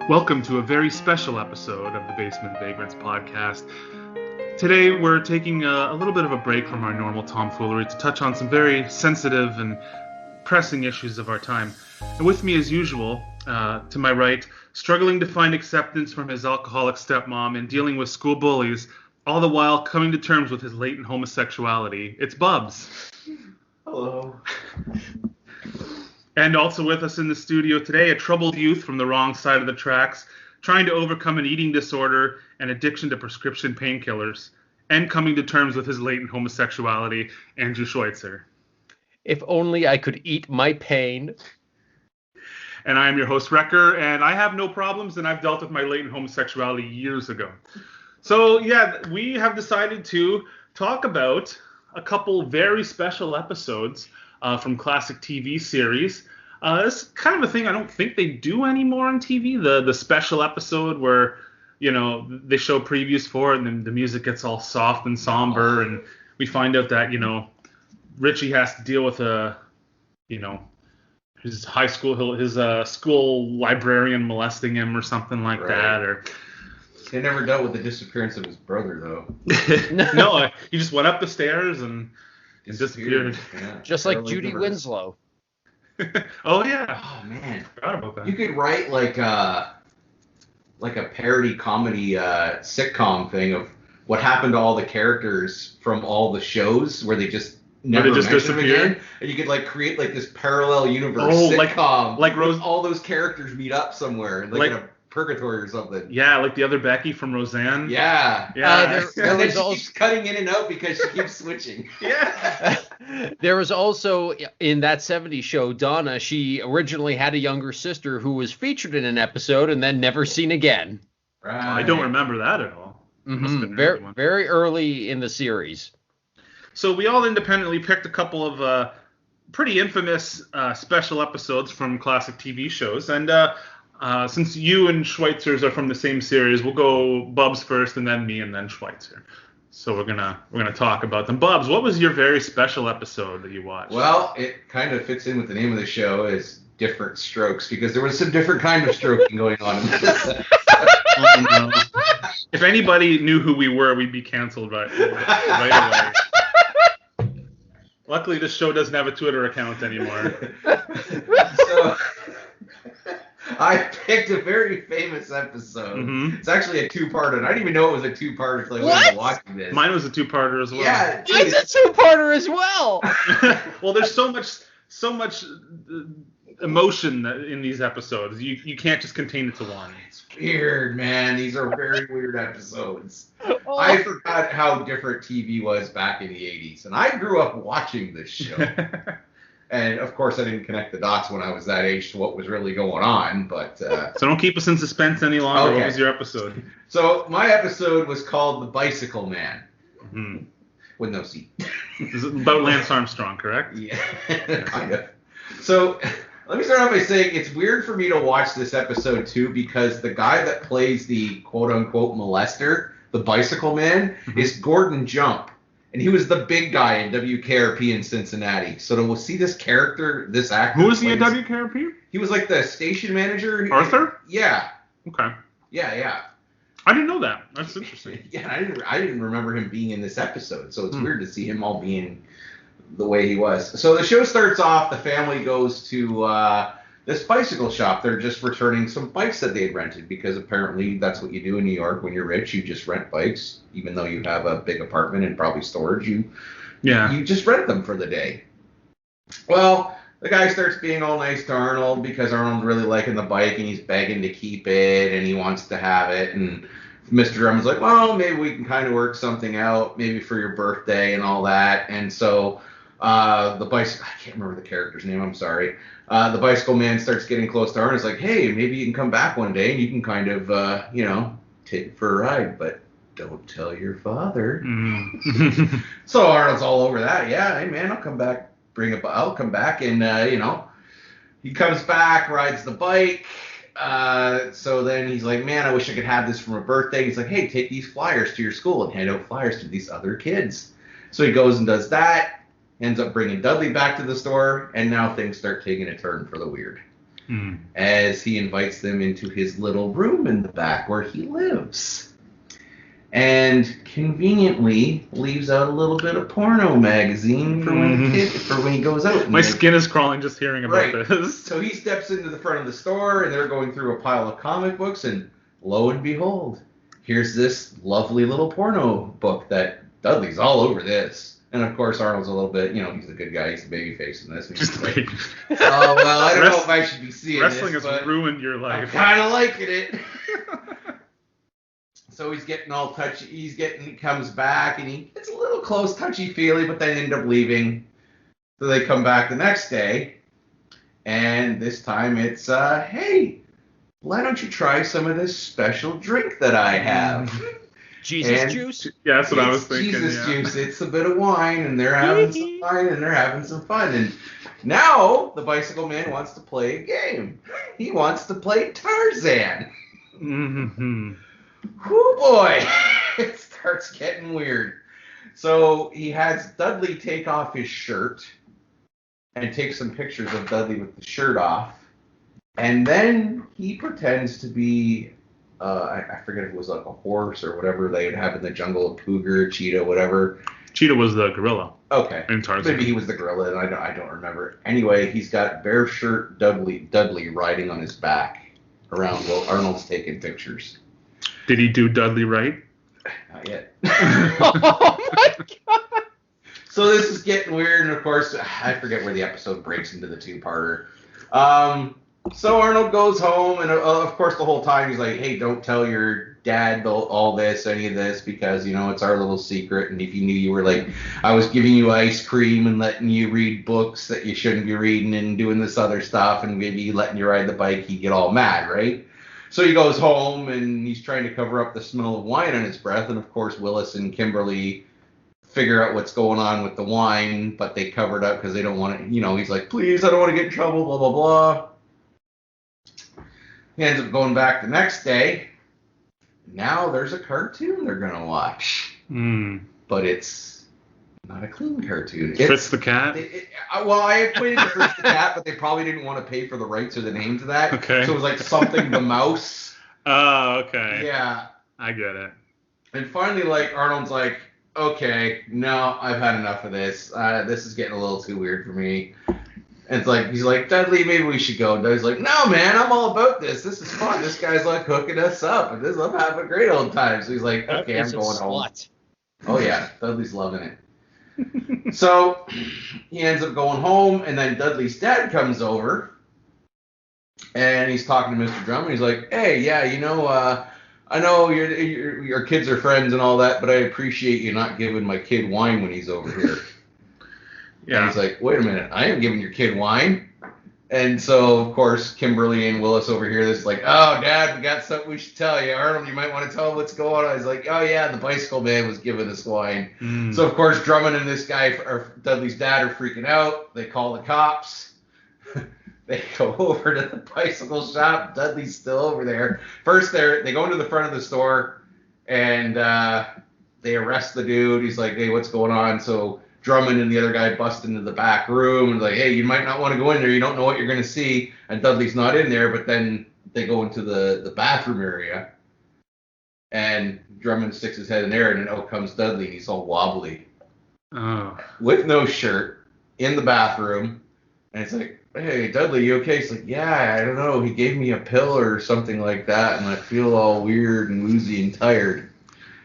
Welcome to a very special episode of the Basement Vagrants Podcast. Today we're taking a little bit of a break from our normal tomfoolery to touch on some very sensitive and pressing issues of our time. And with me as usual, to my right, struggling to find acceptance from his alcoholic stepmom and dealing with school bullies, all the while coming to terms with his latent homosexuality, it's Bubs. Hello. And also with us in the studio today, a troubled youth from the wrong side of the tracks, trying to overcome an eating disorder and addiction to prescription painkillers, and coming to terms with his latent homosexuality, Andrew Schweitzer. If only I could eat my pain. And I am your host, Wrecker, and I have no problems, and I've dealt with my latent homosexuality years ago. So, yeah, we have decided to talk about a couple very special episodes from classic TV series. This is kind of a thing I don't think they do anymore on TV, the special episode where, you know, they show previews for it and then the music gets all soft and somber and we find out that, you know, Richie has to deal with his high school, his school librarian molesting him or something like that. Or they never dealt with the disappearance of his brother, though. No, he just went up the stairs and disappeared. Yeah. Just like Judy Winslow. Oh, yeah. Oh, man. Forgot about that. You could write like a parody comedy sitcom thing of what happened to all the characters from all the shows where they just never mentioned them again. And you could like create like this parallel universe sitcom. Like Rose, all those characters meet up somewhere like in a purgatory or something. Yeah, like the other Becky from Roseanne. Yeah. There and then she keeps cutting in and out because she keeps switching. Yeah. There was also, in that 70s show, Donna, she originally had a younger sister who was featured in an episode and then never seen again. Right. I don't remember that at all. Mm-hmm. Very early in the series. So we all independently picked a couple of pretty infamous special episodes from classic TV shows. And since you and Schweitzer's are from the same series, we'll go Bubs first and then me and then Schweitzer. So we're gonna talk about them. Bubs, what was your very special episode that you watched? Well, it kind of fits in with the name of the show as Different Strokes because there was some different kind of stroking going on in this. Oh, no. If anybody knew who we were, we'd be canceled right away. Luckily, this show doesn't have a Twitter account anymore. So I picked a very famous episode. Mm-hmm. It's actually a two-parter, and I didn't even know it was a two-parter until I was watching this. Mine was a two-parter as well. Yeah, Mine's a two-parter as well. Well, there's so much emotion in these episodes. You can't just contain it to one. It's weird, man. These are very weird episodes. I forgot how different TV was back in the 80s, and I grew up watching this show. And, of course, I didn't connect the dots when I was that age to what was really going on, but... So don't keep us in suspense any longer. Okay. What was your episode? So my episode was called The Bicycle Man. Mm-hmm. With no seat. Is it about Lance Armstrong, correct? Yeah, kind of. So let me start off by saying it's weird for me to watch this episode, too, because the guy that plays the quote-unquote molester, the Bicycle Man, is Gordon Jump. And he was the big guy in WKRP in Cincinnati. So to see this character, this actor... Who was he in WKRP? He was like the station manager. Arthur? Yeah. Okay. Yeah. I didn't know that. That's interesting. Yeah, I didn't remember him being in this episode. So it's weird to see him all being the way he was. So the show starts off, the family goes to this bicycle shop. They're just returning some bikes that they had rented because apparently that's what you do in New York when you're rich. You just rent bikes, even though you have a big apartment and probably storage. You just rent them for the day. Well, the guy starts being all nice to Arnold because Arnold's really liking the bike and he's begging to keep it and he wants to have it. And Mr. Drummond's like, well, maybe we can kind of work something out, maybe for your birthday and all that. And so the bicycle, I can't remember the character's name, I'm sorry. The Bicycle Man starts getting close to Arnold. He's like, hey, maybe you can come back one day and you can kind of, take it for a ride, but don't tell your father. Mm. So Arnold's all over that. Yeah, hey, man, I'll come back. I'll come back. And, he comes back, rides the bike. So then he's like, man, I wish I could have this for my birthday. He's like, hey, take these flyers to your school and hand out flyers to these other kids. So he goes and does that. Ends up bringing Dudley back to the store, and now things start taking a turn for the weird. as he invites them into his little room in the back where he lives. And conveniently leaves out a little bit of porno magazine for when he goes out. My skin is crawling just hearing about this. So he steps into the front of the store, and they're going through a pile of comic books, and lo and behold, here's this lovely little porno book that Dudley's all over this. And of course, Arnold's a little bit, he's a good guy. He's the baby face in this. And Just like, oh, well, I don't know if I should be seeing wrestling this. Wrestling has ruined your life. I'm kind of liking it. So he's getting all touchy. He comes back, and he gets a little close, touchy-feely, but then end up leaving. So they come back the next day, and this time it's, hey, why don't you try some of this special drink that I have? Jesus juice? Yeah, that's what I was thinking. Jesus juice. It's a bit of wine, and they're having some wine, and they're having some fun. And now the Bicycle Man wants to play a game. He wants to play Tarzan. Mm-hmm. Whoo boy, it starts getting weird. So he has Dudley take off his shirt and take some pictures of Dudley with the shirt off. And then he pretends to be, I forget if it was like a horse or whatever they would have in the jungle, a cougar, cheetah, whatever. Cheetah was the gorilla. Okay. In Tarzan. Maybe he was the gorilla, and I don't remember. Anyway, he's got bare shirt Dudley riding on his back around while Arnold's taking pictures. Did he do Dudley right? Not yet. Oh my god! So this is getting weird, and of course, I forget where the episode breaks into the two-parter. So Arnold goes home, and of course the whole time he's like, hey, don't tell your dad all this, any of this, because, it's our little secret, and if you knew you were like, I was giving you ice cream and letting you read books that you shouldn't be reading and doing this other stuff, and maybe letting you ride the bike, he'd get all mad, right? So he goes home, and he's trying to cover up the smell of wine on his breath, and of course Willis and Kimberly figure out what's going on with the wine, but they cover it up because they don't want to, he's like, please, I don't want to get in trouble, blah, blah, blah. He ends up going back the next day. Now there's a cartoon they're going to watch. But it's not a clean cartoon. Fritz the Cat? Well, I equated to Fritz the Cat, but they probably didn't want to pay for the rights or the name to that. Okay. So it was like Something the Mouse. Oh, okay. Yeah. I get it. And finally, Arnold's like, okay, no, I've had enough of this. This is getting a little too weird for me. And he's like, Dudley, maybe we should go. And Dudley's like, no, man, I'm all about this. This is fun. This guy's hooking us up. And I'm having a great old time. So he's like, okay, I'm going home. Oh, yeah, Dudley's loving it. So he ends up going home, and then Dudley's dad comes over, and he's talking to Mr. Drummond. He's like, hey, yeah, I know your kids are friends and all that, but I appreciate you not giving my kid wine when he's over here. Yeah. And he's like, wait a minute, I am giving your kid wine? And so, of course, Kimberly and Willis over here, this is like, oh, Dad, we got something we should tell you. Arnold, you might want to tell him what's going on. He's like, oh, yeah, the Bicycle Man was giving us wine. So, of course, Drummond and this guy, or Dudley's dad, are freaking out. They call the cops. They go over to the bicycle shop. Dudley's still over there. First, they go into the front of the store, and they arrest the dude. He's like, hey, what's going on? So Drummond and the other guy bust into the back room and like, hey, you might not want to go in there. You don't know what you're going to see. And Dudley's not in there, but then they go into the bathroom area, and Drummond sticks his head in there, and then out comes Dudley, and he's all wobbly. Oh. With no shirt, in the bathroom. And it's like, hey, Dudley, you okay? He's like, yeah, I don't know. He gave me a pill or something like that, and I feel all weird and woozy and tired.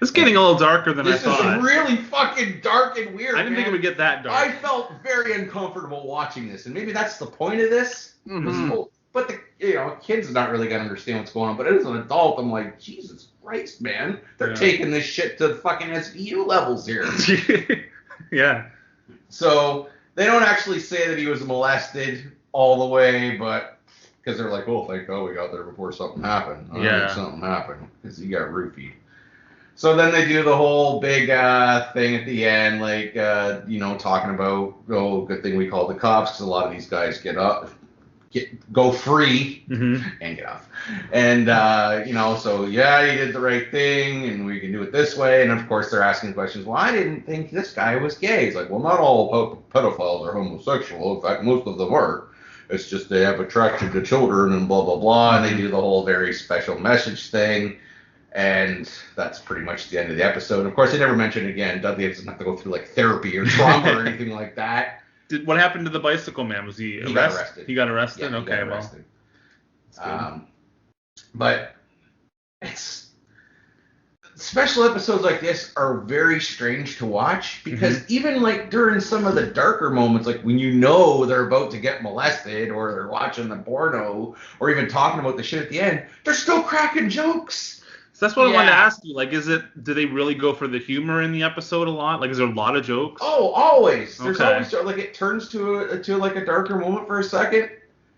It's getting a little darker than I thought. This is really fucking dark and weird, I didn't think it would get that dark. I felt very uncomfortable watching this, and maybe that's the point of this. Mm-hmm. But the kids are not really gonna understand what's going on. But as an adult, I'm like, Jesus Christ, man, they're taking this shit to fucking SVU levels here. Yeah. So they don't actually say that he was molested all the way, but because they're like, oh, thank God we got there before something happened. Something happened because he got roofied. So then they do the whole big thing at the end, like, talking about, oh, good thing we called the cops, because a lot of these guys go free and get off. And, so, yeah, you did the right thing, and we can do it this way. And, of course, they're asking questions, well, I didn't think this guy was gay. It's like, well, not all pedophiles are homosexual. In fact, most of them are. it's just they have attraction to children and blah, blah, blah. And they do the whole very special message thing. And that's pretty much the end of the episode. Of course, they never mention again. Dudley doesn't have to go through like therapy or trauma or anything like that. What happened to the bicycle man? Was he arrested? Got arrested. He got arrested? Yeah, okay, got arrested. Well. But it's special episodes like this are very strange to watch because even like during some of the darker moments, like when you know they're about to get molested or they're watching the porno or even talking about the shit at the end, they're still cracking jokes. So that's what I wanted to ask you. Like, do they really go for the humor in the episode a lot? Like, is there a lot of jokes? Oh, always. There's Okay. always like it turns to like a darker moment for a second,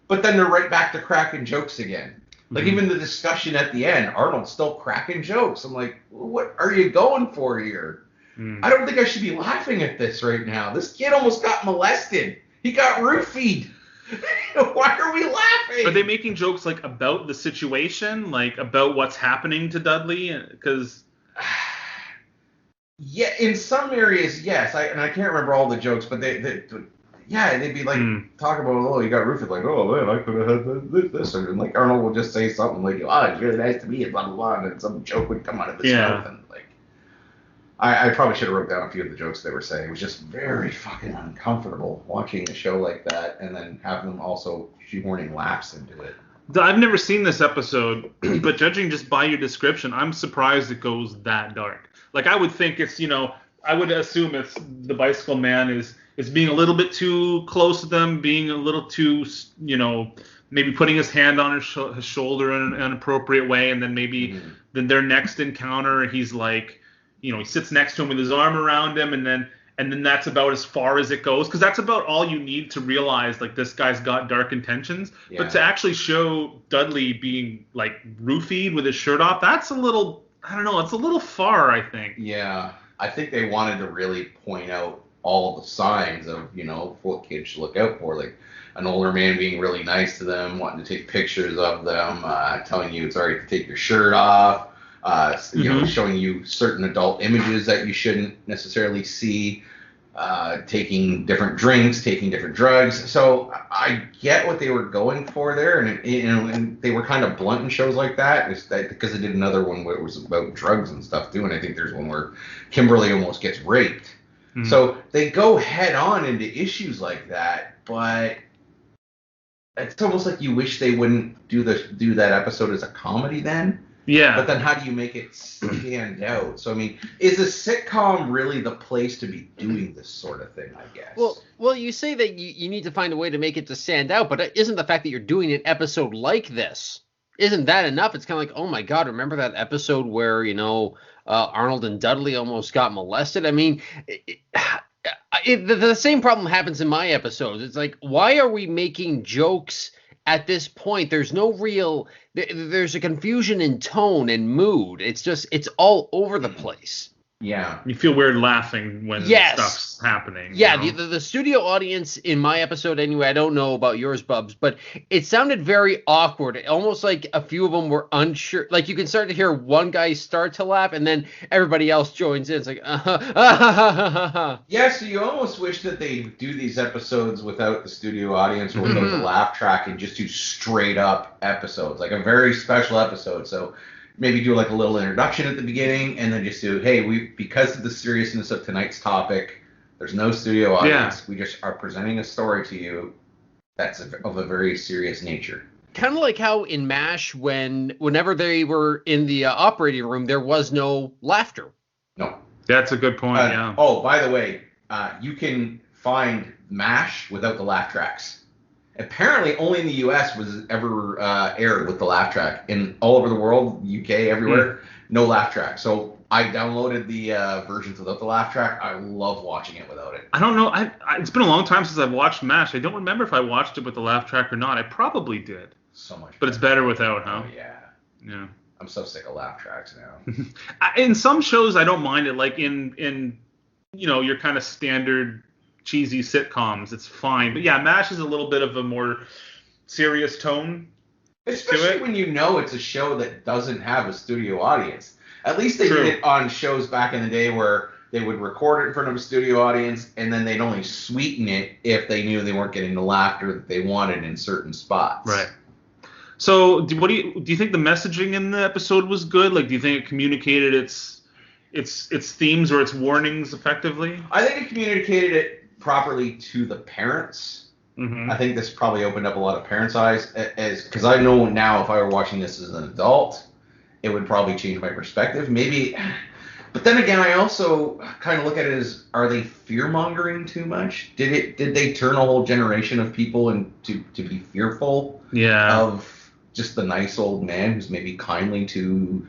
but then they're right back to cracking jokes again. Like even the discussion at the end, Arnold's still cracking jokes. I'm like, what are you going for here? I don't think I should be laughing at this right now. This kid almost got molested. He got roofied. Why are we laughing? Are they making jokes like about the situation, like about what's happening to Dudley? Because yeah, in some areas, yes. I can't remember all the jokes, but they'd be like talking about, oh, you got roofied, like, oh man, I could have had this, and like Arnold will just say something like, oh, it's really nice to meet you, blah blah blah, and then some joke would come out of his mouth, and like, I probably should have wrote down a few of the jokes they were saying. It was just very fucking uncomfortable watching a show like that, and then having them also shoehorning laughs into it. I've never seen this episode, but judging just by your description, I'm surprised it goes that dark. Like I would think it's, I would assume it's the bicycle man is being a little bit too close to them, being a little too, maybe putting his hand on his shoulder in an appropriate way, and then maybe then their next encounter, he's like, he sits next to him with his arm around him, and then that's about as far as it goes, because that's about all you need to realize like this guy's got dark intentions. Yeah. But to actually show Dudley being like roofied with his shirt off, that's a little, I don't know, it's a little far, I think. Yeah, I think they wanted to really point out all the signs of, what kids should look out for, like an older man being really nice to them, wanting to take pictures of them, telling you it's all right to take your shirt off, showing you certain adult images that you shouldn't necessarily see, taking different drinks, taking different drugs. So I get what they were going for there, and they were kind of blunt in shows like that, because they did another one where it was about drugs and stuff too, and I think there's one where Kimberly almost gets raped. So they go head on into issues like that, but it's almost like you wish they wouldn't do that episode as a comedy then. Yeah. But then how do you make it stand out? So, I mean, is a sitcom really the place to be doing this sort of thing, I guess? Well, you say that you need to find a way to make it to stand out, but isn't the fact that you're doing an episode like this, isn't that enough? It's kind of like, oh my God, remember that episode where, Arnold and Dudley almost got molested? I mean, the same problem happens in my episodes. It's like, why are we making jokes at this point? There's no real, there's a confusion in tone and mood. It's all over the place. Yeah. You feel weird laughing when stuff's happening. Yeah, the studio audience in my episode anyway, I don't know about yours, Bubs, but it sounded very awkward. Almost like a few of them were unsure. Like you can start to hear one guy start to laugh and then everybody else joins in. It's like, Yeah, so you almost wish that they do these episodes without the studio audience or without the laugh track and just do straight up episodes, like a very special episode. So maybe do like a little introduction at the beginning and then just do, hey, because of the seriousness of tonight's topic, there's no studio audience. Yeah. We just are presenting a story to you that's of a very serious nature. Kind of like how in MASH, whenever they were in the operating room, there was no laughter. No. That's a good point, yeah. Oh, by the way, you can find MASH without the laugh tracks. Apparently, only in the U.S. was it ever aired with the laugh track. In all over the world, UK, everywhere, no laugh track. So I downloaded the versions without the laugh track. I love watching it without it. I don't know. It's been a long time since I've watched MASH. I don't remember if I watched it with the laugh track or not. I probably did. So much. But it's better without, huh? Oh, yeah. Yeah. I'm so sick of laugh tracks now. In some shows, I don't mind it. Like in your kind of standard cheesy sitcoms, it's fine. But yeah, MASH is a little bit of a more serious tone. Especially when you know it's a show that doesn't have a studio audience. At least they did it on shows back in the day where they would record it in front of a studio audience, and then they'd only sweeten it if they knew they weren't getting the laughter that they wanted in certain spots. Right. So, do you think the messaging in the episode was good? Like, do you think it communicated its themes or its warnings effectively? I think it communicated it properly to the parents. Mm-hmm. I think this probably opened up a lot of parents' eyes, because I know now if I were watching this as an adult, it would probably change my perspective. Maybe, but then again, I also kind of look at it as, are they fear-mongering too much? Did they turn a whole generation of people into to be fearful of just the nice old man who's maybe kindly to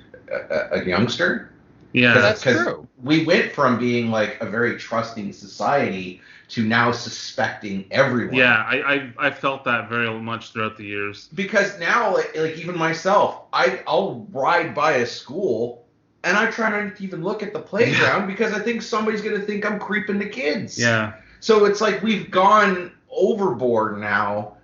a youngster? Yeah, that's true. We went from being like a very trusting society to now suspecting everyone. Yeah, I felt that very much throughout the years. Because now, like even myself, I'll ride by a school and I try not to even look at the playground because I think somebody's going to think I'm creeping the kids. Yeah. So it's like we've gone overboard now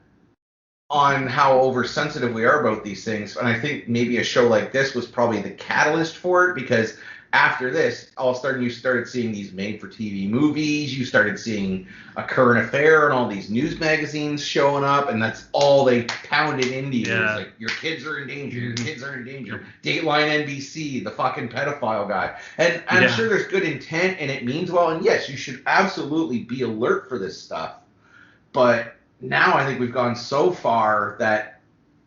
on how oversensitive we are about these things. And I think maybe a show like this was probably the catalyst for it, because after this, all of a sudden you started seeing these made-for-TV movies. You started seeing A Current Affair and all these news magazines showing up, and that's all they pounded into you. Yeah. It's like, your kids are in danger, your kids are in danger. Dateline NBC, the fucking pedophile guy. And I'm sure there's good intent, and it means well, and yes, you should absolutely be alert for this stuff. But now I think we've gone so far that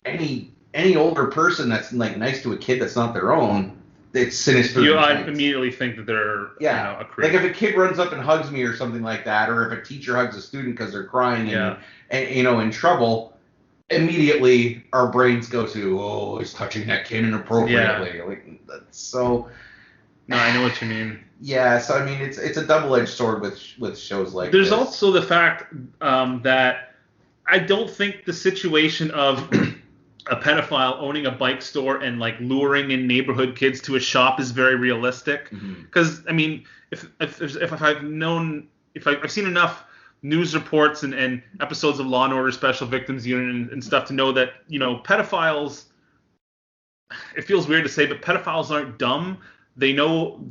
any older person that's like nice to a kid that's not their own, it's sinister. I immediately think that they're a creep. Like if a kid runs up and hugs me or something like that, or if a teacher hugs a student because they're crying and in trouble, immediately our brains go to, oh, he's touching that kid inappropriately. Yeah. Like that's so. No, I know what you mean. Yeah, so I mean it's a double-edged sword with shows like There's this. also the fact that I don't think the situation of a pedophile owning a bike store and like luring in neighborhood kids to a shop is very realistic. Because I mean, if I've seen enough news reports and episodes of Law and Order Special Victims Unit and stuff to know that, you know, pedophiles, it feels weird to say, but pedophiles aren't dumb. They know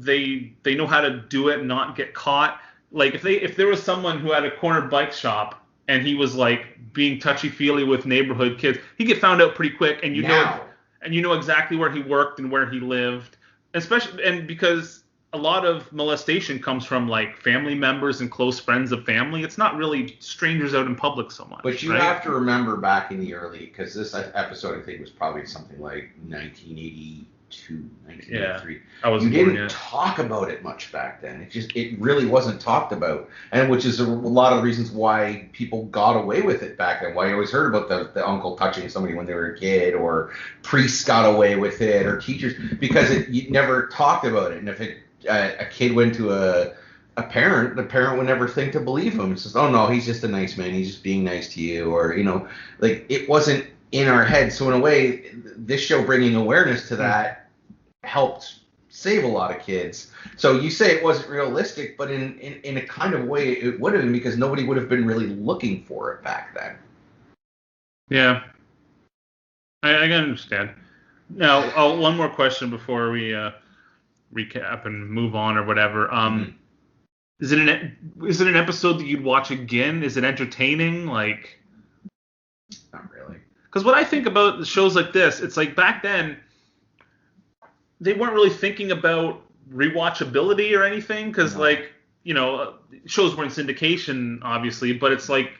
how to do it and not get caught. Like if there was someone who had a corner bike shop and he was like being touchy-feely with neighborhood kids, he'd get found out pretty quick, and you know exactly where he worked and where he lived. And because a lot of molestation comes from like family members and close friends of family, it's not really strangers out in public so much. But you have to remember back in the early, because this episode I think was probably something like 1982, 1983. You didn't talk about it much back then. It really wasn't talked about, and which is a lot of the reasons why people got away with it back then. Why you always heard about the uncle touching somebody when they were a kid, or priests got away with it, or teachers, because you never talked about it. And if a kid went to a parent, the parent would never think to believe him. It's just, oh no, he's just a nice man, he's just being nice to you, or like it wasn't in our head. So in a way, this show bringing awareness to that helped save a lot of kids. So you say it wasn't realistic, but in a kind of way it would have been, because nobody would have been really looking for it back then. Yeah, I can understand. Now, one more question before we recap and move on or whatever. Is it an episode that you'd watch again? Is it entertaining? Like, not really. Because what I think about the shows like this, it's like back then they weren't really thinking about rewatchability or anything, because shows were in syndication obviously, but it's like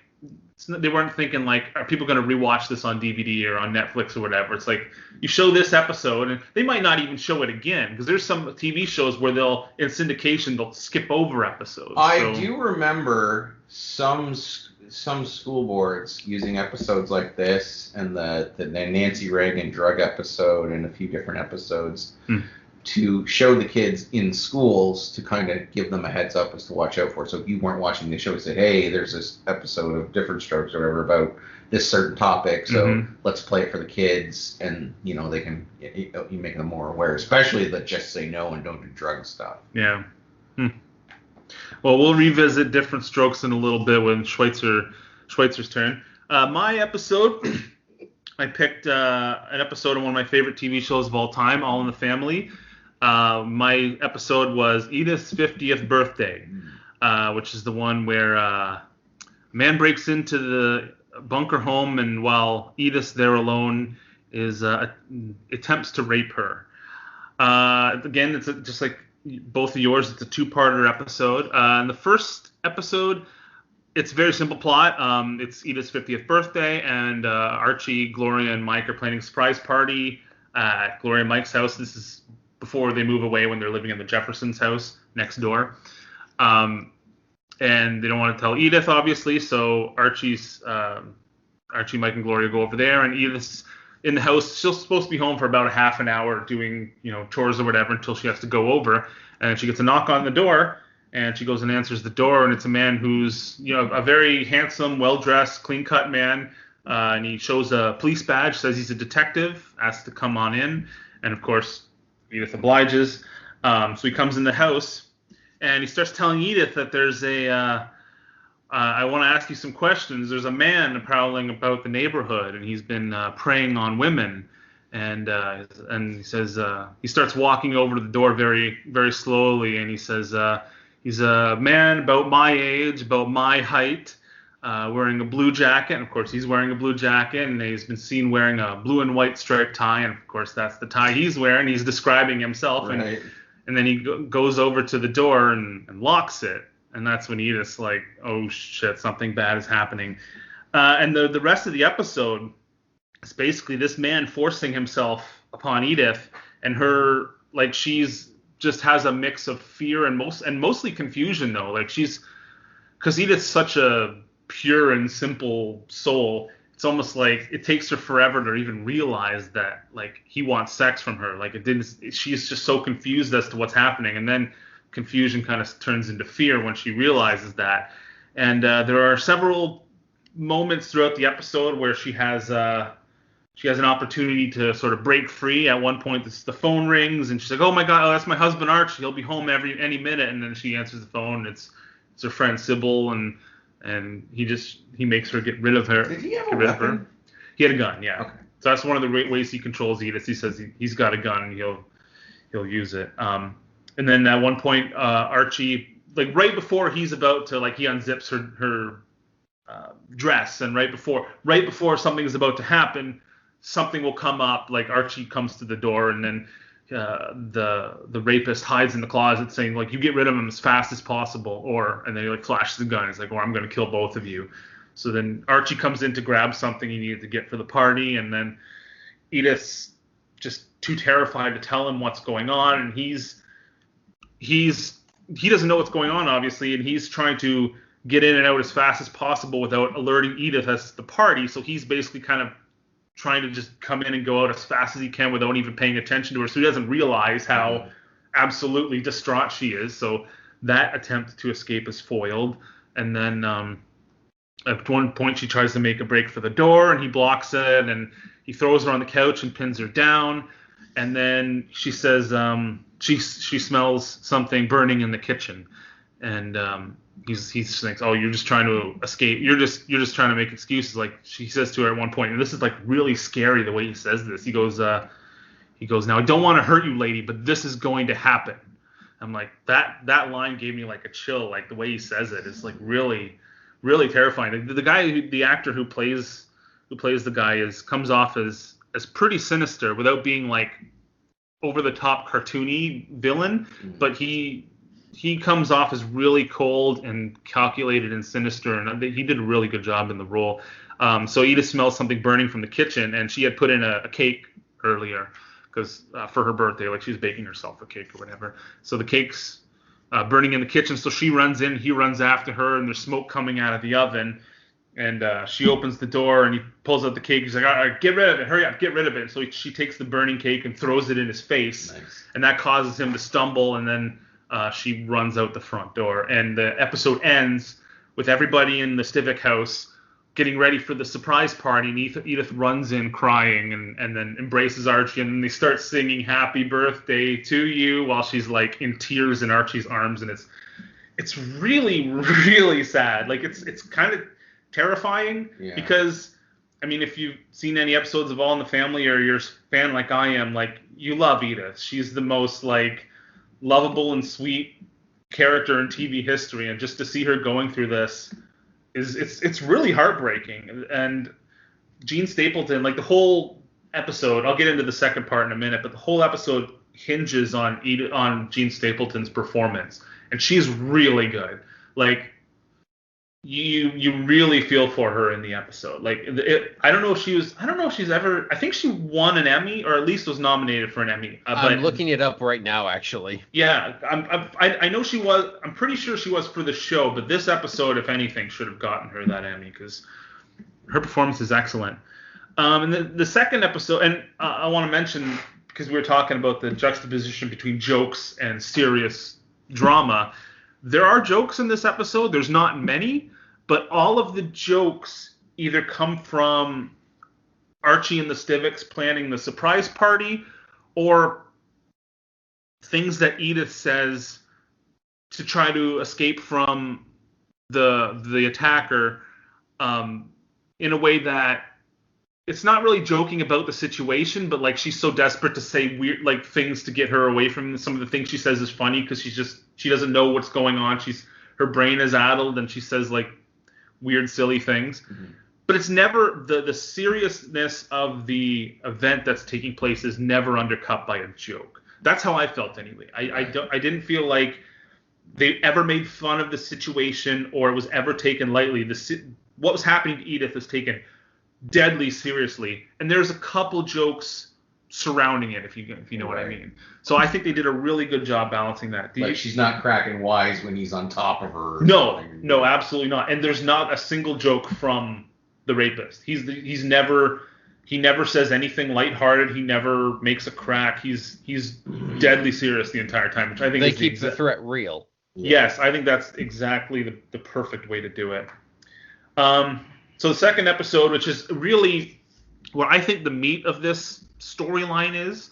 they weren't thinking like, are people going to rewatch this on DVD or on Netflix or whatever. It's like you show this episode and they might not even show it again, because there's some TV shows where in syndication they'll skip over episodes. I do remember some school boards using episodes like this, and the Nancy Reagan drug episode, and a few different episodes to show the kids in schools, to kind of give them a heads up as to watch out for. So if you weren't watching the show, say, hey, there's this episode of Different Strokes or whatever about this certain topic, so let's play it for the kids, and they can, you make them more aware, especially the just say no and don't do drug stuff. Yeah. Well, we'll revisit Different Strokes in a little bit when Schweitzer's turn. My episode, I picked an episode of one of my favorite TV shows of all time, All in the Family. My episode was Edith's 50th birthday, which is the one where a man breaks into the bunker home, and while Edith's there alone, attempts to rape her. Again, it's just like both of yours. It's a two-parter episode. In the first episode, it's a very simple plot. It's Edith's 50th birthday, and Archie, Gloria, and Mike are planning a surprise party at Gloria and Mike's house. This is before they move away, when they're living in the Jeffersons' house next door. And they don't want to tell Edith, obviously, so Archie, Mike, and Gloria go over there, and Edith's in the house. She's supposed to be home for about a half an hour doing, chores or whatever, until she has to go over, and she gets a knock on the door, and she goes and answers the door, and it's a man who's, a very handsome, well-dressed, clean-cut man, and he shows a police badge, says he's a detective, asks to come on in, and of course, Edith obliges. So he comes in the house, and he starts telling Edith that there's I want to ask you some questions. There's a man prowling about the neighborhood, and he's been preying on women. And he says he starts walking over to the door very, very slowly, and he says he's a man about my age, about my height, wearing a blue jacket. And of course, he's wearing a blue jacket, and he's been seen wearing a blue and white striped tie. And of course, that's the tie he's wearing. He's describing himself, Right. and then he goes over to the door and locks it. And that's when Edith's like, oh shit, something bad is happening. And the rest of the episode is basically this man forcing himself upon Edith, and her, like, she's just has a mix of fear and mostly confusion, though. Like, because Edith's such a pure and simple soul, it's almost like it takes her forever to even realize that, like, he wants sex from her. Like, she's just so confused as to what's happening. And then confusion kind of turns into fear when she realizes that. And there are several moments throughout the episode where she has an opportunity to sort of break free. At one point, the phone rings, and she's like, "Oh my God, that's my husband Archie. He'll be home any minute." And then she answers the phone. It's her friend Sybil, and he makes her get rid of her. Did he have a weapon? He had a gun, yeah. Okay. So that's one of the ways he controls Edith. He says he's got a gun, and he'll use it. And then at one point, Archie, like right before he's about to, like, he unzips her dress, and right before something is about to happen, something will come up. Like, Archie comes to the door, and then the rapist hides in the closet, saying, like, you get rid of him as fast as possible, and then he, like, flashes the gun. He's like, or I'm going to kill both of you. So then Archie comes in to grab something he needed to get for the party, and then Edith's just too terrified to tell him what's going on, and he doesn't know what's going on, obviously, and he's trying to get in and out as fast as possible without alerting Edith as the party. So he's basically kind of trying to just come in and go out as fast as he can without even paying attention to her. So he doesn't realize how absolutely distraught she is. So that attempt to escape is foiled. And then at one point she tries to make a break for the door, and he blocks it, and he throws her on the couch and pins her down. And then she says she smells something burning in the kitchen, and he thinks, oh, you're just trying to escape. You're just trying to make excuses. Like, she says to her at one point, and this is like really scary the way he says this. He goes, now, I don't want to hurt you, lady, but this is going to happen. I'm like, that line gave me like a chill. Like, the way he says it is like really, really terrifying. The actor who plays the guy comes off as pretty sinister without being like over the top cartoony villain, but he comes off as really cold and calculated and sinister, and he did a really good job in the role. So Edith smells something burning from the kitchen, and she had put in a cake earlier because for her birthday, like, she was baking herself a cake or whatever. So the cake's burning in the kitchen, so she runs in, he runs after her, and there's smoke coming out of the oven. And she opens the door, and he pulls out the cake. He's like, all right, get rid of it. Hurry up, get rid of it. So she takes the burning cake and throws it in his face. Nice. And that causes him to stumble, and then she runs out the front door. And the episode ends with everybody in the Stivic house getting ready for the surprise party. And Edith runs in crying and then embraces Archie. And then they start singing Happy Birthday to You while she's, like, in tears in Archie's arms. And it's really, really sad. Like, it's kind of terrifying because, I mean, if you've seen any episodes of All in the Family or you're a fan like I am, like, you love Edith. She's the most, like, lovable and sweet character in TV history, and just to see her going through this it's really heartbreaking. And Jean Stapleton, like, the whole episode, I'll get into the second part in a minute, but the whole episode hinges on Jean Stapleton's performance, and she's really good. Like, you really feel for her in the episode. Like, I don't know if she's ever. I think she won an Emmy, or at least was nominated for an Emmy. I'm looking it up right now, actually. Yeah, I know she was. I'm pretty sure she was for the show, but this episode, if anything, should have gotten her that Emmy because her performance is excellent. And the second episode, and I want to mention, because we were talking about the juxtaposition between jokes and serious drama. There are jokes in this episode. There's not many, but all of the jokes either come from Archie and the Stivicks planning the surprise party, or things that Edith says to try to escape from the attacker, in a way that it's not really joking about the situation, but like she's so desperate to say weird like things to get her away from some of the things she says is funny because she doesn't know what's going on. Her brain is addled and she says like weird silly things. Mm-hmm. But it's never the seriousness of the event that's taking place is never undercut by a joke. That's how I felt anyway. I didn't feel like they ever made fun of the situation or it was ever taken lightly. What was happening to Edith is taken deadly seriously, and there's a couple jokes surrounding it, if you know what I mean. So I think they did a really good job balancing that. She's not cracking wise when he's on top of her. No, absolutely not. And there's not a single joke from the rapist. He never says anything lighthearted. He never makes a crack. He's deadly serious the entire time, which I think they keep the threat real. Yes, I think that's exactly the perfect way to do it. So the second episode, which is really what I think the meat of this storyline is,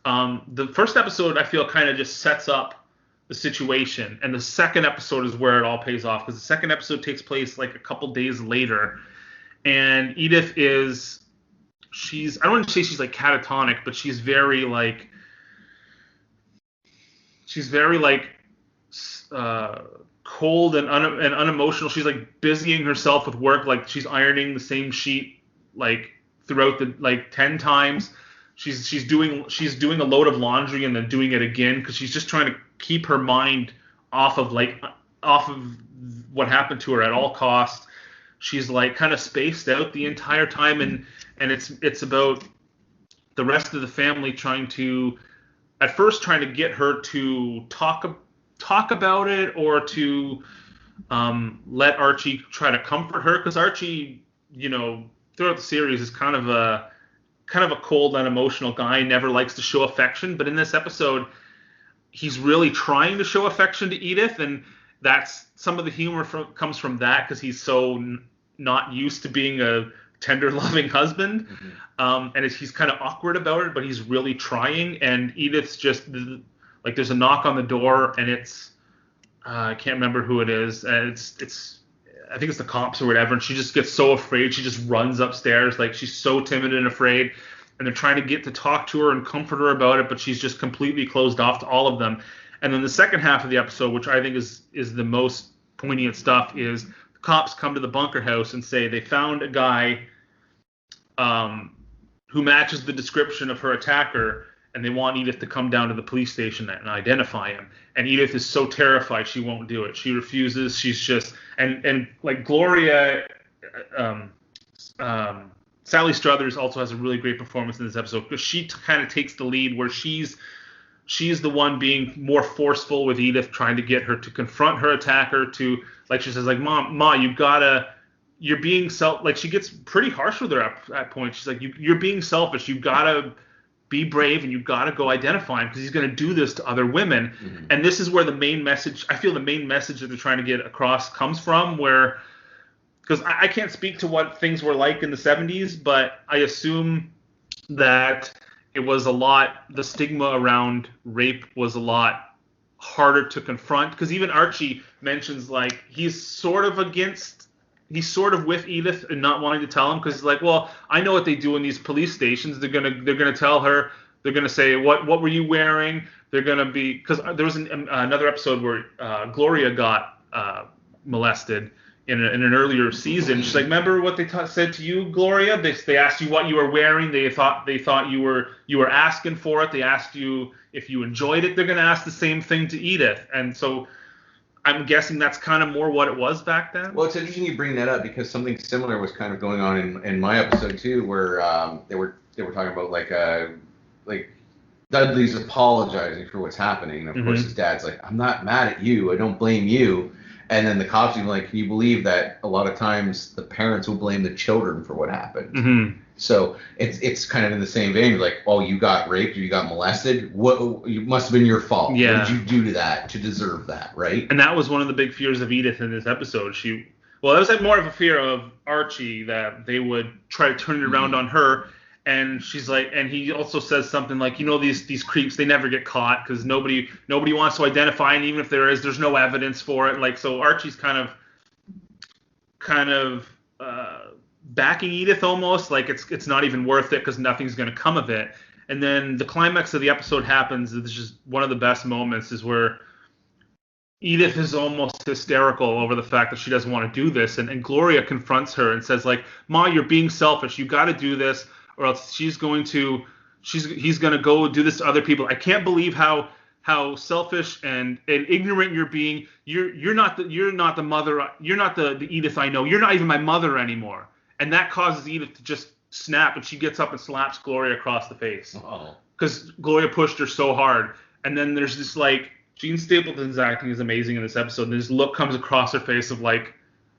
the first episode I feel kind of just sets up the situation, and the second episode is where it all pays off, because the second episode takes place like a couple days later, and Edith I don't want to say she's like catatonic, but she's very cold and unemotional. She's like busying herself with work, like she's ironing the same sheet like throughout the like 10 times. She's doing a load of laundry and then doing it again because she's just trying to keep her mind off of what happened to her at all costs. She's like kind of spaced out the entire time, and it's about the rest of the family trying to get her to talk about it, or to let Archie try to comfort her, because Archie, throughout the series is kind of a cold, unemotional guy, never likes to show affection, but in this episode he's really trying to show affection to Edith, and that's some of the humor comes from that, because he's so not used to being a tender, loving husband. Mm-hmm. And he's kind of awkward about it, but he's really trying, and Edith's just like, there's a knock on the door, and it's I can't remember who it is, and it's I think it's the cops or whatever, and she just gets so afraid she just runs upstairs, like she's so timid and afraid, and they're trying to get to talk to her and comfort her about it, but she's just completely closed off to all of them. And then the second half of the episode, which I think is the most poignant stuff, is the cops come to the bunker house and say they found a guy who matches the description of her attacker, and they want Edith to come down to the police station and identify him. And Edith is so terrified she won't do it. She refuses. She's just and like Gloria, Sally Struthers also has a really great performance in this episode, because she kind of takes the lead, where she's the one being more forceful with Edith, trying to get her to confront her attacker. To, like, she says, like, Ma, you're being like, she gets pretty harsh with her at that point. She's like, you're being selfish. You gotta be brave, and you've got to go identify him, because he's going to do this to other women. Mm-hmm. And this is where the main message that they're trying to get across comes from, because I can't speak to what things were like in the 70s, but I assume that it was the stigma around rape was a lot harder to confront, because even Archie mentions, like, he's sort of against he's sort of with Edith and not wanting to tell him because he's like, well, I know what they do in these police stations. They're gonna tell her. They're gonna say, what were you wearing? They're gonna be, because there was another episode where Gloria got molested in an earlier season. She's like, remember what they said to you, Gloria? They asked you what you were wearing. They thought you were asking for it. They asked you if you enjoyed it. They're gonna ask the same thing to Edith, and so I'm guessing that's kind of more what it was back then. Well, it's interesting you bring that up because something similar was kind of going on in my episode too, where they were talking about like Dudley's apologizing for what's happening, and of course his dad's like, I'm not mad at you, I don't blame you. And then the cops are like, can you believe that a lot of times the parents will blame the children for what happened? Mm-hmm. So it's kind of in the same vein. Like, oh, you got raped or you got molested. What? You must have been your fault. Yeah. What did you do to that to deserve that, right? And that was one of the big fears of Edith in this episode. That was like more of a fear of Archie, that they would try to turn it around on her. And she's like, and he also says something like, these creeps, they never get caught because nobody wants to identify, and even if there's no evidence for it. Like, so Archie's kind of backing Edith almost, like it's not even worth it because nothing's going to come of it. And then the climax of the episode happens. It's just one of the best moments is where Edith is almost hysterical over the fact that she doesn't want to do this, and Gloria confronts her and says like, Ma, you're being selfish. You got to do this, or else he's going to go do this to other people. I can't believe how selfish and ignorant you're being. You're not the mother. You're not the Edith I know. You're not even my mother anymore. And that causes Edith to just snap, and she gets up and slaps Gloria across the face. Oh. Because Gloria pushed her so hard. And then there's this like, Jean Stapleton's acting is amazing in this episode. And this look comes across her face of like,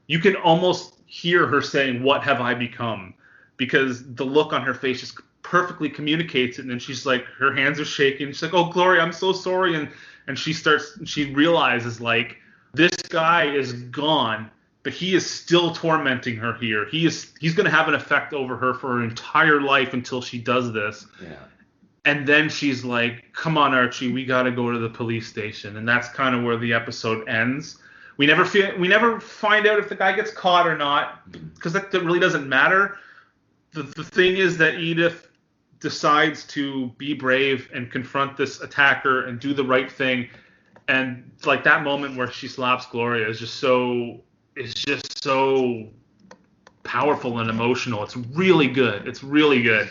you can almost hear her saying, "What have I become?" Because the look on her face just perfectly communicates it. And then she's like, her hands are shaking. She's like, "Oh, Gloria, I'm so sorry." And she realizes like, this guy is gone, but he is still tormenting her here. He's going to have an effect over her for her entire life until she does this. Yeah. And then she's like, "Come on, Archie, we got to go to the police station." And that's kind of where the episode ends. We never find out if the guy gets caught or not, because that really doesn't matter. The thing is that Edith decides to be brave and confront this attacker and do the right thing. And like that moment where she slaps Gloria is just so powerful and emotional. It's really good. It's really good.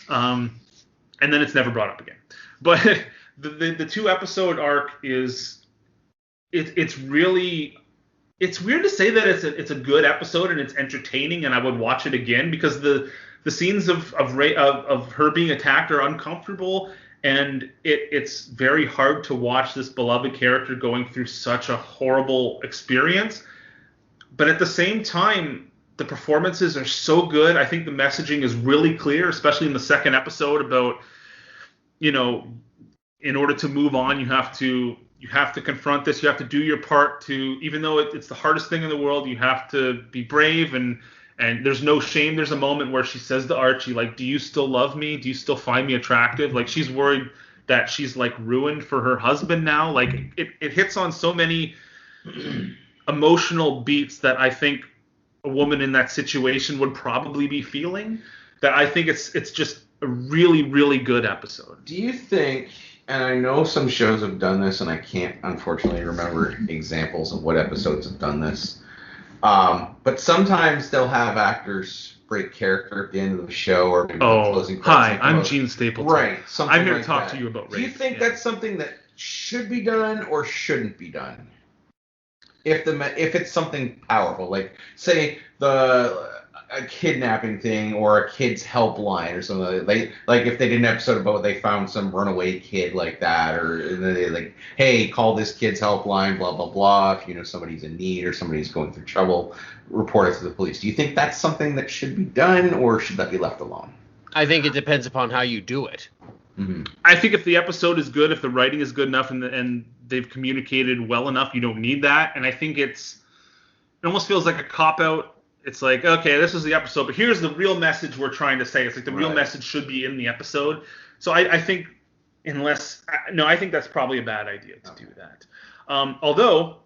And then it's never brought up again. But the 2-episode arc is it's really, it's weird to say that it's a good episode and it's entertaining and I would watch it again, because the scenes of her being attacked are uncomfortable, and it's very hard to watch this beloved character going through such a horrible experience. But at the same time, the performances are so good. I think the messaging is really clear, especially in the 2nd episode about, in order to move on, you have to confront this. You have to do your part to, even though it's the hardest thing in the world, you have to be brave, and there's no shame. There's a moment where she says to Archie, like, "Do you still love me? Do you still find me attractive?" Like, she's worried that she's like ruined for her husband now. Like, it hits on so many emotional beats that I think a woman in that situation would probably be feeling, that I think it's just a really, really good episode. Do you think, and I know some shows have done this, and I can't unfortunately remember examples of what episodes have done this, but sometimes they'll have actors break character at the end of the show, or maybe closing credits. Hi, I'm Jean Stapleton. Right. I'm here to talk to you about rape. Do you think that's something that should be done or shouldn't be done? If it's something powerful, like say a kidnapping thing or a kid's helpline or something, like if they did an episode about they found some runaway kid like that, or they like, "Hey, call this kid's helpline, blah blah blah. If you know somebody's in need or somebody's going through trouble, report it to the police." Do you think that's something that should be done, or should that be left alone? I think it depends upon how you do it. Mm-hmm. I think if the episode is good, if the writing is good enough, and they've communicated well enough, you don't need that. And I think it almost feels like a cop-out. It's like, okay, this is the episode, but here's the real message we're trying to say. It's like the real message should be in the episode. So I think I think that's probably a bad idea to do that. Although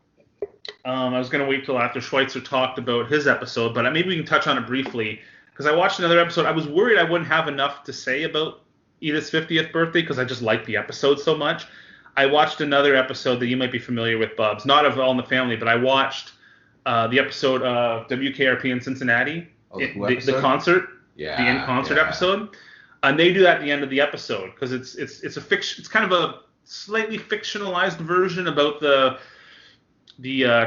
I was going to wait till after Schweitzer talked about his episode, but maybe we can touch on it briefly. Because I watched another episode. I was worried I wouldn't have enough to say about Edith's 50th birthday because I just liked the episode so much. I watched another episode that you might be familiar with, Bubs. Not of All in the Family, but I watched the episode of WKRP in Cincinnati. Oh, the concert. Yeah. The in-concert episode. And they do that at the end of the episode because it's a fiction. It's kind of a slightly fictionalized version about the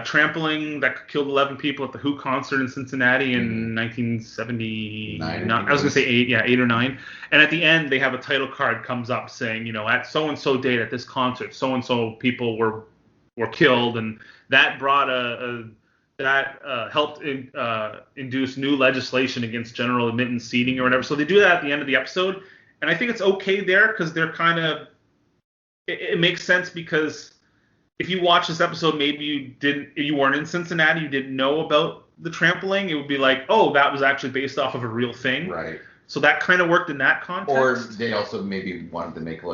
trampling that killed 11 people at the Who concert in Cincinnati in 1979. I was going to say 8 or 9. And at the end, they have a title card comes up saying, at so-and-so date at this concert, so-and-so people were killed. And that brought helped induce new legislation against general admittance seating or whatever. So they do that at the end of the episode. And I think it's okay there because they're kind of, it makes sense because if you watch this episode, maybe you weren't in Cincinnati, you didn't know about the trampling, it would be like, oh, that was actually based off of a real thing. Right. So that kind of worked in that context. Or they also maybe wanted to make it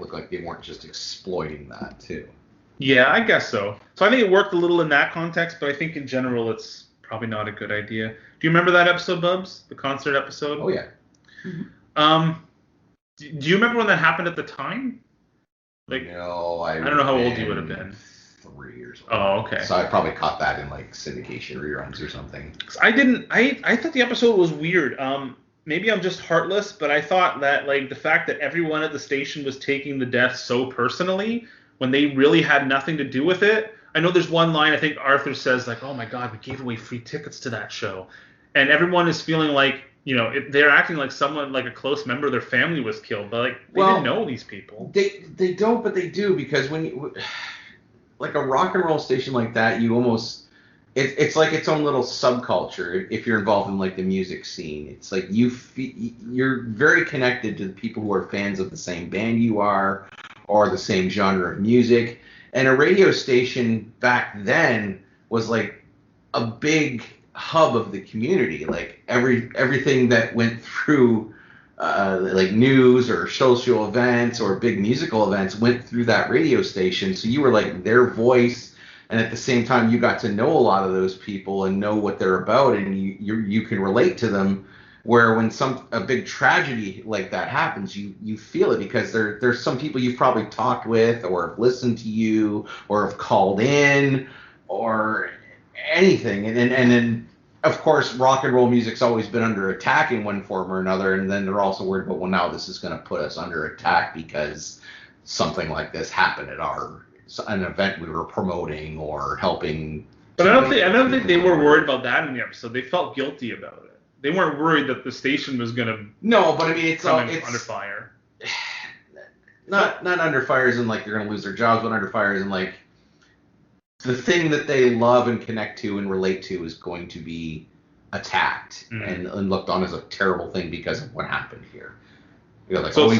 look like they weren't just exploiting that too. Yeah, I guess so. So I think it worked a little in that context, but I think in general it's probably not a good idea. Do you remember that episode, Bubs? The concert episode? Oh yeah. Do you remember when that happened at the time? No, I don't know how old you would have been. 3 years old. Oh, okay. So I probably caught that in syndication reruns or something. I thought the episode was weird. Maybe I'm just heartless, but I thought that the fact that everyone at the station was taking the death so personally when they really had nothing to do with it. I know there's one line I think Arthur says oh my God, we gave away free tickets to that show, and everyone is feeling they're acting like someone, like a close member of their family was killed, but they didn't know these people. They don't, but they do, because when you, a rock and roll station like that, you almost, it's like its own little subculture. If you're involved in the music scene, it's like you're very connected to the people who are fans of the same band you are, or the same genre of music. And a radio station back then was a big hub of the community. Everything that went through news or social events or big musical events went through that radio station, so you were their voice, and at the same time you got to know a lot of those people and know what they're about, and you can relate to them, where when a big tragedy like that happens, you feel it, because there's some people you've probably talked with or have listened to you or have called in or anything, and then of course rock and roll music's always been under attack in one form or another, and then they're also worried about, well, now this is going to put us under attack because something like this happened at an event we were promoting or helping. But I don't think they were worried about that in the episode. They felt guilty about it. They weren't worried that the station was going to it's under fire. Not under fire as in they're going to lose their jobs, but under fire as in the thing that they love and connect to and relate to is going to be attacked and looked on as a terrible thing because of what happened here. We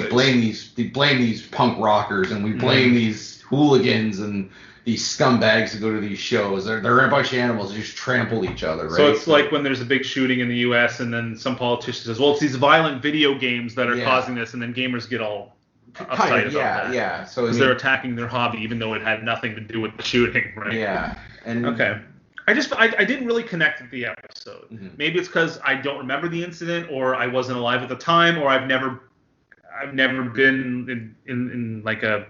blame these punk rockers, and we blame these hooligans and these scumbags that go to these shows. They're a bunch of animals that just trample each other, right? So it's like when there's a big shooting in the U.S. and then some politician says, well, it's these violent video games that are causing this, and then gamers get all uptight about that. Yeah. So because they're attacking their hobby even though it had nothing to do with the shooting, right? Yeah. Okay. I didn't really connect with the episode. Mm-hmm. Maybe it's because I don't remember the incident, or I wasn't alive at the time, or I've never been in a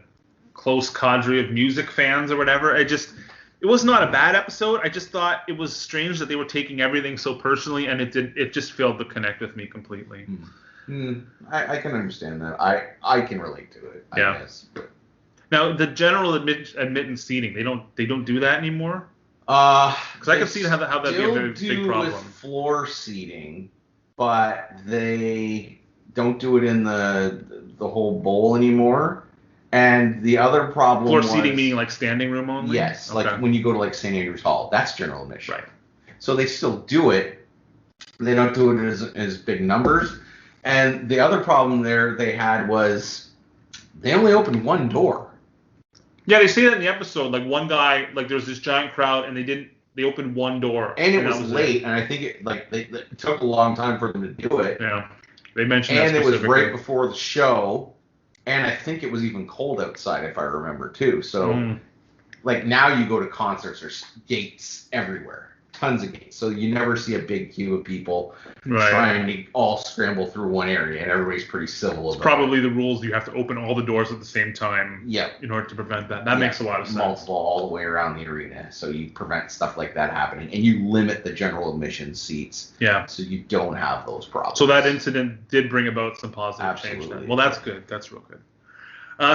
close cadre of music fans or whatever. It was not a bad episode. I just thought it was strange that they were taking everything so personally, and it just failed to connect with me completely. I can understand that. I can relate to it, I guess. Now, the general admittance seating, they don't do that anymore? Because I can see how that'd be a very big problem. With floor seating, but they don't do it in the whole bowl anymore. And the other problem floor seating meaning standing room only? Yes, okay. When you go to St. Andrews Hall, that's general admission. Right. So they still do it. They don't do it as big numbers. And the other problem they had was they only opened one door. Yeah, they say that in the episode. One guy, there's this giant crowd, and they opened one door. And it was late, and I think it took a long time for them to do it. Yeah, they mentioned that specifically. And it was right before the show, and I think it was even cold outside, if I remember, too. So, like now you go to concerts, there's gates everywhere, tons of gates. So you never see a big queue of people trying to all scramble through one area, and everybody's pretty civil. It's probably the rules. You have to open all the doors at the same time. Yeah. In order to prevent that. That makes a lot of sense. Multiple all the way around the arena, so you prevent stuff like that happening, and you limit the general admission seats. Yeah. So you don't have those problems. So that incident did bring about some positive change then. Well, that's good. That's real good.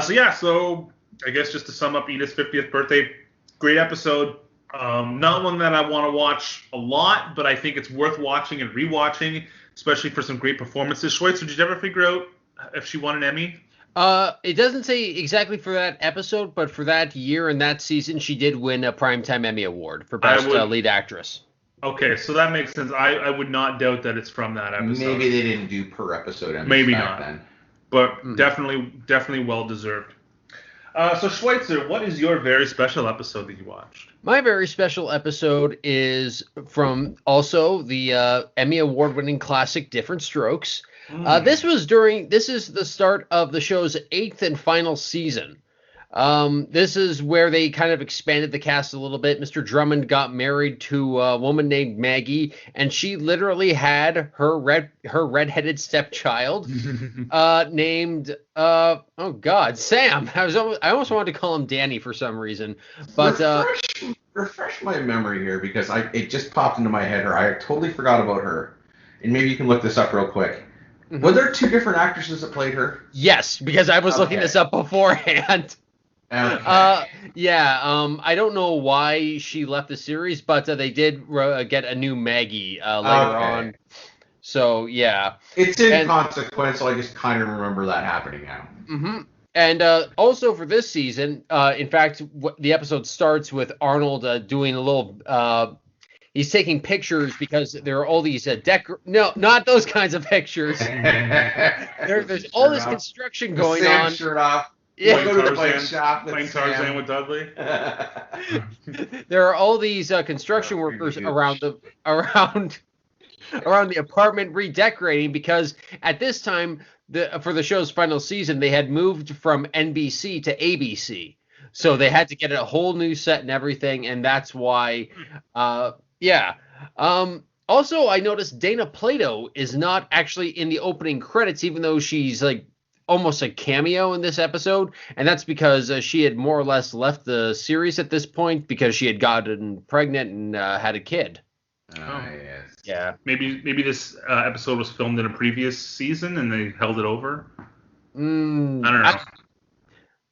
So I guess just to sum up Edith's 50th birthday, great episode. Not one that I want to watch a lot, but I think it's worth watching and rewatching, especially for some great performances. Schweitzer, did you ever figure out if she won an Emmy? It doesn't say exactly for that episode, but for that year and that season, she did win a Primetime Emmy Award for Best Lead Actress. Okay, so that makes sense. I would not doubt that it's from that episode. Maybe they didn't do per episode Emmys Maybe back not. then. But definitely well deserved. So Schweitzer, what is your very special episode that you watched? My very special episode is from also the Emmy Award-winning classic Different Strokes. This is the start of the show's 8th and final season. This is where they kind of expanded the cast a little bit. Mr. Drummond got married to a woman named Maggie, and she literally had her redheaded stepchild named Sam. I almost wanted to call him Danny for some reason, but refresh my memory here, because it just popped into my head. I totally forgot about her, and maybe you can look this up real quick. Mm-hmm. Were there 2 different actresses that played her? Yes, because I was looking this up beforehand. Okay. I don't know why she left the series, but they did get a new Maggie later on. So, yeah. It's inconsequential. I just kind of remember that happening now. Mm-hmm. And also for this season, in fact, the episode starts with Arnold doing a little... he's taking pictures because there are all these no, not those kinds of pictures. There's all this construction going on. Shirt off. Yeah. Go to the bike shop. Playing Tarzan with Dudley. There are all these construction workers around the apartment redecorating, because at this time, for the show's final season, they had moved from NBC to ABC, so they had to get a whole new set and everything, and that's why. Also, I noticed Dana Plato is not actually in the opening credits, even though she's like almost a cameo in this episode, and that's because she had more or less left the series at this point because she had gotten pregnant and had a kid. Yes. Yeah. Maybe this episode was filmed in a previous season and they held it over. I don't know.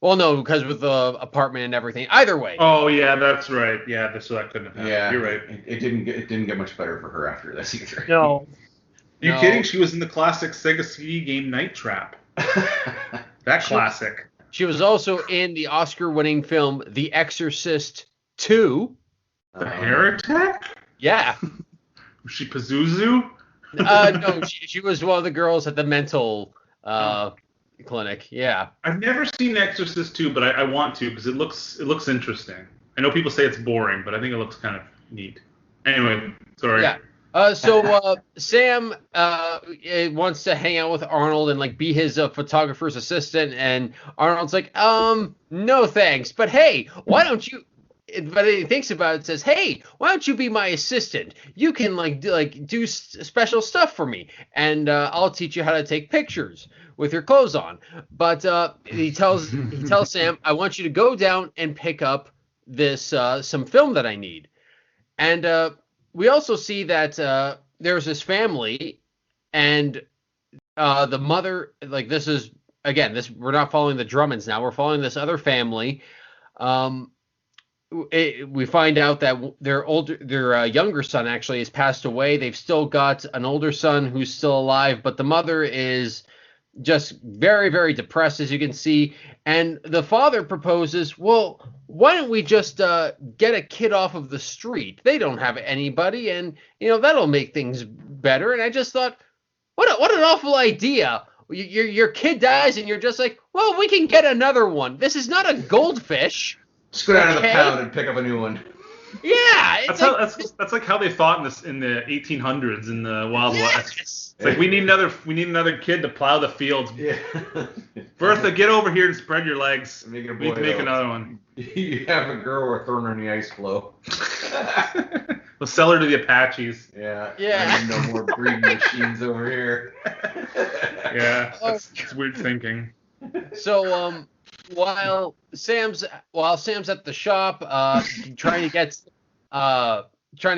Well, no, because with the apartment and everything. Either way. Oh yeah, that's right. Yeah, so that couldn't have happened. Yeah, you're right. It didn't get much better for her after this either. No. You kidding? She was in the classic Sega CD game Night Trap. That classic. She was also in the Oscar-winning film The Exorcist 2. The Heretic? Yeah. Was she Pazuzu? No, she was one of the girls at the mental clinic. Yeah. I've never seen Exorcist 2, but I want to because it looks interesting. I know people say it's boring, but I think it looks kind of neat. Anyway, sorry. Yeah. So Sam wants to hang out with Arnold and like be his photographer's assistant, and Arnold's like, no thanks, but hey, why don't you? But he thinks about it and says, hey, why don't you be my assistant? You can do special stuff for me, and I'll teach you how to take pictures with your clothes on. But he tells Sam, I want you to go down and pick up this some film that I need. And we also see that there's this family, and the mother, like this is, again, we're not following the Drummonds now. We're following this other family. We find out that their younger son actually has passed away. They've still got an older son who's still alive, but the mother is just very, very depressed, as you can see. And the father proposes, well, why don't we just get a kid off of the street? They don't have anybody, and that'll make things better. And I just thought, what an awful idea. Your kid dies, and you're just like, well, we can get another one. This is not a goldfish. Just go down to the pound and pick up a new one. Yeah, That's like how they thought in the 1800s in the Wild West. It's like we need another kid to plow the fields. Yeah. Bertha, get over here and spread your legs. Make it a We need boy, to make though. another one. You have a girl or thrown her in the ice flow. We'll sell her to the Apaches. Yeah. Yeah. No more breeding machines over here. Yeah, it's weird thinking. So while Sam's at the shop trying to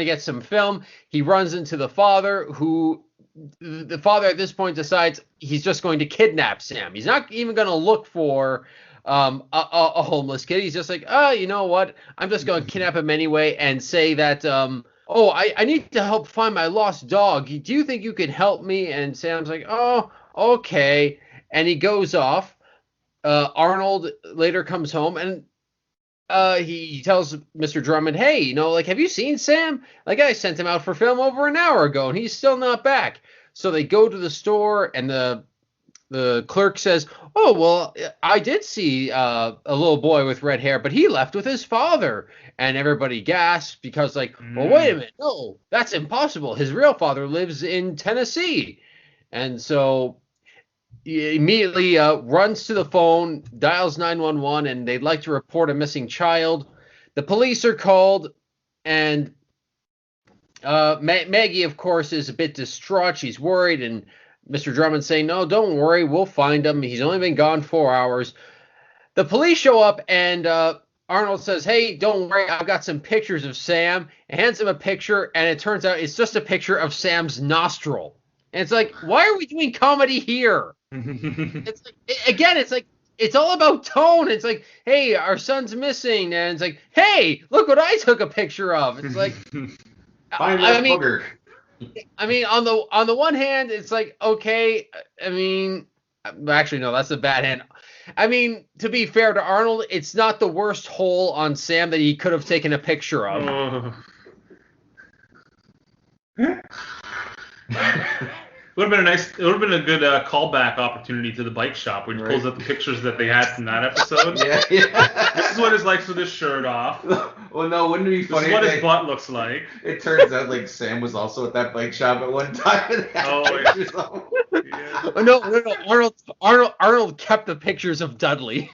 get some film, he runs into the father, who the father at this point decides he's just going to kidnap Sam. He's not even going to look for a homeless kid. He's just like, you know what? I'm just going to kidnap him anyway and say that I need to help find my lost dog. Do you think you can help me? And Sam's like, oh, okay. And he goes off. Arnold later comes home and he tells Mr. Drummond, hey, have you seen Sam? Like, I sent him out for film over an hour ago and he's still not back. So they go to the store and the clerk says, oh, well, I did see a little boy with red hair, but he left with his father. And everybody gasps because, like, well, wait a minute. No, that's impossible. His real father lives in Tennessee. And so he immediately runs to the phone, dials 911, and they'd like to report a missing child. The police are called, and Maggie, of course, is a bit distraught. She's worried, and Mr. Drummond saying, no, don't worry, we'll find him. He's only been gone 4 hours. The police show up, and Arnold says, hey, don't worry, I've got some pictures of Sam. And hands him a picture, and it turns out it's just a picture of Sam's nostril. And it's like, why are we doing comedy here? It's like, it's all about tone. It's like, hey, our son's missing, and it's like, hey, look what I took a picture of. It's like, booger. I mean, on the one hand, it's like, okay. I mean, actually, no, that's a bad hand. I mean, to be fair to Arnold, it's not the worst hole on Sam that he could have taken a picture of. It would have been a good callback opportunity to the bike shop when he pulls up the pictures that they had from that episode. Yeah. This is what it's like with his shirt off. Well, no, wouldn't it be funny? This is what his butt looks like. It turns out like Sam was also at that bike shop at one time. Yeah. No. Arnold kept the pictures of Dudley.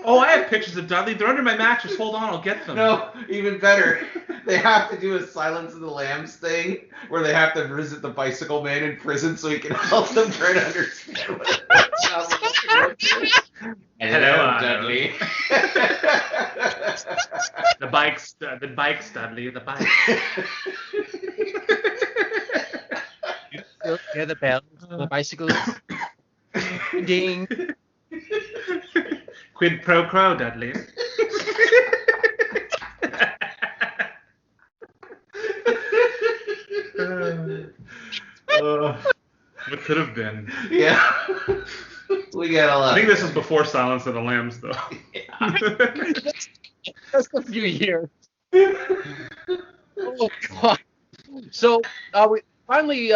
Oh, I have pictures of Dudley. They're under my mattress. Hold on, I'll get them. No, even better. They have to do a Silence of the Lambs thing where they have to visit the bicycle man in prison so he can help them try to understand what Hello, Dudley. The bikes, Dudley, the bikes. You hear the bells on the bicycles? Ding. Quid pro quo, Dudley. What could have been? Yeah. We got a lot. I think this is before Silence of the Lambs, though. That's a few years. Oh, God. So we finally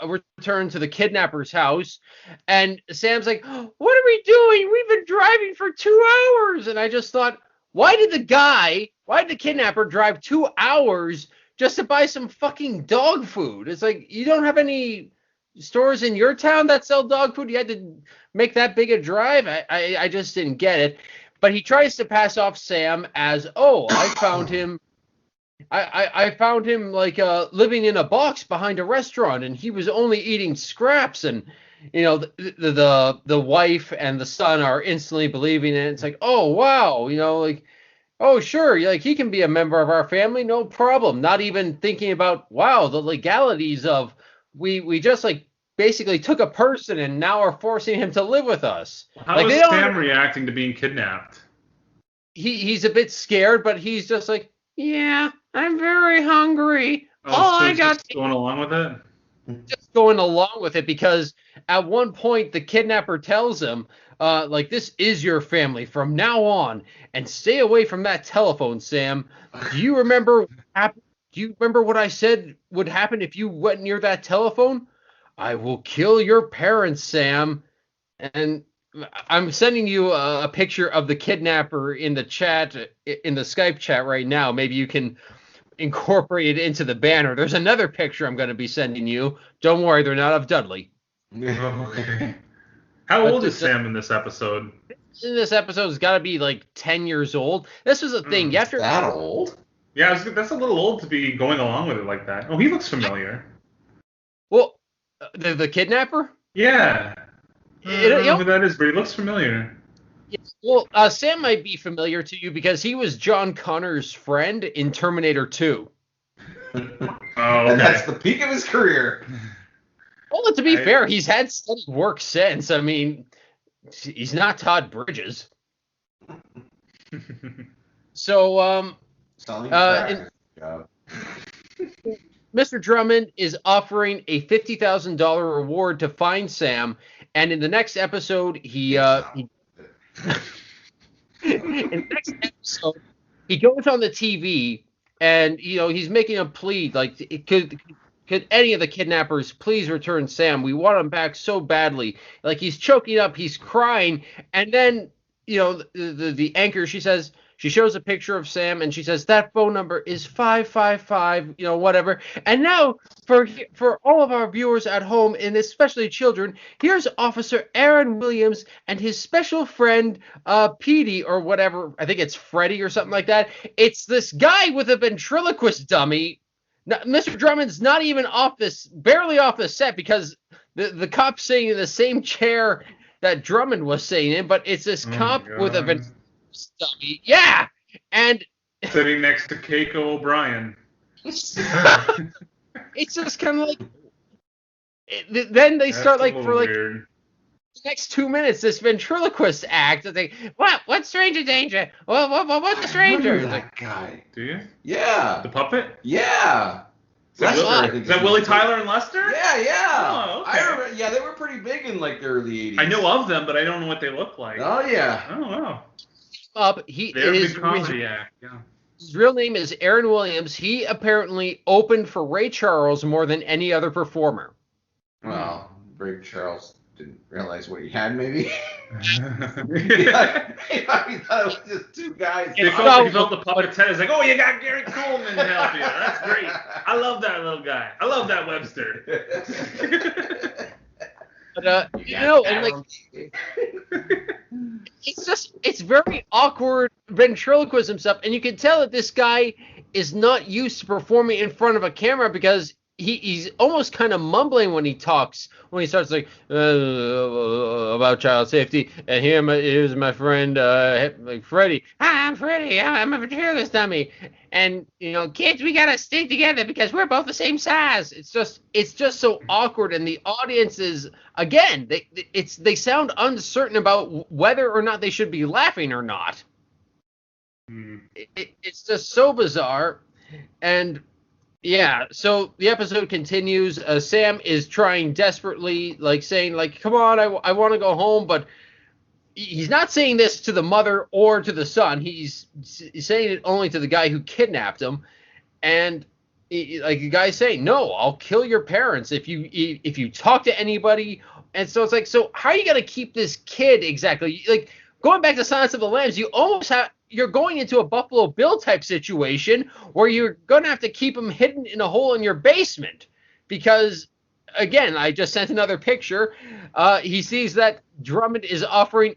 return to the kidnapper's house, and Sam's like, what are we doing? We've been driving for 2 hours. And I just thought, why did the kidnapper drive 2 hours just to buy some fucking dog food? It's like, you don't have any stores in your town that sell dog food? You had to make that big a drive? I just didn't get it. But he tries to pass off Sam as, I found him. I found him like living in a box behind a restaurant, and he was only eating scraps. And the wife and the son are instantly believing it. It's like, oh wow, like, oh sure, like he can be a member of our family, no problem. Not even thinking about, wow, the legalities of we just like basically took a person and now are forcing him to live with us. How is Sam reacting to being kidnapped? He's a bit scared, but he's just like, yeah, I'm very hungry. Just going along with it? Just going along with it, because at one point the kidnapper tells him, like, this is your family from now on, and stay away from that telephone, Sam. Do you remember what I said would happen if you went near that telephone? I will kill your parents, Sam. And I'm sending you a picture of the kidnapper in the chat, in the Skype chat right now. Maybe you can incorporate it into the banner. There's another picture I'm going to be sending you. Don't worry, they're not of Dudley. Okay. How old is Sam in this episode? In this episode, it's got to be like 10 years old. This was a thing. You have to. That old? Yeah, that's a little old to be going along with it like that. Oh, he looks familiar. Well, the kidnapper? Yeah. I don't know who that is, but he looks familiar. Yes. Well, Sam might be familiar to you because he was John Connor's friend in Terminator 2. Oh, okay. And that's the peak of his career. Well, to be fair, he's had steady work since. I mean, he's not Todd Bridges. So, Mr. Drummond is offering a $50,000 reward to find Sam, and in the next episode, he goes on the TV, and he's making a plea like, could any of the kidnappers please return Sam? We want him back so badly. Like, he's choking up, he's crying, and then the anchor, she shows a picture of Sam, and she says, that phone number is 555, whatever. And now, for all of our viewers at home, and especially children, here's Officer Aaron Williams and his special friend, Petey, or whatever. I think it's Freddie or something like that. It's this guy with a ventriloquist dummy. Now, Mr. Drummond's not even barely off the set, because the cop's sitting in the same chair that Drummond was sitting in, but it's this cop with a ventriloquist dummy. Yeah, and sitting next to Keiko O'Brien. It's just kind of like. Then they start like for like weird. The next 2 minutes, this ventriloquist act. It's like, what's stranger danger? What's the stranger? I remember that guy. Do you? Yeah. The puppet? Yeah. Is that Willie Tyler and Lester? Yeah. Oh, okay. I remember. Yeah, they were pretty big in like the early 80s. I know of them, but I don't know what they look like. Oh yeah. Oh wow. They're a big comedy act. Yeah. His real name is Aaron Williams. He apparently opened for Ray Charles more than any other performer. Well, Ray Charles didn't realize what he had, maybe. He thought it was just two guys. He felt the puppet's head. It's like, oh, you got Gary Coleman to help you. That's great. I love that little guy. I love that Webster. But and like, it's very awkward ventriloquism stuff, and you can tell that this guy is not used to performing in front of a camera, because he's almost kind of mumbling when he talks, when he starts like about child safety, and here's my friend like Freddie. Hi, I'm Freddie. I'm a ventriloquist dummy, and kids, we gotta stick together because we're both the same size. It's just so awkward, and the audience is, again, they sound uncertain about whether or not they should be laughing or not. It's just so bizarre, and. Yeah, so the episode continues. Sam is trying desperately, like saying, like, come on, I want to go home, but he's not saying this to the mother or to the son. He's saying it only to the guy who kidnapped him, and like the guy's saying, no, I'll kill your parents if you talk to anybody. And so it's like, so how are you gonna keep this kid exactly? Like, going back to Silence of the Lambs, you're going into a Buffalo Bill type situation where you're going to have to keep him hidden in a hole in your basement, because, again, I just sent another picture. He sees that Drummond is offering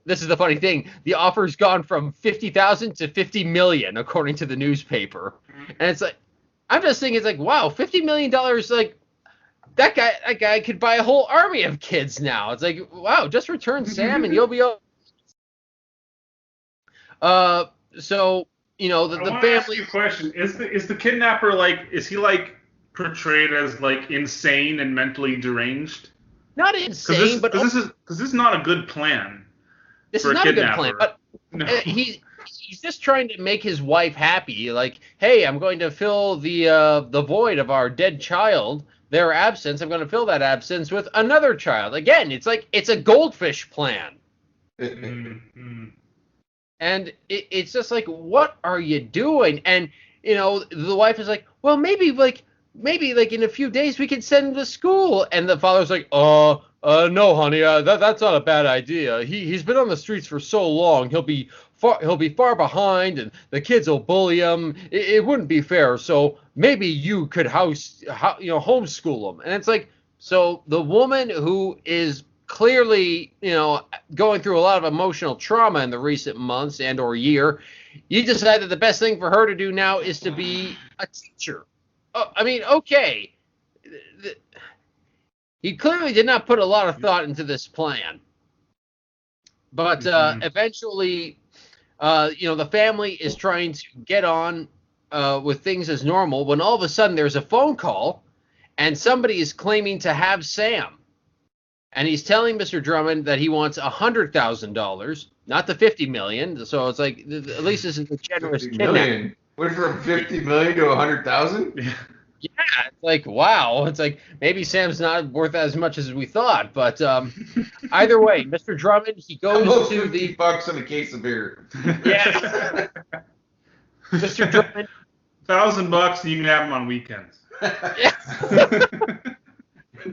this is the funny thing. The offer's gone from $50,000 to $50 million, according to the newspaper. And it's like, I'm just thinking, it's like, wow, $50 million, like, that guy could buy a whole army of kids now. It's like, wow, just return Sam and you'll be okay. So the family. Ask you a question: Is the kidnapper is he portrayed as insane and mentally deranged? Not insane, but this is not a good plan. This is not a good plan, but no. He's just trying to make his wife happy. Like, hey, I'm going to fill the void of our dead child, their absence. I'm going to fill that absence with another child. Again, it's like it's a goldfish plan. And it's just like, what are you doing? And, the wife is like, well, maybe in a few days we can send him to school. And the father's like, no, honey, that's not a bad idea. He's been on the streets for so long. He'll be far behind, and the kids will bully him. It wouldn't be fair. So maybe you could homeschool him. And it's like, so the woman who is clearly, going through a lot of emotional trauma in the recent months and or year, you decide that the best thing for her to do now is to be a teacher. Okay. He clearly did not put a lot of thought into this plan. But eventually, the family is trying to get on with things as normal when all of a sudden there's a phone call and somebody is claiming to have Sam. And he's telling Mr. Drummond that he wants $100,000, not the $50 million. So it's like, at least this is a generous kidnapping. Went from $50 million to $100,000? Yeah, it's like, wow. It's like, maybe Sam's not worth as much as we thought. But either way, Mr. Drummond, he goes to the $50 and a case of beer. Yeah. Mr. Drummond. $1,000 and you can have them on weekends.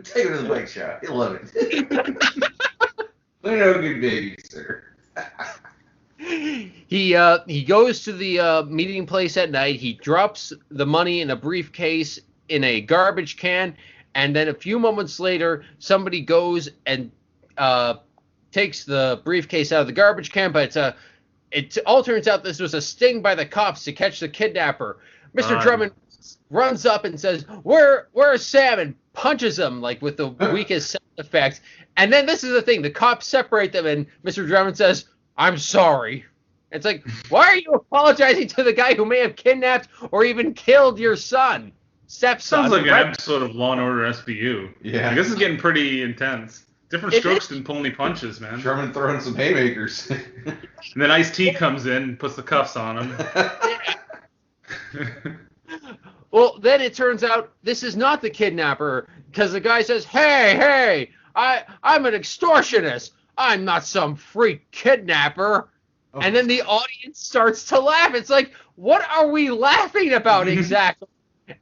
Take him to the bike shop. He'll love it. Let know good baby, sir. He goes to the meeting place at night. He drops the money in a briefcase in a garbage can, and then a few moments later, somebody goes and takes the briefcase out of the garbage can. But it all turns out this was a sting by the cops to catch the kidnapper. Mr. Drummond runs up and says, "Where's Sam?" and punches him like with the weakest sound effects. And then this is the thing: the cops separate them, and Mr. Drummond says, "I'm sorry." It's like, why are you apologizing to the guy who may have kidnapped or even killed your son? Stepson. Sounds like an episode of Law & Order SVU. Yeah. Like, this is getting pretty intense. Different strokes than pulling punches, man. Drummond throwing some haymakers. And then Ice-T comes in and puts the cuffs on him. Well, then it turns out this is not the kidnapper, because the guy says, hey, I'm an extortionist. I'm not some freak kidnapper. Oh. And then the audience starts to laugh. It's like, what are we laughing about exactly?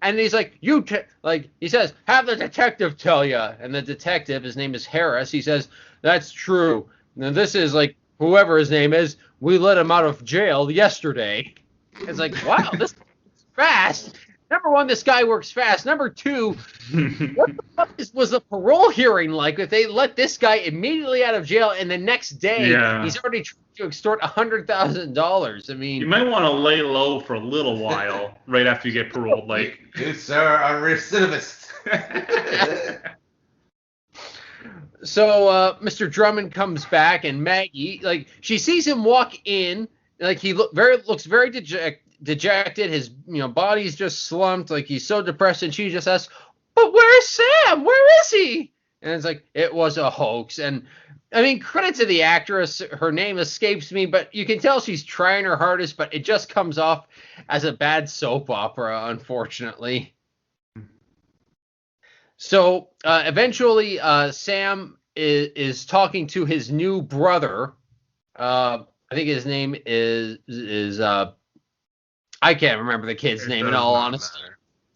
And he's like, he says, have the detective tell you. And the detective, his name is Harris, he says, that's true. And this is like, whoever his name is, we let him out of jail yesterday. It's like, wow, this is fast. Number one, this guy works fast. Number two, what the fuck was the parole hearing like if they let this guy immediately out of jail and the next day he's already trying to extort $100,000? I mean, you might want to lay low for a little while right after you get paroled. Like, good sir, I'm a recidivist. So Mr. Drummond comes back, and Maggie, like, she sees him walk in, like he looks very dejected. His body's just slumped, like he's so depressed, and she just asks, but where's Sam? Where is he? And it's like, it was a hoax. And I mean, credit to the actress, her name escapes me, but you can tell she's trying her hardest, but it just comes off as a bad soap opera, unfortunately. So eventually Sam is talking to his new brother. I think his name is I can't remember the kid's name in all honesty.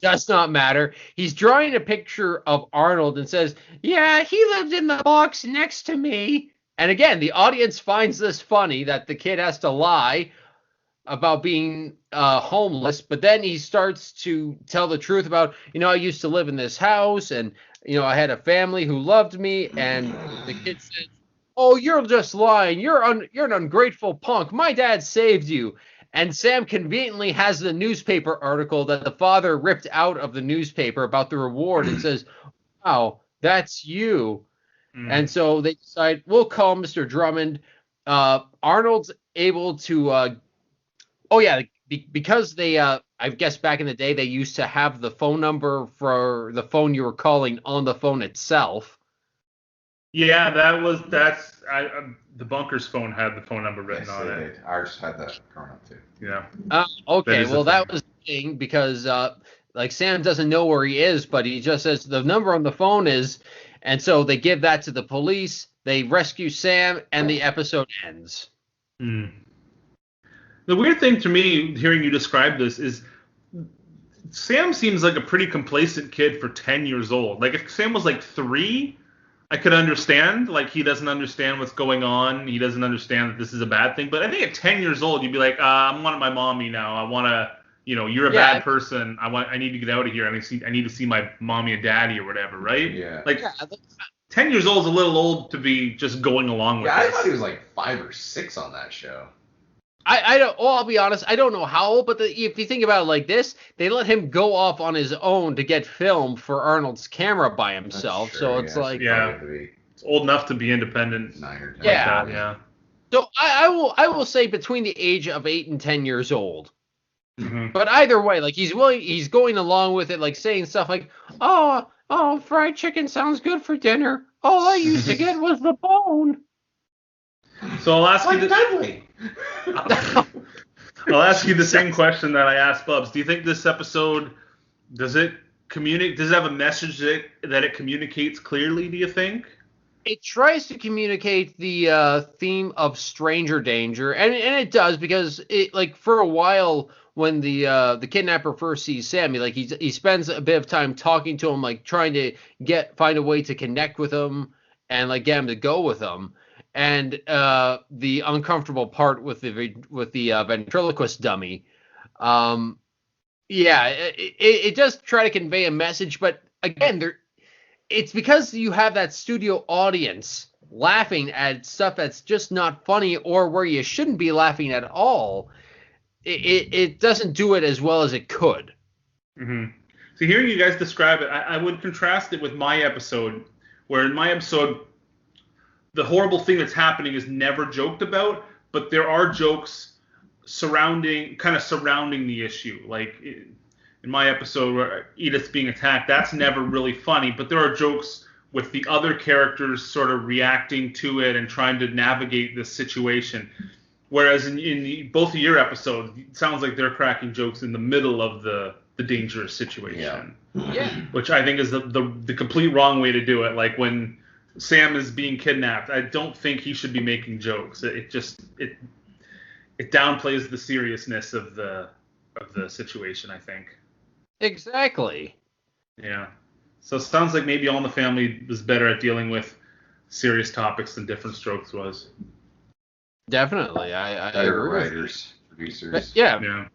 Does not matter. He's drawing a picture of Arnold and says, yeah, he lived in the box next to me. And again, the audience finds this funny that the kid has to lie about being homeless. But then he starts to tell the truth about, I used to live in this house and, I had a family who loved me. And the kid says, oh, you're just lying. You're an ungrateful punk. My dad saved you. And Sam conveniently has the newspaper article that the father ripped out of the newspaper about the reward and says, wow, that's you. And so they decide, we'll call Mr. Drummond. Arnold's able to, because they, I guess back in the day, they used to have the phone number for the phone you were calling on the phone itself. Yeah, the bunker's phone had the phone number written on it. Ours had that growing up too. Yeah. Okay, that was the thing because Sam doesn't know where he is, but he just says the number on the phone is, and so they give that to the police. They rescue Sam, and the episode ends. The weird thing to me, hearing you describe this, is Sam seems like a pretty complacent kid for 10 years old. Like if Sam was like 3. I could understand, like, he doesn't understand what's going on. He doesn't understand that this is a bad thing. But I think at 10 years old, you'd be like, I want my mommy now. I want to, you're a bad person. I need to get out of here. I need to see my mommy and daddy or whatever, right? Yeah. Like, 10 years old is a little old to be just going along with it. I thought he was like 5 or 6 on that show. I don't. Well, I'll be honest. I don't know how old, but if you think about it like this, they let him go off on his own to get filmed for Arnold's camera by himself. True, so it's like, it's old enough to be independent. 9 or 10. Yeah, like that, yeah. So I will say between the age of 8 and 10 years old. Mm-hmm. But either way, like he's going along with it, like saying stuff like, oh, fried chicken sounds good for dinner. All I used to get was the bone. So I'll ask you Dudley. I'll ask you the same question that I asked Bubs. Do you think this episode does it have a message that it communicates clearly, do you think? It tries to communicate the theme of stranger danger, and it does, because it, like, for a while when the kidnapper first sees Sammy, like he spends a bit of time talking to him, like trying to find a way to connect with him and like get him to go with him. And the uncomfortable part with the ventriloquist dummy, it does try to convey a message, but again, it's because you have that studio audience laughing at stuff that's just not funny, or where you shouldn't be laughing at all. It doesn't do it as well as it could. Mm-hmm. So hearing you guys describe it, I would contrast it with my episode, where in my episode, the horrible thing that's happening is never joked about, but there are jokes surrounding the issue. Like in my episode where Edith's being attacked, that's never really funny, but there are jokes with the other characters sort of reacting to it and trying to navigate this situation. Whereas in both of your episodes, it sounds like they're cracking jokes in the middle of the dangerous situation. Yeah. Which I think is the complete wrong way to do it. Like when Sam is being kidnapped, I don't think he should be making jokes. It downplays the seriousness of the situation, I think. Exactly. Yeah. So it sounds like maybe All in the Family was better at dealing with serious topics than Different Strokes was. Definitely. I Better agree. writers, producers. Yeah.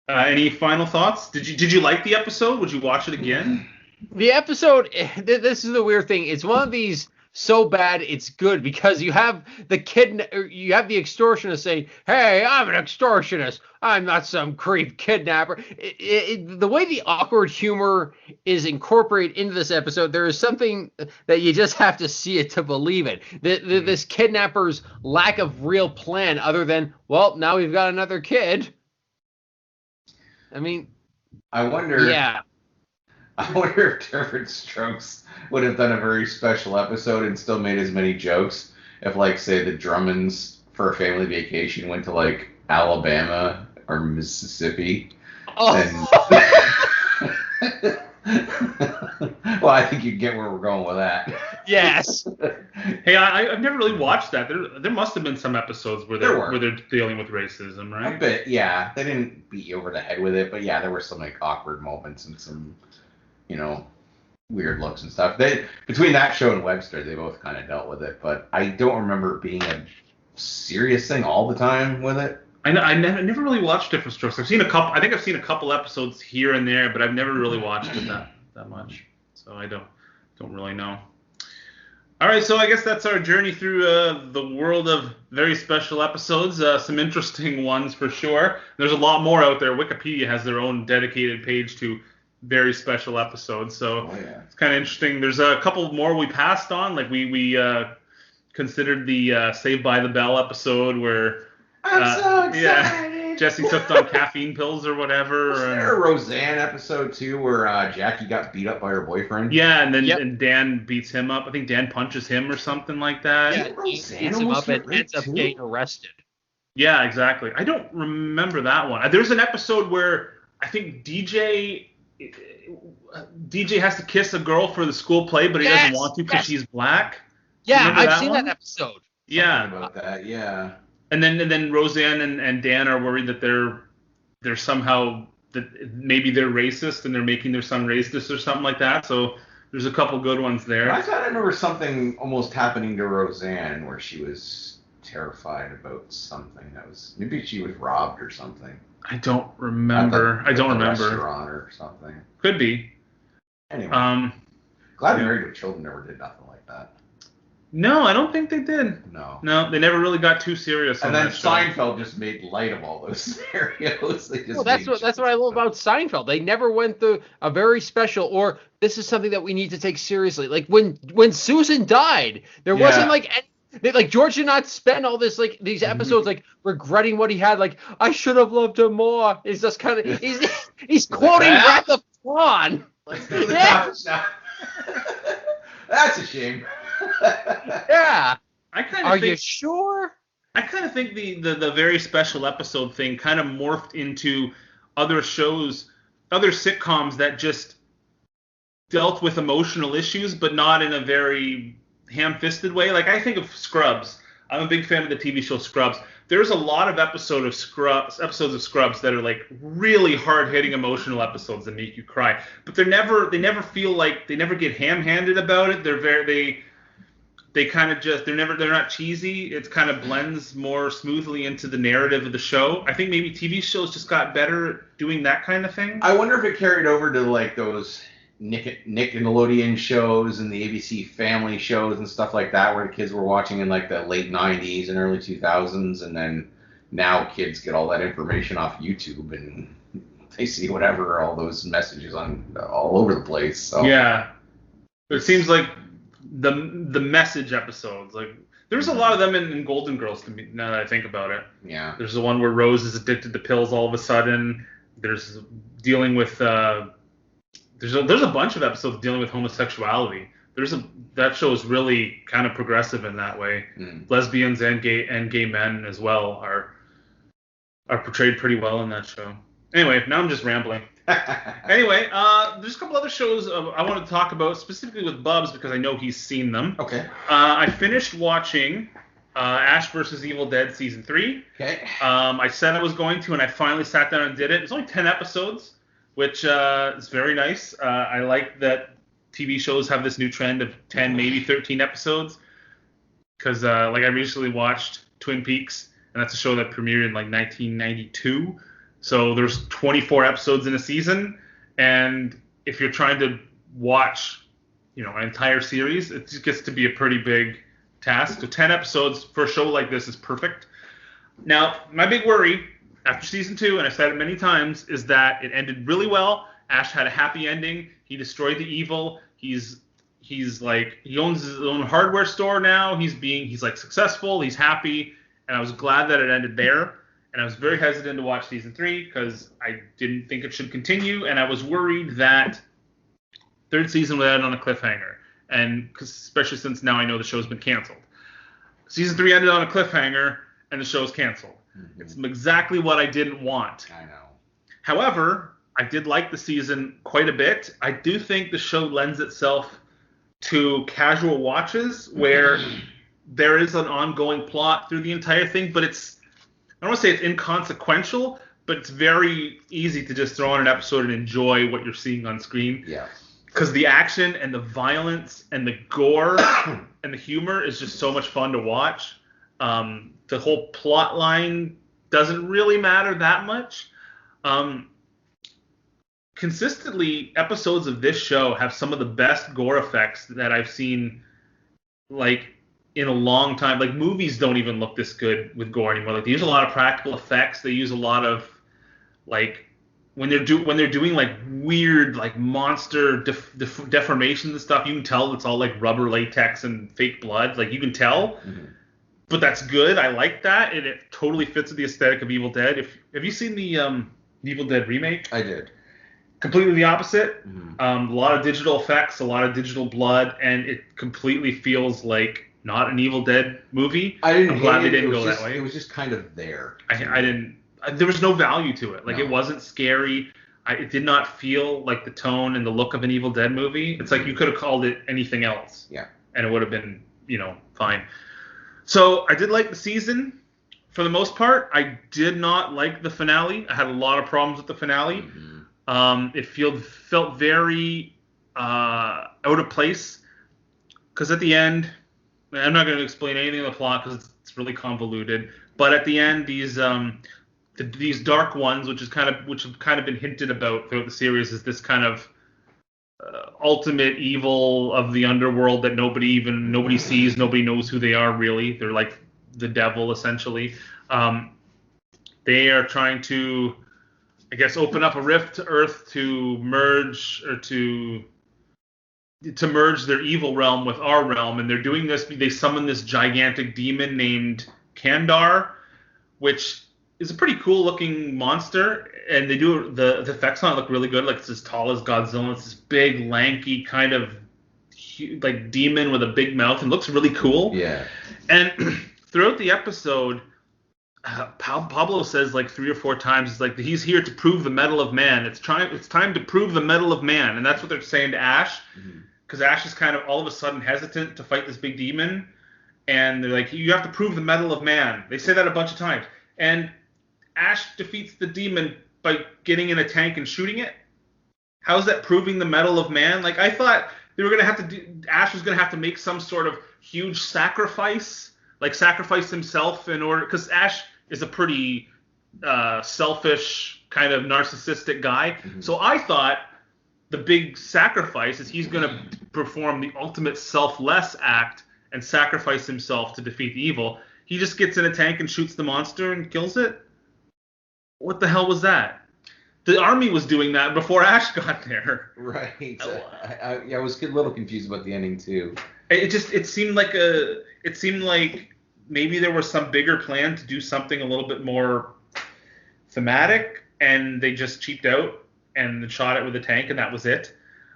Any final thoughts? Did you like the episode? Would you watch it again? The episode, this is the weird thing. It's one of these so bad it's good, because you have the extortionist saying, "Hey, I'm an extortionist. I'm not some creep kidnapper." The way the awkward humor is incorporated into this episode, there is something that you just have to see it to believe it. This kidnapper's lack of real plan, other than, well, now we've got another kid. I mean, I wonder. Yeah. I wonder if Different Strokes would have done a very special episode and still made as many jokes if, like, say, the Drummonds for a family vacation went to, like, Alabama or Mississippi. Oh. Well, I think you get where we're going with that. Yes. Hey, I've never really watched that. There must have been some episodes where they're dealing with racism, right? A bit, yeah. They didn't beat you over the head with it, but yeah, there were some, like, awkward moments and some, weird looks and stuff. Between that show and Webster, they both kind of dealt with it, but I don't remember it being a serious thing all the time with it. I never really watched Different Strokes. I think I've seen a couple episodes here and there, but I've never really watched it that much. So I don't really know. All right, so I guess that's our journey through the world of very special episodes. Some interesting ones for sure. There's a lot more out there. Wikipedia has their own dedicated page to very special episodes, so It's kind of interesting. There's a couple more we passed on, like we considered the Saved by the Bell episode where I'm so excited. Jesse took on caffeine pills or whatever. Was there a Roseanne episode too where Jackie got beat up by her boyfriend? Yeah, and then and Dan beats him up. I think Dan punches him or something like that. Yeah, he beats him up and ends up getting arrested. Yeah, exactly. I don't remember that one. There's an episode where I think DJ has to kiss a girl for the school play, but he doesn't want to because she's black. Yeah, I've seen that episode. Yeah. Something about that, yeah. And then Roseanne and Dan are worried that they're somehow that maybe they're racist and they're making their son racist or something like that. So There's a couple good ones there. I thought I remember something almost happening to Roseanne where she was terrified about something that was, maybe she was robbed or something. I don't remember. At the restaurant or something. Could be. Anyway. Glad Married with Children never did nothing like that. No, I don't think they did. No, they never really got too serious. And then Seinfeld just made light of all those scenarios. That's what I love about Seinfeld. They never went through a very special, or this is something that we need to take seriously. Like when Susan died, there wasn't like George did not spend all this like these episodes like regretting what he had. Like, I should have loved her more. It's just kind of he's quoting Wrath of Khan. Let's go to the topics now. That's a shame. Yeah. Are you sure? I kind of think the very special episode thing kind of morphed into other shows, other sitcoms that just dealt with emotional issues, but not in a very ham-fisted way. Like, I think of Scrubs. I'm a big fan of the TV show Scrubs. There's a lot of episodes of Scrubs that are like really hard-hitting emotional episodes that make you cry. But they never feel like, they never get ham-handed about it. They kind of just, they're not cheesy. It kind of blends more smoothly into the narrative of the show. I think maybe TV shows just got better at doing that kind of thing. I wonder if it carried over to like those Nickelodeon shows and the ABC Family shows and stuff like that, where the kids were watching in like the late 90s and early 2000s, and then now kids get all that information off YouTube and they see whatever, all those messages on all over the place. So yeah, it seems like the message episodes, like there's a lot of them in Golden Girls to me, now that I think about it. Yeah, there's the one where Rose is addicted to pills all of a sudden. There's dealing with there's a bunch of episodes dealing with homosexuality. That show is really kind of progressive in that way. Lesbians and gay men as well are portrayed pretty well in that show. Anyway, now I'm just rambling. Anyway, there's a couple other shows I want to talk about, specifically with Bubs, because I know he's seen them. Okay. I finished watching Ash vs. Evil Dead Season 3. Okay. I said I was going to, and I finally sat down and did it. It's only 10 episodes, which is very nice. I like that TV shows have this new trend of 10, maybe 13 episodes, because like I recently watched Twin Peaks, and that's a show that premiered in like 1992. So there's 24 episodes in a season, and if you're trying to watch, an entire series, it just gets to be a pretty big task. So 10 episodes for a show like this is perfect. Now, my big worry after season 2, and I've said it many times, is that it ended really well. Ash had a happy ending. He destroyed the evil. He's like, he owns his own hardware store now. He's like successful. He's happy, and I was glad that it ended there. And I was very hesitant to watch season 3 because I didn't think it should continue, and I was worried that third season would end on a cliffhanger, and especially since now I know the show's been canceled. Season 3 ended on a cliffhanger, and the show's canceled. Mm-hmm. It's exactly what I didn't want. I know. However, I did like the season quite a bit. I do think the show lends itself to casual watches where there is an ongoing plot through the entire thing, but I don't want to say it's inconsequential, but it's very easy to just throw on an episode and enjoy what you're seeing on screen. Yeah. Because the action and the violence and the gore and the humor is just so much fun to watch. The whole plot line doesn't really matter that much. Consistently, episodes of this show have some of the best gore effects that I've seen, like, in a long time. Like, movies don't even look this good with gore anymore. Like, they use a lot of practical effects. They use a lot of, like, when they're doing like weird like monster deformations and stuff, you can tell it's all like rubber latex and fake blood. Like, you can tell. Mm-hmm. But that's good. I like that, and it totally fits with the aesthetic of Evil Dead. Have you seen the Evil Dead remake? I did. Completely the opposite. Mm-hmm. A lot of digital effects, a lot of digital blood, and it completely feels like not an Evil Dead movie. I'm glad they didn't go that way. It was just kind of there. I didn't. There was no value to it. Like, no. It wasn't scary. It did not feel like the tone and the look of an Evil Dead movie. It's like you could have called it anything else. Yeah. And it would have been, fine. So I did like the season for the most part. I did not like the finale. I had a lot of problems with the finale. Mm-hmm. It felt very out of place. Because at the end, I'm not going to explain anything in the plot because it's really convoluted. But at the end, these dark ones, which have kind of been hinted about throughout the series, is this kind of ultimate evil of the underworld that nobody sees, nobody knows who they are really. They're like the devil essentially. They are trying to, I guess, open up a rift to Earth to merge their evil realm with our realm, and they're doing this. They summon this gigantic demon named Kandar, which is a pretty cool looking monster, and they do the effects on it look really good. Like, it's as tall as Godzilla. It's this big, lanky kind of like demon with a big mouth, and looks really cool. Yeah. And throughout the episode, Pablo says like 3 or 4 times, it's like he's here to prove the mettle of man. It's time to prove the mettle of man, and that's what they're saying to Ash. Because Ash is kind of all of a sudden hesitant to fight this big demon, and they're like, you have to prove the mettle of man. They say that a bunch of times, and Ash defeats the demon by getting in a tank and shooting it. How's that proving the mettle of man? Like, I thought they were gonna have to Ash was gonna have to make some sort of huge sacrifice, like sacrifice himself in order, because Ash is a pretty selfish, kind of narcissistic guy. So I thought the big sacrifice is he's going to perform the ultimate selfless act and sacrifice himself to defeat the evil. He just gets in a tank and shoots the monster and kills it? What the hell was that? The army was doing that before Ash got there. Right. I was a little confused about the ending too. It seemed like maybe there was some bigger plan to do something a little bit more thematic, and they just cheaped out and shot it with a tank, and that was it.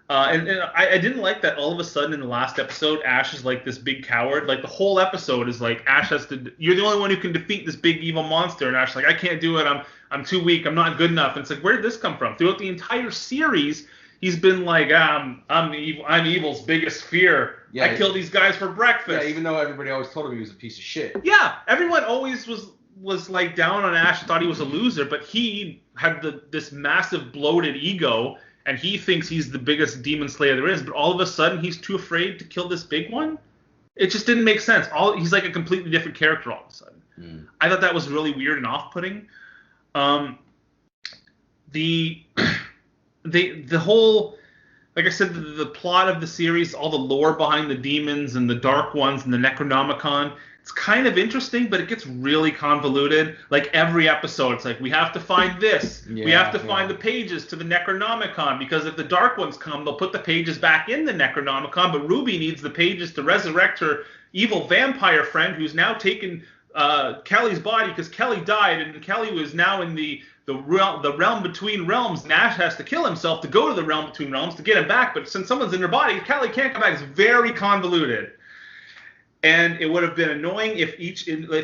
And I didn't like that all of a sudden in the last episode, Ash is like this big coward. Like, the whole episode is like, Ash has to, you're the only one who can defeat this big evil monster. And Ash is like, I can't do it. I'm too weak. I'm not good enough. And it's like, where did this come from? Throughout the entire series, he's been like, I'm evil's biggest fear. Yeah, I kill these guys for breakfast. Yeah, even though everybody always told him he was a piece of shit. Yeah, everyone always was like down on Ash, thought he was a loser, but he had this massive bloated ego, and he thinks he's the biggest demon slayer there is, but all of a sudden he's too afraid to kill this big one? It just didn't make sense. He's like a completely different character all of a sudden. I thought that was really weird and off-putting. The whole, like I said, the plot of the series, all the lore behind the demons and the dark ones and the Necronomicon, it's kind of interesting, but it gets really convoluted. Like, every episode, it's like, we have to find this. We have to find the pages to the Necronomicon, because if the Dark Ones come, they'll put the pages back in the Necronomicon, but Ruby needs the pages to resurrect her evil vampire friend, who's now taken Kelly's body, because Kelly died, and Kelly was now in the realm between realms. Nash has to kill himself to go to the realm between realms to get him back, but since someone's in her body, Kelly can't come back. It's very convoluted. And it would have been annoying if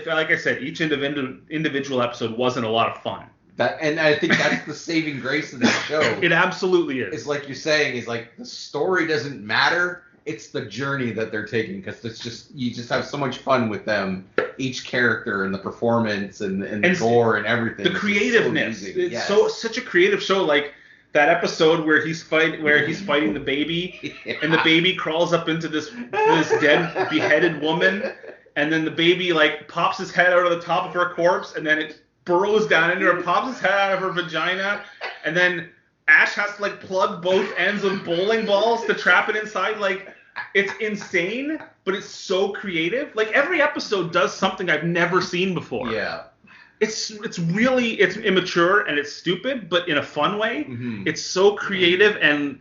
like I said, each individual episode wasn't a lot of fun. And I think that's the saving grace of the show. It absolutely is. It's like you're saying, is like the story doesn't matter. It's the journey that they're taking, because you just have so much fun with them, each character and the performance and the gore and everything. The creativeness. It's such a creative show. Like that episode where he's fighting the baby, and the baby crawls up into this dead beheaded woman, and then the baby like pops his head out of the top of her corpse, and then it burrows down into her, pops his head out of her vagina, and then Ash has to like plug both ends of bowling balls to trap it inside. Like, it's insane, but it's so creative. Like, every episode does something I've never seen before. Yeah. It's immature and it's stupid, but in a fun way. It's so creative, and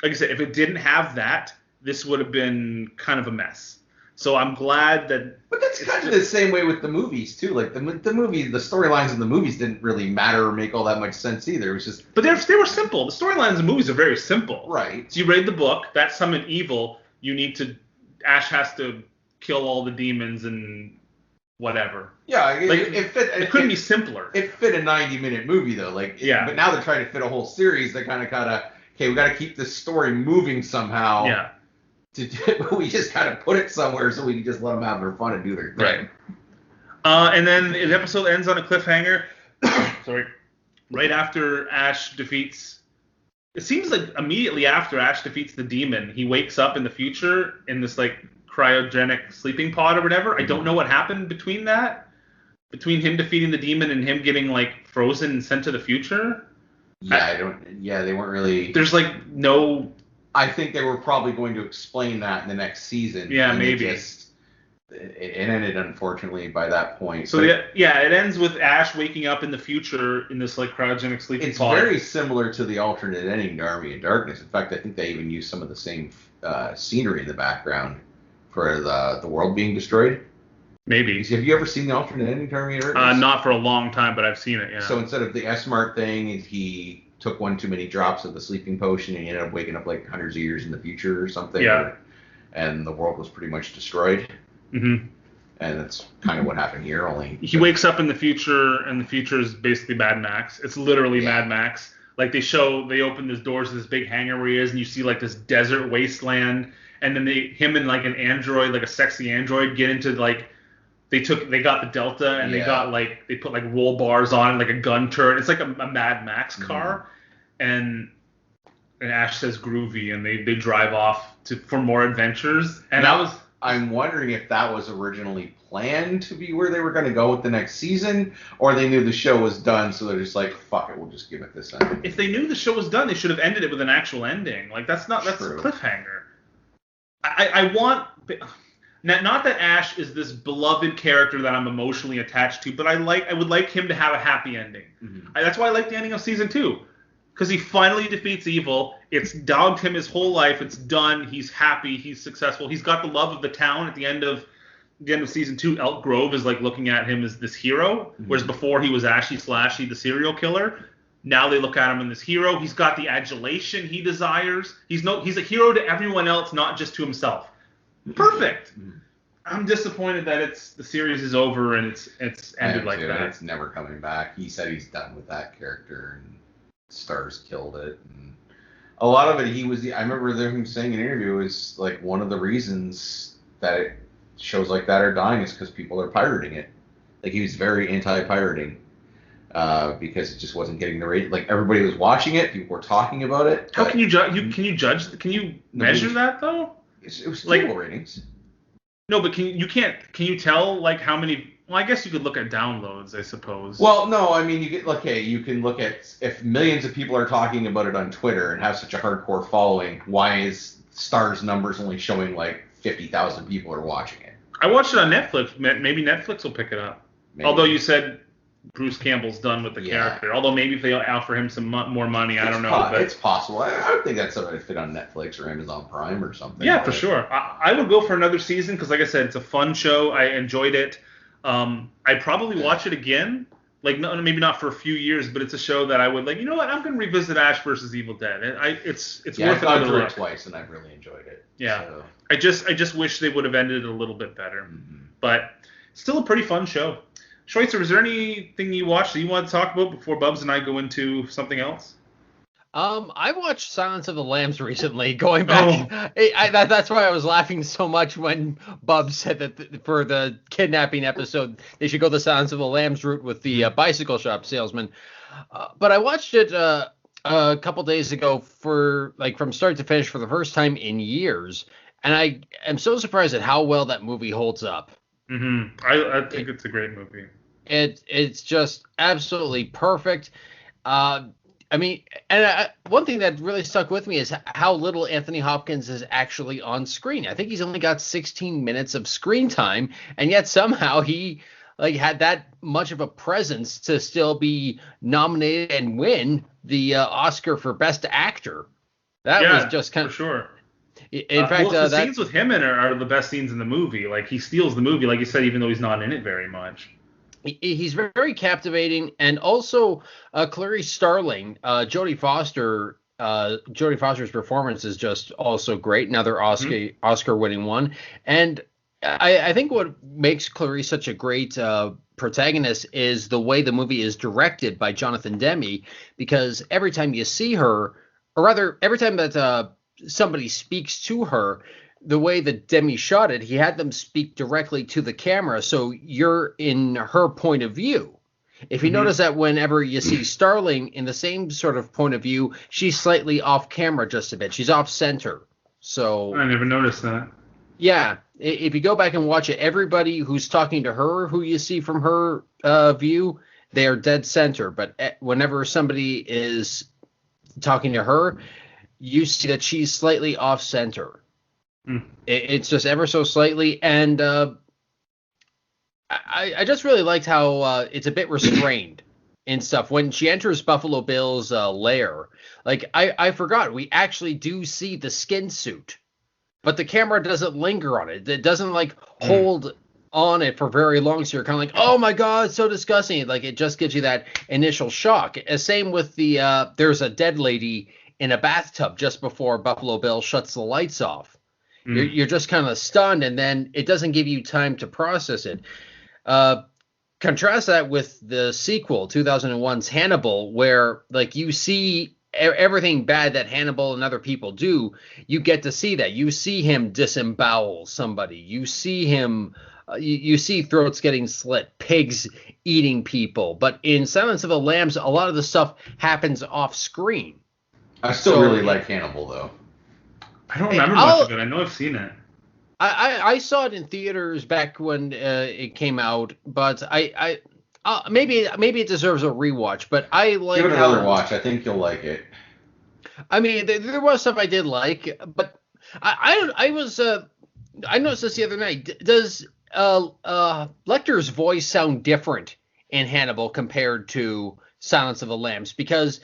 like I said, if it didn't have that, this would have been kind of a mess. So I'm glad that. But that's kind of the same way with the movies too. Like the storylines in the movies didn't really matter or make all that much sense either. It was just. But they were simple. The storylines in movies are very simple. Right. So you read the book, that summoned evil. Ash has to kill all the demons and whatever. Yeah, it couldn't be simpler. It fit a 90-minute movie though. But now they're trying to fit a whole series. They kind of okay, we got to keep this story moving somehow. Yeah. We just kind of put it somewhere so we can just let them have their fun and do their thing. Right. And then the episode ends on a cliffhanger. Sorry. Right after Ash defeats it seems like immediately after Ash defeats the demon, he wakes up in the future in this like cryogenic sleeping pod or whatever. I don't know what happened between him defeating the demon and him getting like frozen and sent to the future. Yeah, they weren't really. There's like no. I think they were probably going to explain that in the next season. Yeah, maybe. It ended, unfortunately, by that point. So it ends with Ash waking up in the future in this like cryogenic sleeping pod. It's very similar to the alternate ending to Army of Darkness. In fact, I think they even use some of the same scenery in the background for the world being destroyed. Maybe. Have you ever seen the alternate ending to Army of Darkness? Not for a long time, but I've seen it, yeah. So instead of the S-Mart thing, he took one too many drops of the sleeping potion and he ended up waking up like hundreds of years in the future or something. Yeah. And the world was pretty much destroyed. Mm-hmm. And that's kind of what happened here. Only he wakes up in the future, and the future is basically Mad Max. It's literally Mad Max. Like they open these doors to this big hangar where he is, and you see like this desert wasteland, and then him and like an android, like a sexy android, get into like they got the Delta and they got like they put like roll bars on it, like a gun turret. It's like a Mad Max car, and Ash says groovy, and they drive off for more adventures. And I'm wondering if that was originally planned to be where they were going to go with the next season, or they knew the show was done, so they're just like, fuck it, we'll just give it this ending. If they knew the show was done, they should have ended it with an actual ending. Like, that's a True. cliffhanger. I want... Not that Ash is this beloved character that I'm emotionally attached to, but I would like him to have a happy ending. Mm-hmm. That's why I like the ending of season 2. Because he finally defeats evil. It's dogged him his whole life. It's done. He's happy. He's successful. He's got the love of the town at the end of season 2. Elk Grove is like looking at him as this hero, whereas before he was Ashy Slashy, the serial killer. Now they look at him as this hero. He's got the adulation he desires. He's a hero to everyone else, not just to himself. Perfect. I'm disappointed that the series is over and it's ended like that. It's never coming back. He said he's done with that character, and Stars killed it. And a lot of it, I remember him saying in an interview, is like one of the reasons that shows like that are dying is because people are pirating it. Like he was very anti-pirating because it just wasn't getting the rate. Like everybody was watching it, people were talking about it. How can you judge? Can you measure that though? It was like cable ratings. No, but can you tell like how many? Well, I guess you could look at downloads, I suppose. Well, no, I mean you can look at if millions of people are talking about it on Twitter and have such a hardcore following. Why is Stars numbers only showing like 50,000 people are watching it? I watched it on Netflix. Maybe Netflix will pick it up. Maybe. Although you said Bruce Campbell's done with the character. Although maybe if they offer him some more money, I don't know. But it's possible. I would think that's something to fit on Netflix or Amazon Prime or something. Yeah, for sure. I would go for another season because, like I said, it's a fun show. I enjoyed it. I'd probably watch it again. Like, maybe not for a few years, but it's a show that I would like. You know what? I'm going to revisit Ash versus Evil Dead. It's worth I've gone through it twice, and I've really enjoyed it. Yeah. So. I just wish they would have ended it a little bit better. Mm-hmm. But still a pretty fun show. Schweitzer, is there anything you watched that you want to talk about before Bubs and I go into something else? I watched Silence of the Lambs recently, going back. That's why I was laughing so much when Bubs said that for the kidnapping episode, they should go the Silence of the Lambs route with the bicycle shop salesman. But I watched it a couple days ago from start to finish for the first time in years. And I am so surprised at how well that movie holds up. Mm-hmm. I think it's a great movie. It's just absolutely perfect. I mean, and one thing that really stuck with me is how little Anthony Hopkins is actually on screen. I think he's only got 16 minutes of screen time, and yet somehow he had that much of a presence to still be nominated and win the Oscar for Best Actor. That was just kind of for sure. In fact, the scenes with him in it are the best scenes in the movie. Like he steals the movie, like you said, even though he's not in it very much. He's very captivating, and also Clarice Starling, Jodie Foster. Jodie Foster's performance is just also great. Another Oscar-winning one, and I think what makes Clarice such a great protagonist is the way the movie is directed by Jonathan Demme. Because every time you see her, or rather, every time that somebody speaks to her, the way that Demme shot it, he had them speak directly to the camera, so you're in her point of view. If you notice that whenever you see Starling in the same sort of point of view, she's slightly off camera just a bit. She's off center. So I never noticed that. Yeah, if you go back and watch it, everybody who's talking to her, who you see from her view, they are dead center. But whenever somebody is talking to her, you see that she's slightly off center. It's just ever so slightly, and I just really liked how it's a bit restrained and stuff. When she enters Buffalo Bill's lair, like I forgot, we actually do see the skin suit, but the camera doesn't linger on it. It doesn't like hold on it for very long, so you're kind of like, oh my god, it's so disgusting. Like it just gives you that initial shock. Same with the there's a dead lady in a bathtub just before Buffalo Bill shuts the lights off. You're just kind of stunned, and then it doesn't give you time to process it. Contrast that with the sequel, 2001's Hannibal, where like you see everything bad that Hannibal and other people do. You get to see that. You see him disembowel somebody. You see him. You see throats getting slit, pigs eating people. But in Silence of the Lambs, a lot of the stuff happens off screen. I still really like Hannibal, though. I don't remember much of it. I know I've seen it. I saw it in theaters back when it came out, but I maybe it deserves a rewatch. But I like. Give it another watch. I think you'll like it. I mean, there was stuff I did like, but I noticed this the other night. Does Lecter's voice sound different in Hannibal compared to Silence of the Lambs? Because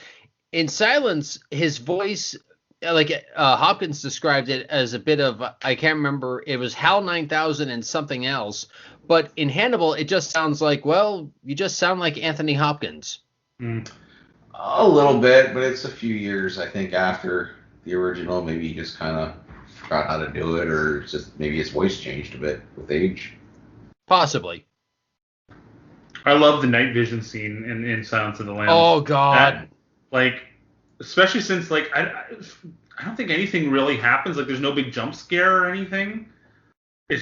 in Silence, his voice, like Hopkins described it as a bit of, I can't remember, it was HAL 9000 and something else. But in Hannibal, it just sounds like, well, you just sound like Anthony Hopkins. A little bit, but it's a few years, I think, after the original. Maybe he just kind of forgot how to do it, or just maybe his voice changed a bit with age. Possibly. I love the night vision scene in Silence of the Lambs. Oh, God. Like, especially since, like, I don't think anything really happens. Like, there's no big jump scare or anything.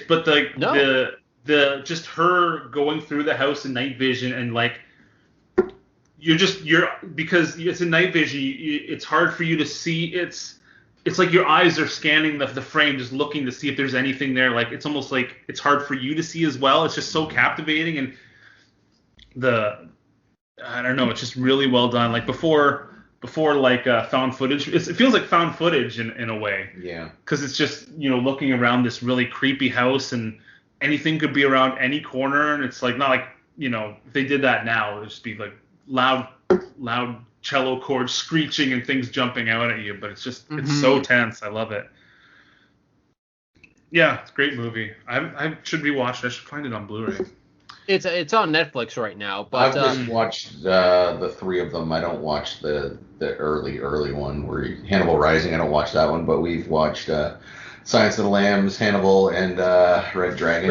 But the just her going through the house in night vision, and like because it's in night vision, it's hard for you to see. It's like your eyes are scanning the frame, just looking to see if there's anything there. Like it's almost like it's hard for you to see as well. It's just so captivating, and I don't know, it's just really well done. Like before like found footage, it feels like found footage in a way. Yeah. Because it's just looking around this really creepy house, and anything could be around any corner, and it's like not like if they did that now, it would just be like loud cello chords screeching and things jumping out at you. But it's just it's so tense. I love it. Yeah, it's a great movie. I should rewatch it. I should find it on Blu-ray. It's on Netflix right now. But I've just watched the three of them. I don't watch the early one where Hannibal Rising. I don't watch that one, but we've watched Silence of the Lambs, Hannibal, and Red Dragon.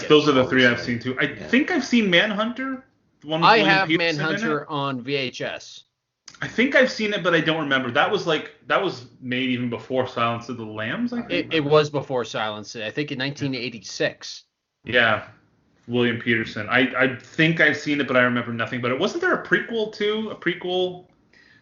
Those are the three I've seen too. I think I've seen Manhunter. The one with I William have Peterson Manhunter on VHS. I think I've seen it, but I don't remember. That was made even before Silence of the Lambs, I think. It was before Silence. I think in 1986. Yeah, William Peterson. I think I've seen it, but I remember nothing. But wasn't there a prequel too? A prequel?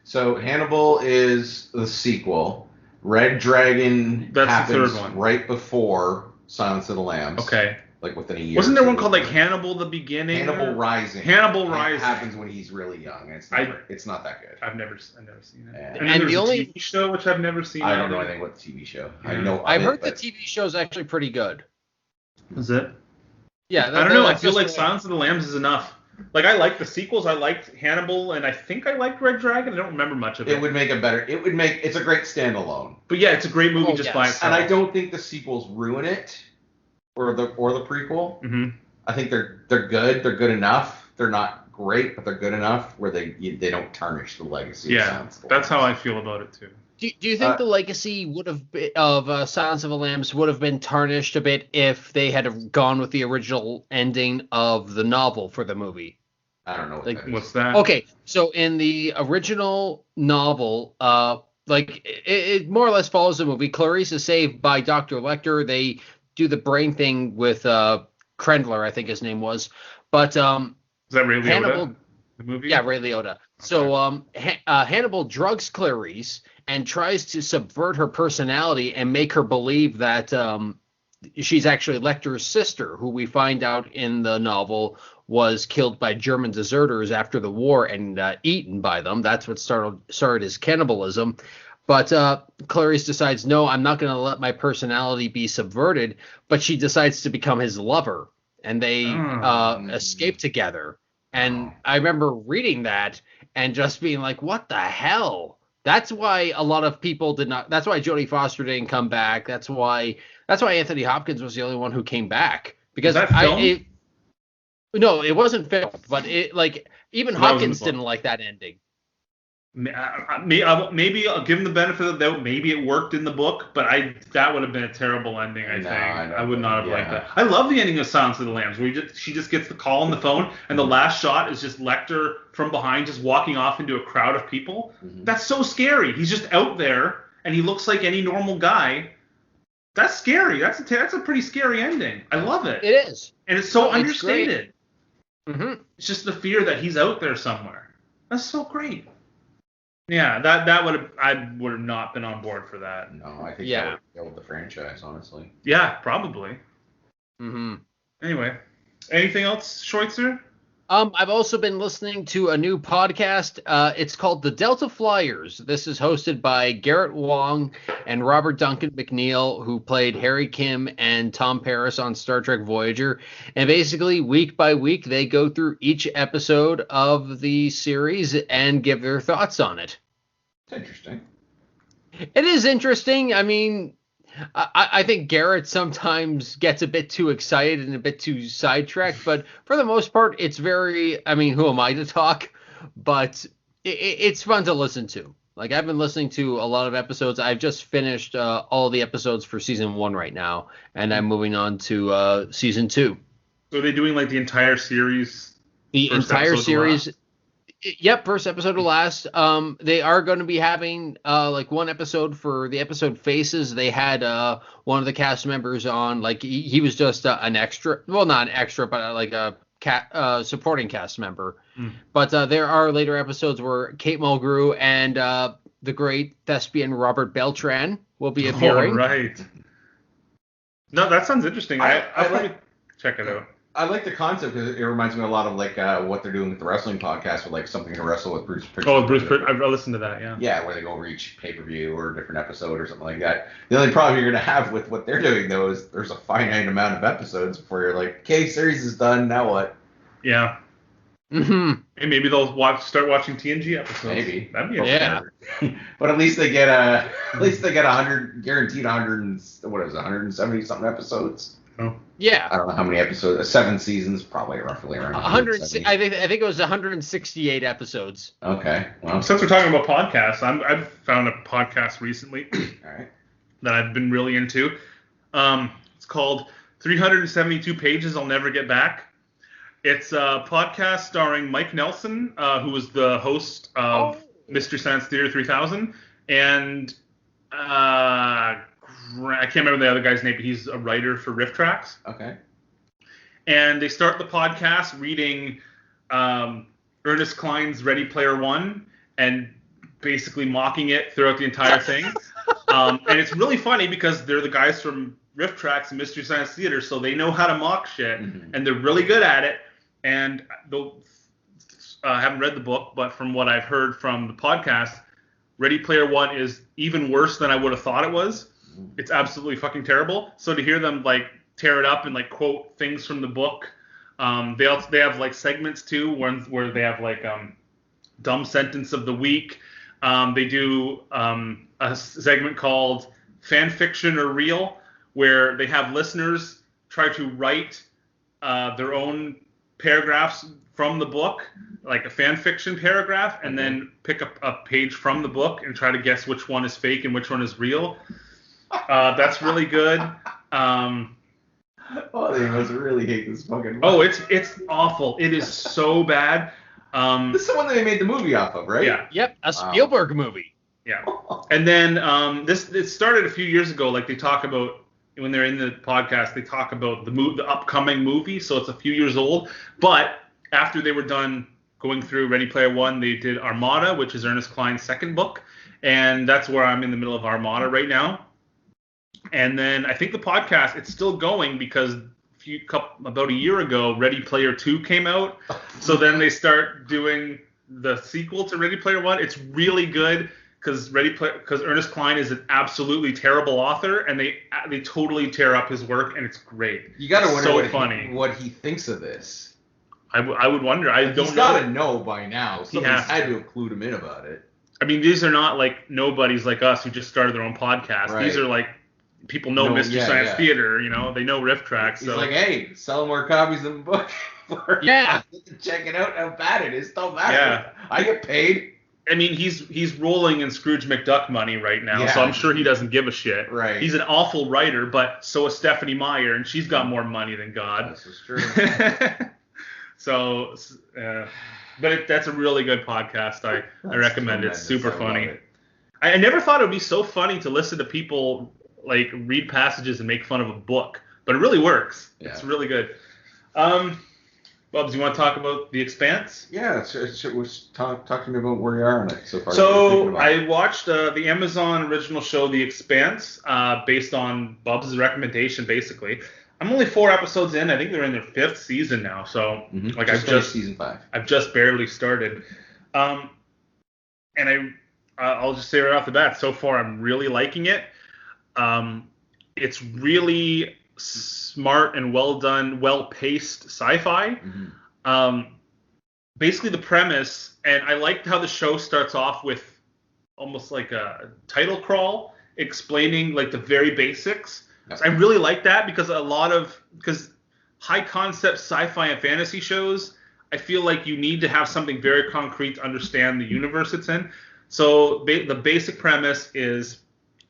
So Hannibal is the sequel. Red Dragon happens the third one. Right before Silence of the Lambs. Okay. Like within a year. Wasn't there one called like Hannibal the Beginning? Hannibal Rising. Hannibal Rising. It happens when he's really young. It's not that good. I've never seen it. Yeah. And then the only TV show which I've never seen. I don't know anything about the TV show. Yeah. I've heard the TV show is actually pretty good. Is it? Yeah. I don't know. I feel like Silence of the Lambs is enough. Like I liked the sequels. I liked Hannibal, and I think I liked Red Dragon. I don't remember much of it. It would make it's a great standalone. But yeah, it's a great movie by itself. And I don't think the sequels ruin it. Or the prequel. Mm-hmm. I think they're good. They're good enough. They're not great, but they're good enough where they don't tarnish the legacy. Yeah, that's how I feel about it too. Do you think the legacy would have been, of Silence of the Lambs would have been tarnished a bit if they had gone with the original ending of the novel for the movie? I don't know. What's that? Okay, so in the original novel, it more or less follows the movie. Clarice is saved by Dr. Lecter. They do the brain thing with Krendler, I think his name was. But is that Ray Liotta? Hannibal, The movie? Yeah, Ray Liotta. Okay. So Hannibal drugs Clarice and tries to subvert her personality and make her believe that she's actually Lecter's sister, who we find out in the novel was killed by German deserters after the war and eaten by them. That's what started his cannibalism. But Clarice decides, no, I'm not going to let my personality be subverted. But she decides to become his lover, and they escape together. And I remember reading that and just being like, what the hell? That's why a lot of people did not. That's why Jodie Foster didn't come back. That's why Anthony Hopkins was the only one who came back. Because no, it wasn't filmed, but even Hopkins didn't like that ending. Maybe I'll give him the benefit of the doubt. Maybe it worked in the book, but that would have been a terrible ending. I think I would not have liked that. I love the ending of Silence of the Lambs, where she just gets the call on the phone, and the last shot is just Lecter from behind, just walking off into a crowd of people. Mm-hmm. That's so scary. He's just out there, and he looks like any normal guy. That's scary. That's a pretty scary ending. I love it. It is, and it's so understated. Mm-hmm. It's just the fear that he's out there somewhere. That's so great. Yeah, I would have not been on board for that. No, I think that would have killed the franchise, honestly. Yeah, probably. Mm-hmm. Anyway, anything else, Schweitzer? I've also been listening to a new podcast. It's called The Delta Flyers. This is hosted by Garrett Wong and Robert Duncan McNeil, who played Harry Kim and Tom Paris on Star Trek Voyager. And basically, week by week, they go through each episode of the series and give their thoughts on it. It's interesting. It is interesting. I mean, I think Garrett sometimes gets a bit too excited and a bit too sidetracked, but for the most part, it's very, I mean, who am I to talk? But it's fun to listen to. Like, I've been listening to a lot of episodes. I've just finished all the episodes for season 1 right now, and I'm moving on to season 2. So are they doing like the entire series? The entire series. Yep, first episode will last. They are going to be having like one episode for the episode Faces. They had one of the cast members on, like he was just an extra. Well, not an extra, but like a supporting cast member. Mm. But there are later episodes where Kate Mulgrew and the great thespian Robert Beltran will be appearing. Oh, right. No, that sounds interesting. I'll probably check it out. I like the concept because it reminds me a lot of like what they're doing with the wrestling podcast with like Something to Wrestle with Bruce Prichard. Oh, Bruce Prichard. I've listened to that, yeah. Yeah, where they go over each pay-per-view or a different episode or something like that. The only problem you're going to have with what they're doing, though, is there's a finite amount of episodes before you're like, okay, series is done, now what? Yeah. Mm-hmm. And maybe they'll start watching TNG episodes. Maybe. That'd be But at least they get 100, guaranteed 170 something episodes. Oh. Yeah. I don't know how many episodes. 7 seasons, probably roughly around 100. I think it was 168 episodes. Okay. Well, since we're talking about podcasts, I've found a podcast recently all right. that I've been really into. It's called 372 Pages I'll Never Get Back. It's a podcast starring Mike Nelson, who was the host of Mystery Science Theater 3000, and I can't remember the other guy's name, but he's a writer for Riff Tracks. Okay. And they start the podcast reading Ernest Cline's Ready Player One and basically mocking it throughout the entire thing. And it's really funny because they're the guys from Riff Tracks and Mystery Science Theater, so they know how to mock shit, and they're really good at it. And I haven't read the book, but from what I've heard from the podcast, Ready Player One is even worse than I would have thought it was. It's absolutely fucking terrible. So to hear them like tear it up and like quote things from the book, they have like segments too, where they have like dumb sentence of the week. They do a segment called Fan Fiction or Real, where they have listeners try to write their own paragraphs from the book, like a fan fiction paragraph, and then pick up a page from the book and try to guess which one is fake and which one is real. That's really good. They must really hate this fucking book. Oh, it's awful. It is so bad. This is the one that they made the movie off of, right? Yeah. Yep, a Spielberg movie. Yeah. And then it started a few years ago. Like they talk about when they're in the podcast, they talk about the upcoming movie. So it's a few years old. But after they were done going through Ready Player One. They did Armada, which is Ernest Cline's second book, and that's where I'm in the middle of Armada right now. And then I think the podcast, it's still going because about a year ago, Ready Player 2 came out. So then they start doing the sequel to Ready Player One. It's really good because Ernest Cline is an absolutely terrible author, and they totally tear up his work, and it's great. You gotta wonder what he thinks of this. I would wonder. He's gotta know by now. Someone's had to have clued him in about it. I mean, these are not like nobodies like us who just started their own podcast. Right. These are like people know Mystery Science Theater, they know Riff Tracks. He's like, hey, sell more copies than the book. Check it out how bad it is. Don't matter. Yeah. I get paid. I mean, he's rolling in Scrooge McDuck money right now, so I'm sure he doesn't give a shit. Right. He's an awful writer, but so is Stephanie Meyer, and she's got more money than God. This is true. So, but that's a really good podcast. I recommend it. It's super funny. I never thought it would be so funny to listen to people like read passages and make fun of a book, but it really works. Yeah. It's really good. Bubs, you want to talk about The Expanse? Yeah, talk to me about where you are on it so far. So I watched the Amazon original show The Expanse, based on Bubs' recommendation, basically. I'm only 4 episodes in. I think they're in their 5th season now. So I've just season 5. I've just barely started. And I'll just say right off the bat, so far I'm really liking it. It's really smart and well done, well paced sci-fi. Basically the premise, and I liked how the show starts off with almost like a title crawl explaining like the very basics. So I really like that because because high concept sci-fi and fantasy shows, I feel like you need to have something very concrete to understand the universe it's in. So the basic premise is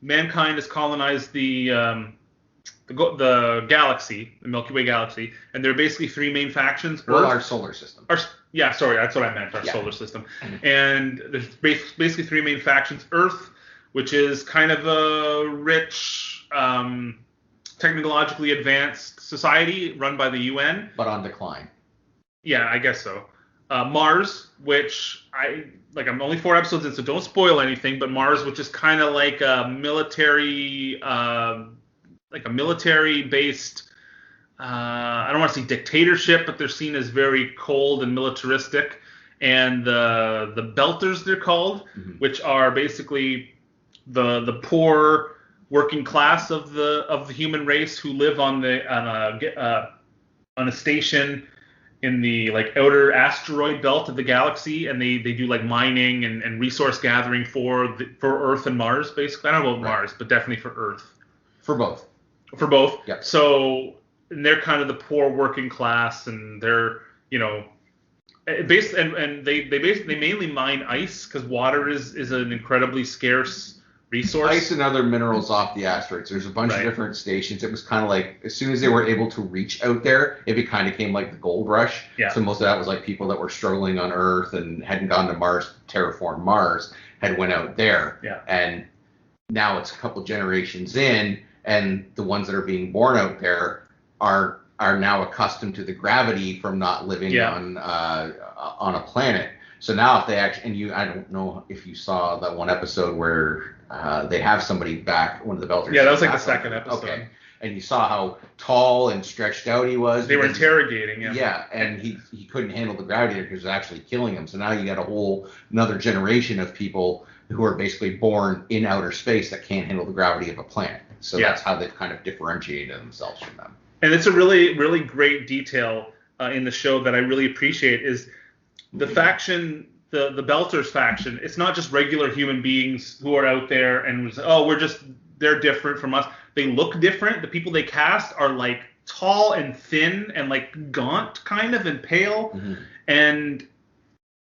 mankind has colonized the galaxy, the Milky Way galaxy, and there are basically 3 main factions. Our solar system. That's what I meant, solar system. And there's basically 3 main factions. Earth, which is kind of a rich, technologically advanced society run by the UN. But on decline. Yeah, I guess so. Mars, which I'm only 4 episodes in, so don't spoil anything, but Mars, which is kind of like a military based, I don't want to say dictatorship, but they're seen as very cold and militaristic. And the Belters, they're called, which are basically the poor working class of the human race who live on a station in the like outer asteroid belt of the galaxy, and they do like mining and resource gathering for Earth and Mars, basically. I don't know about Mars, but definitely for Earth. For both. Yep. So they're kind of the poor working class, and they're they mainly mine ice because water is an incredibly scarce resource. Ice and other minerals off the asteroids. There's a bunch of different stations. It was kind of like as soon as they were able to reach out there, it kind of came like the gold rush. Yeah. So most of that was like people that were struggling on Earth and hadn't gone to Mars, terraform Mars, had went out there. Yeah. And now it's a couple generations in, and the ones that are being born out there are now accustomed to the gravity from not living on a planet. So now if they actually, I don't know if you saw that one episode where they have somebody back, one of the Belters. Yeah, that was like the second episode. Okay. And you saw how tall and stretched out he was. They were interrogating him. Yeah, and he couldn't handle the gravity because it was actually killing him. So now you got another generation of people who are basically born in outer space that can't handle the gravity of a planet. So that's how they've kind of differentiated themselves from them. And it's a really, really great detail in the show that I really appreciate is the faction, the Belters faction. It's not just regular human beings who are out there and they're different from us. They look different. The people they cast are like tall and thin and like gaunt kind of and pale. And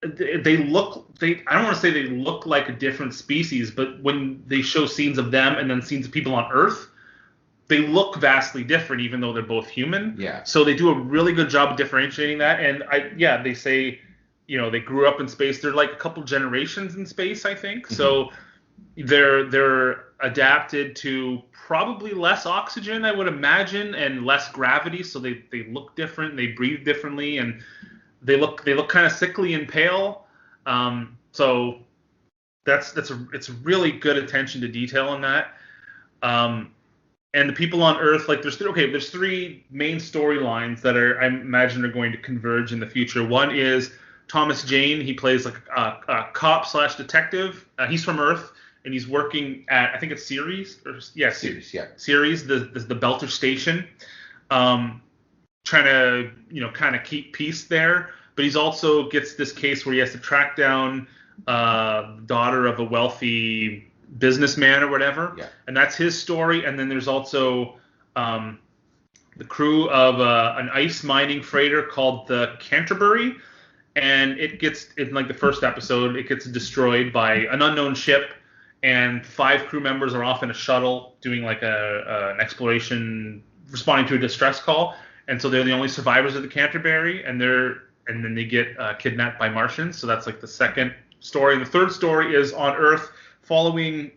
I don't want to say they look like a different species, but when they show scenes of them and then scenes of people on Earth, they look vastly different, even though they're both human. Yeah. So they do a really good job of differentiating that. And they say, they grew up in space. They're like a couple generations in space, I think. So they're adapted to probably less oxygen, I would imagine, and less gravity. So they look different. They breathe differently, and They look kind of sickly and pale. So it's really good attention to detail in that. And the people on Earth, like there's three main storylines that I imagine are going to converge in the future. One is Thomas Jane. He plays like a cop / detective. He's from Earth, and he's working at, I think it's Ceres, the Belter Station, trying to kind of keep peace there. But he's also gets this case where he has to track down the daughter of a wealthy businessman or whatever, and that's his story. And then there's also the crew of an ice mining freighter called the Canterbury, and it gets, in like the first episode, it gets destroyed by an unknown ship, and 5 crew members are off in a shuttle doing like an exploration, responding to a distress call, and so they're the only survivors of the Canterbury, and then they get kidnapped by Martians. So that's like the second story. And the third story is on Earth, following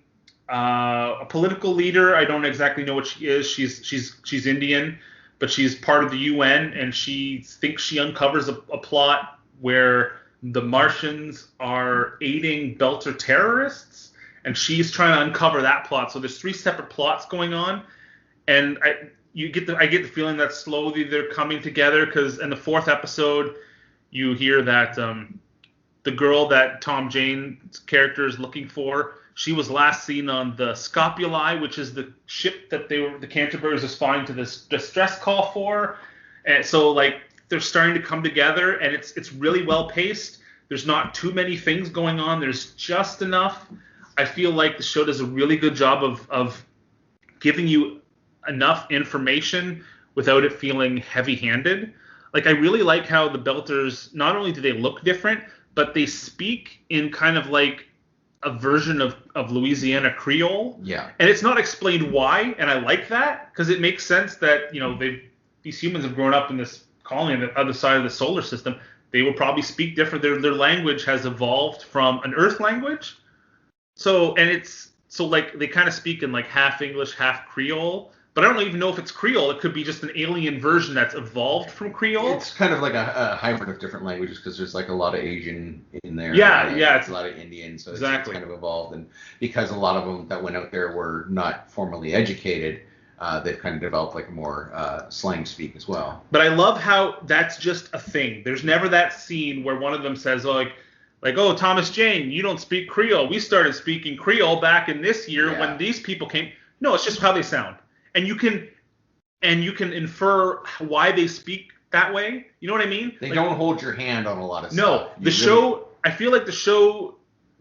a political leader. I don't exactly know what she is. She's Indian, but she's part of the UN, and she thinks she uncovers a plot where the Martians are aiding Belter terrorists, and she's trying to uncover that plot. So there's 3 separate plots going on, and I get the feeling that slowly they're coming together, because in the 4th episode you hear that the girl that Tom Jane's character is looking for, she was last seen on the Scopuli, which is the ship that the Canterbury was responding to this distress call for. And so like they're starting to come together, and it's really well paced. There's not too many things going on. There's just enough. I feel like the show does a really good job of giving you enough information without it feeling heavy-handed. Like I really like how the Belters, not only do they look different, but they speak in kind of like a version of Louisiana Creole. Yeah. And it's not explained why, and I like that, because it makes sense that, these humans have grown up in this colony on the other side of the solar system. They will probably speak different. Their language has evolved from an Earth language. So like they kind of speak in like half English, half Creole. But I don't even know if it's Creole. It could be just an alien version that's evolved from Creole. It's kind of like a hybrid of different languages, because there's like a lot of Asian in there. Yeah. It's a lot of Indian, so exactly. It's kind of evolved. And because a lot of them that went out there were not formally educated, they've kind of developed like a more slang speak as well. But I love how that's just a thing. There's never that scene where one of them says, oh, Thomas Jane, you don't speak Creole. We started speaking Creole back in this year when these people came. No, it's just how they sound. And you can infer why they speak that way. You know what I mean? They don't hold your hand on a lot of stuff. No, show, I feel like the show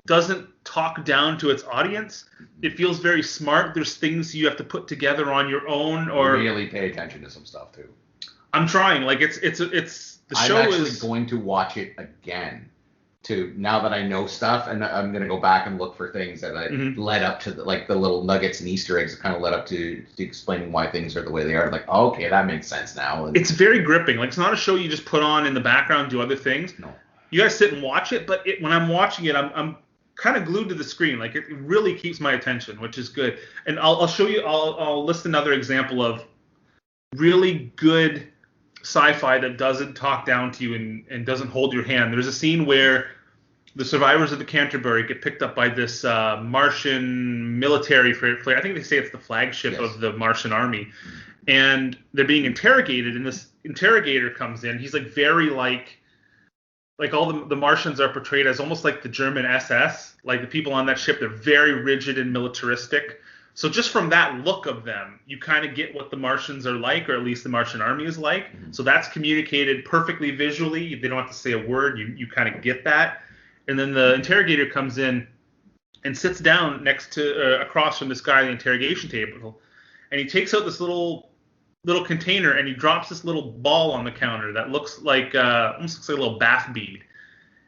doesn't talk down to its audience. It feels very smart. There's things you have to put together on your own, or really pay attention to some stuff too. I'm trying. Like it's the show I'm actually going to watch it again. Now that I know stuff, and I'm gonna go back and look for things that led up to the little nuggets and Easter eggs that kind of led up to explaining why things are the way they are. Like, oh, okay, that makes sense now. And it's very gripping. Like, it's not a show you just put on in the background, do other things. No, you guys sit and watch it. But when I'm watching it, I'm kind of glued to the screen. Like, it really keeps my attention, which is good. And I'll show you. I'll list another example of really good sci-fi that doesn't talk down to you and doesn't hold your hand. There's a scene where the survivors of the Canterbury get picked up by this Martian military flare. I think they say it's the flagship of the Martian army. And they're being interrogated, and this interrogator comes in. He's like very like all the Martians are portrayed as almost like the German SS. Like the people on that ship, they're very rigid and militaristic. So just from that look of them, you kind of get what the Martians are like, or at least the Martian army is like. Mm-hmm. So that's communicated perfectly visually. They don't have to say a word. You kind of get that. And then the interrogator comes in and sits down across from this guy at the interrogation table. And he takes out this little container, and he drops this little ball on the counter that looks like almost looks like a little bath bead.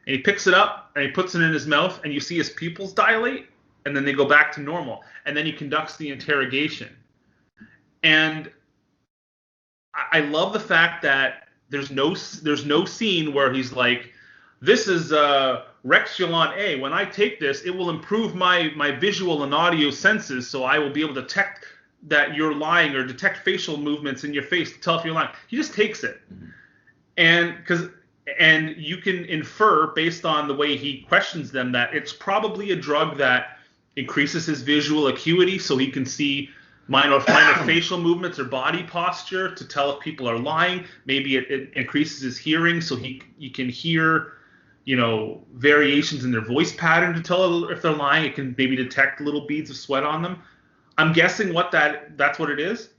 And he picks it up and he puts it in his mouth, and you see his pupils dilate, and then they go back to normal. And then he conducts the interrogation. And I love the fact that there's no scene where he's like, this is Rexulon A. When I take this, it will improve my visual and audio senses, so I will be able to detect that you're lying, or detect facial movements in your face to tell if you're lying. He just takes it. Mm-hmm. And because And you can infer, based on the way he questions them, that it's probably a drug that increases his visual acuity so he can see minor facial movements or body posture to tell if people are lying. Maybe it increases his hearing so you can hear, variations in their voice pattern to tell if they're lying. It can maybe detect little beads of sweat on them. I'm guessing that's what it is.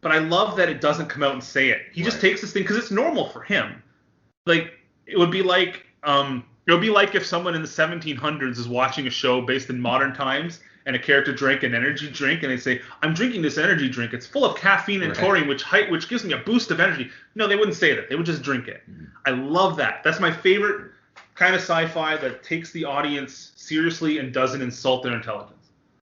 But I love that it doesn't come out and say it. He just takes this thing because it's normal for him. Like, it would be like if someone in the 1700s is watching a show based in modern times and a character drank an energy drink and they say, I'm drinking this energy drink. It's full of caffeine and taurine, which gives me a boost of energy. No, they wouldn't say that. They would just drink it. Mm-hmm. I love that. That's my favorite kind of sci-fi that takes the audience seriously and doesn't insult their intelligence.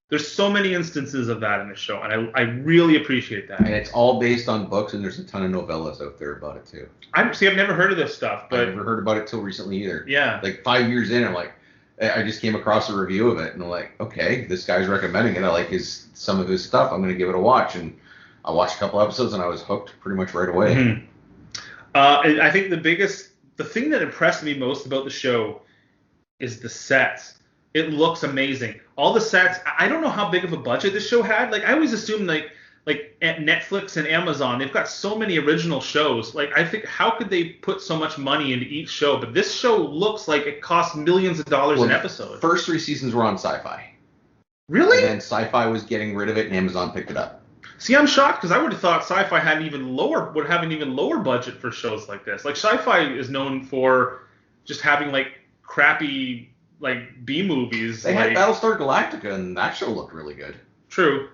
There's so many instances of that in the show, and I really appreciate that. And it's all based on books, and there's a ton of novellas out there about it, too. I've never heard of this stuff. But I've never heard about it till recently either. Yeah. Like 5 years in, I just came across a review of it, and I'm like, okay, this guy's recommending it. I like some of his stuff. I'm going to give it a watch. And I watched a couple episodes, and I was hooked pretty much right away. Mm-hmm. I think the thing that impressed me most about the show is the sets. It looks amazing. All the sets, I don't know how big of a budget this show had. Like, I always assumed like at Netflix and Amazon, they've got so many original shows. Like, I think, how could they put so much money into each show? But this show looks like it costs millions of dollars an episode. First 3 seasons were on Sci-Fi. Really? And then Sci-Fi was getting rid of it, and Amazon picked it up. See, I'm shocked because I would have thought Sci-Fi would have an even lower budget for shows like this. Like, Sci-Fi is known for just having like crappy like B movies. They had Battlestar Galactica, and that show looked really good. True,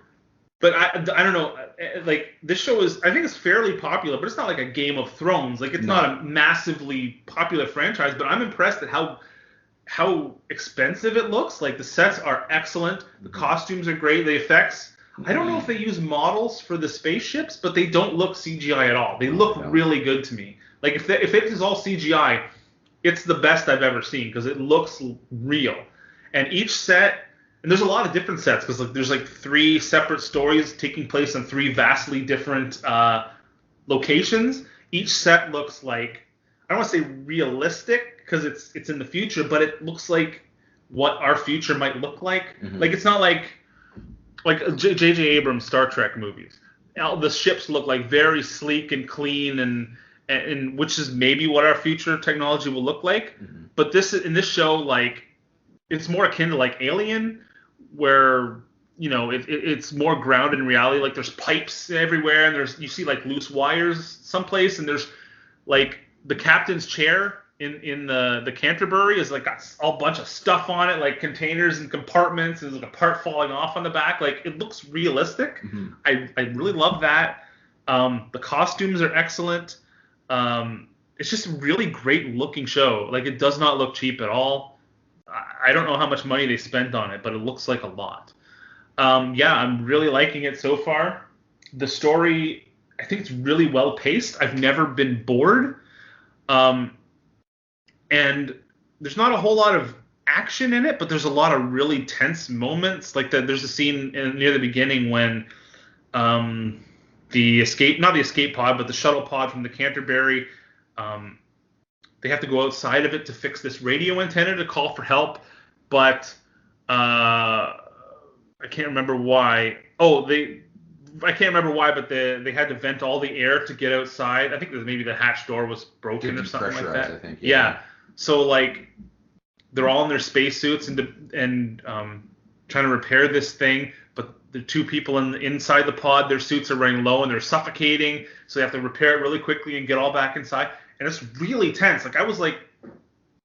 but I don't know. Like, this show I think it's fairly popular, but it's not like a Game of Thrones. Like, it's not a massively popular franchise. But I'm impressed at how expensive it looks. Like, the sets are excellent, the costumes are great, the effects. I don't know if they use models for the spaceships, but they don't look CGI at all. They look really good to me. Like, if it is all CGI, it's the best I've ever seen because it looks real. And each set, and there's a lot of different sets because there's 3 separate stories taking place in 3 vastly different locations. Each set looks like, I don't want to say realistic because it's in the future, but it looks like what our future might look like. Mm-hmm. Like, it's not like J.J. Abrams' Star Trek movies. The ships look like very sleek and clean and which is maybe what our future technology will look like. Mm-hmm. But in this show, like, it's more akin to like Alien, where it's more grounded in reality. Like, there's pipes everywhere, and you see like loose wires someplace, and there's like the captain's chair in the Canterbury is like got a bunch of stuff on it, like containers and compartments, and there's like a part falling off on the back. Like, it looks realistic. Mm-hmm. I really love that. The costumes are excellent. It's just a really great looking show. Like, it does not look cheap at all. I don't know how much money they spent on it, but it looks like a lot. I'm really liking it so far. The story, I think it's really well paced. I've never been bored. And there's not a whole lot of action in it, but there's a lot of really tense moments. Like, there's a scene near the beginning when not the escape pod, but the shuttle pod from the Canterbury, they have to go outside of it to fix this radio antenna to call for help, but I can't remember why. I can't remember why, but they had to vent all the air to get outside. I think maybe the hatch door was broken or something like that. I think, yeah. So, like, they're all in their spacesuits and trying to repair this thing, but the 2 people inside the pod, their suits are running low and they're suffocating, so they have to repair it really quickly and get all back inside. And it's really tense. Like, I was like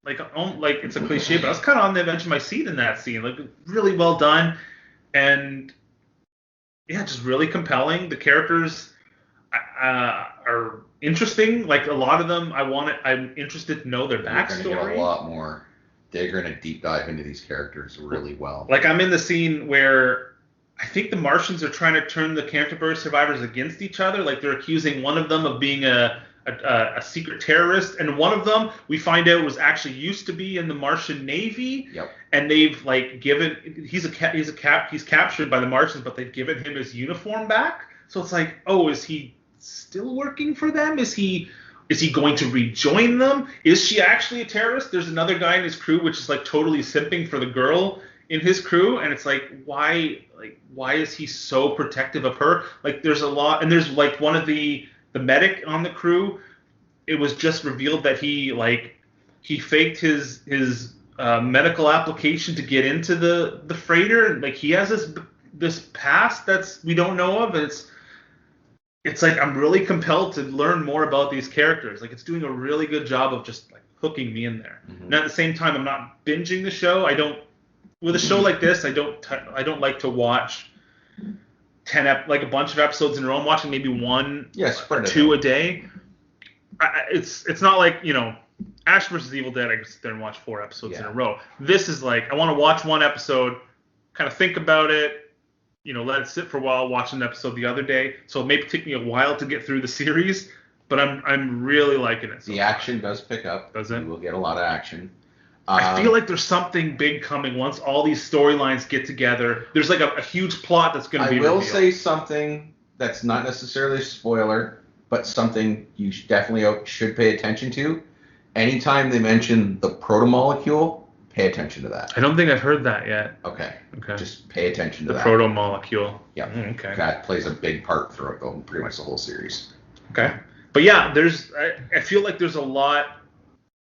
it's a cliche, but I was kind of on the edge of my seat in that scene. Like, really well done, and yeah, just really compelling. The characters are interesting. Like, a lot of them, I'm interested to know their backstory. You're gonna get a lot more. They're gonna deep dive into these characters really well. Like, I'm in the scene where I think the Martians are trying to turn the Canterbury survivors against each other. Like, they're accusing one of them of being a secret terrorist, and one of them we find out was actually used to be in the Martian Navy. Yep. And they've like he's captured by the Martians, but they've given him his uniform back. So it's like, oh, is he still working for them? Is he Is he going to rejoin them? Is she actually a terrorist? There's another guy in his crew which is like totally simping for the girl in his crew, and it's like, why is he so protective of her? Like, there's a lot, and there's like one of the medic on the crew. It was just revealed that he faked his medical application to get into the freighter. Like, he has this past that's we don't know of. And it's like I'm really compelled to learn more about these characters. Like, it's doing a really good job of just like hooking me in there. Mm-hmm. And at the same time, I'm not binging the show. With a show like this, I don't like to watch like a bunch of episodes in a row. I'm watching maybe one or two a day. It's not like, Ash vs. Evil Dead, I can sit there and watch 4 episodes in a row. This is like, I want to watch one episode, kind of think about it, let it sit for a while, watch an episode the other day. So it may take me a while to get through the series, but I'm really liking it. The action does pick up. Does it? You will get a lot of action. I feel like there's something big coming once all these storylines get together. There's like a huge plot that's going to be revealed. I will say something that's not necessarily a spoiler, but something you definitely should pay attention to. Anytime they mention the proto-molecule, pay attention to that. I don't think I've heard that yet. Okay. Just pay attention to that. The proto-molecule. Yeah. Okay. That plays a big part throughout pretty much the whole series. Okay. But yeah, I feel like there's a lot.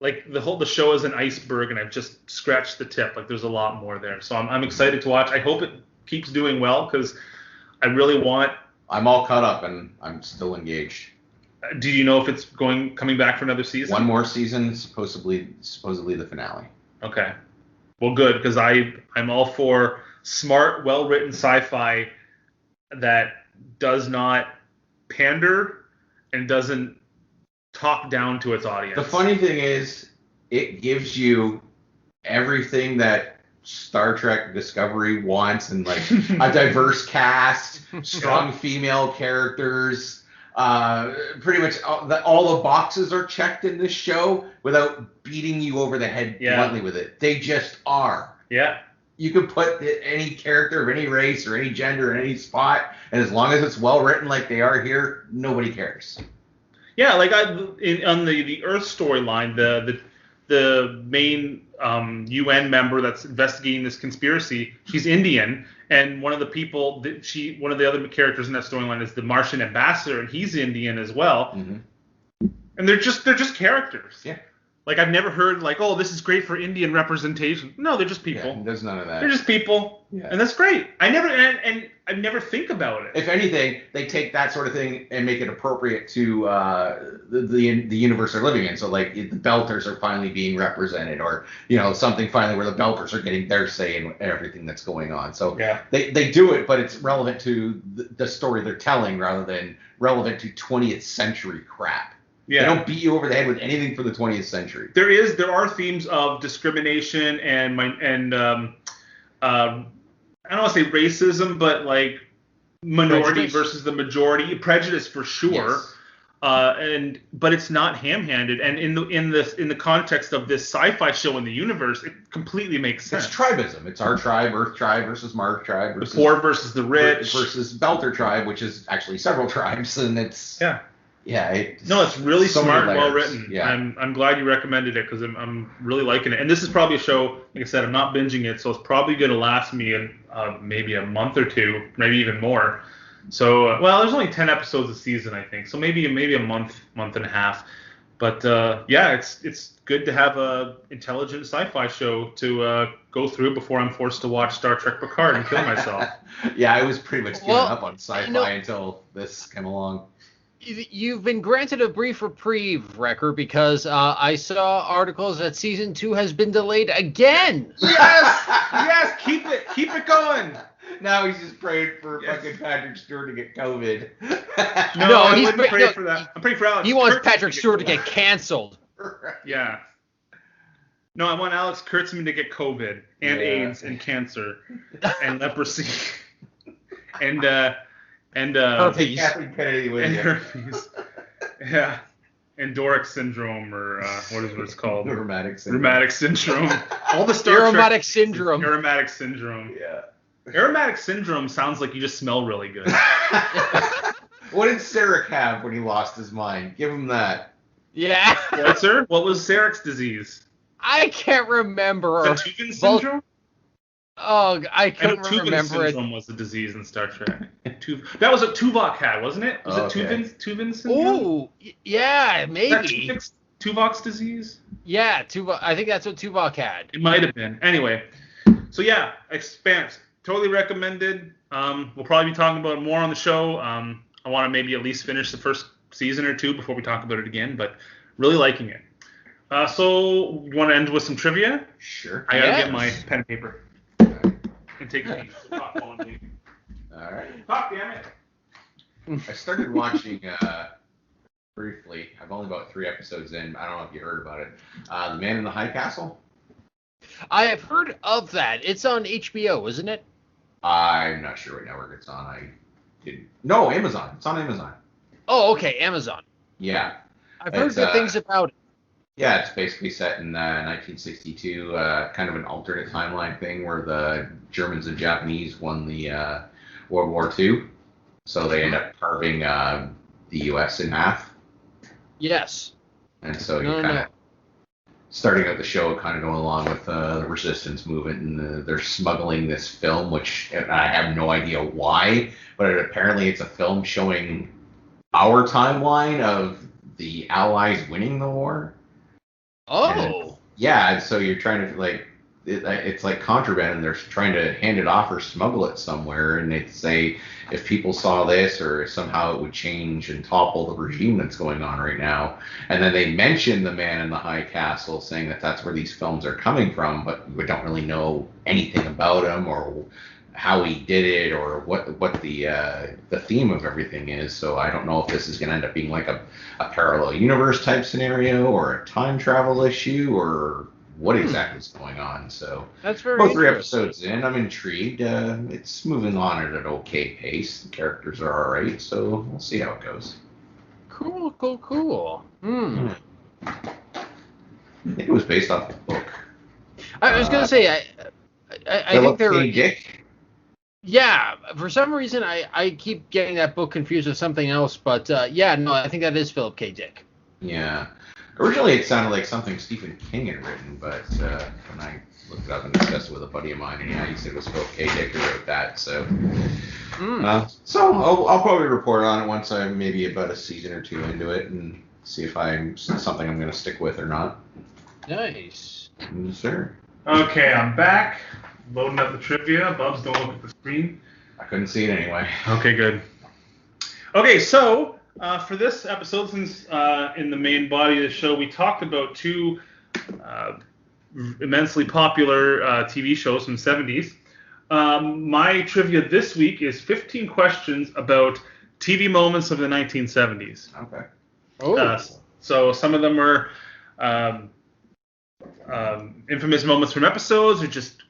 Like the show is an iceberg, and I've just scratched the tip. Like, there's a lot more there, so I'm excited to watch. I hope it keeps doing well, because I really want. I'm all caught up, and I'm still engaged. Do you know if it's coming back for another season? One more season, supposedly the finale. Okay, well, good, because I'm all for smart, well-written sci-fi that does not pander and doesn't talk down to its audience. The funny thing is, it gives you everything that Star Trek Discovery wants, and like a diverse cast, strong female characters. Pretty much all the boxes are checked in this show without beating you over the head bluntly with it. They just are. Yeah. You can put any character of any race or any gender in any spot, and as long as it's well written like they are here, nobody cares. Yeah, like on the Earth storyline, the main UN member that's investigating this conspiracy, she's Indian, and one of the other characters in that storyline is the Martian ambassador, and he's Indian as well. Mm-hmm. And they're just characters. Yeah. Like, I've never heard like, oh, this is great for Indian representation. No, they're just people. Yeah, there's none of that. They're just people. Yeah. And that's great. I never think about it. If anything, they take that sort of thing and make it appropriate to the universe they're living in. So like the Belters are finally being represented, or something finally where the Belters are getting their say in everything that's going on. So they do it, but it's relevant to the story they're telling rather than relevant to 20th century crap. Yeah. They don't beat you over the head with anything for the 20th century. There are themes of discrimination and I don't want to say racism, but like minority versus the majority, prejudice for sure. Yes. But it's not ham-handed, and in the context of this sci-fi show in the universe, it completely makes sense. It's tribism. It's our tribe, Earth tribe versus Mars tribe versus the poor versus the rich versus Belter tribe, which is actually several tribes, and it's it's really so smart and well written. Yeah. I'm glad you recommended it, because I'm really liking it. And this is probably a show, like I said, I'm not binging it, so it's probably going to last me maybe a month or two, maybe even more. So, there's only 10 episodes a season, I think. So maybe a month and a half. But it's good to have a intelligent sci-fi show to go through before I'm forced to watch Star Trek Picard and kill myself. Yeah, I was pretty much giving up on sci-fi until this came along. You've been granted a brief reprieve, Wrecker, because I saw articles that season 2 has been delayed again. Yes, keep it going. Now he's just praying for fucking Patrick Stewart to get COVID. No, I wouldn't pray for that. I'm praying for Alex. He wants Patrick Stewart to get canceled. Yeah. No, I want Alex Kurtzman to get COVID and AIDS and cancer and leprosy and herpes. Herpes. Yeah. And Doric syndrome, or what is it's called? Rheumatic syndrome. Rheumatic syndrome. All the Star Trek. Aromatic syndrome. Aromatic syndrome. Yeah. Aromatic syndrome sounds like you just smell really good. What did Sarek have when he lost his mind? Give him that. Yeah. What, sir? What was Sarek's disease? I can't remember. The Tuvin syndrome? Oh, I I know couldn't Tuvin remember it. syndrome was a disease in Star Trek. That was what Tuvok had, wasn't it? Was it Tuvin syndrome? Oh, yeah, maybe. Is that Tuvok's disease? Yeah, Tuvok. I think that's what Tuvok had. It might have been. Anyway, so yeah, Expanse. Totally recommended. We'll probably be talking about it more on the show. I want to maybe at least finish the first season or two before we talk about it again, but really liking it. So you want to end with some trivia? Sure. I gotta get my pen and paper. And take a seat. All right. Fuck, damn it. I started watching briefly. I've only about 3 episodes in. I don't know if you heard about it. The Man in the High Castle. I have heard of that. It's on HBO, isn't it? I'm not sure what network it's on. No, Amazon. It's on Amazon. Oh, okay, Amazon. Yeah. I've heard good things about it. Yeah, it's basically set in 1962, kind of an alternate timeline thing where the Germans and Japanese won the World War II. So they end up carving the U.S. in half. Yes. And so you're kind of starting out the show kind of going along with the resistance movement, and they're smuggling this film, which I have no idea why, but apparently it's a film showing our timeline of the Allies winning the war. Oh. Yeah, and so you're trying to it's like contraband, and they're trying to hand it off or smuggle it somewhere, and they say if people saw this or somehow it would change and topple the regime that's going on right now. And then they mention the Man in the High Castle, saying that that's where these films are coming from, but we don't really know anything about him or how he did it or what the theme of everything is. So I don't know if this is going to end up being like a parallel universe type scenario or a time travel issue or what exactly is going on. So that's very about 3 episodes in, I'm intrigued. It's moving on at an okay pace. The characters are all right, so we'll see how it goes. Cool. I think it was based off a book. I was going to say, I think they're... K. Dick? Yeah, for some reason I keep getting that book confused with something else, but I think that is Philip K. Dick. Yeah. Originally it sounded like something Stephen King had written, but when I looked it up and discussed it with a buddy of mine, and he said it was Philip K. Dick who wrote that, so... So I'll probably report on it once I'm maybe about a season or 2 into it and see if I'm something I'm going to stick with or not. Nice. Yes, sir. Okay, I'm back. Loading up the trivia. Bubs, don't look at the screen. I couldn't see it anyway. Okay, good. Okay, so for this episode, since in the main body of the show, we talked about 2 immensely popular TV shows from the 70s. My trivia this week is 15 questions about TV moments of the 1970s. Okay. So some of them are infamous moments from episodes or just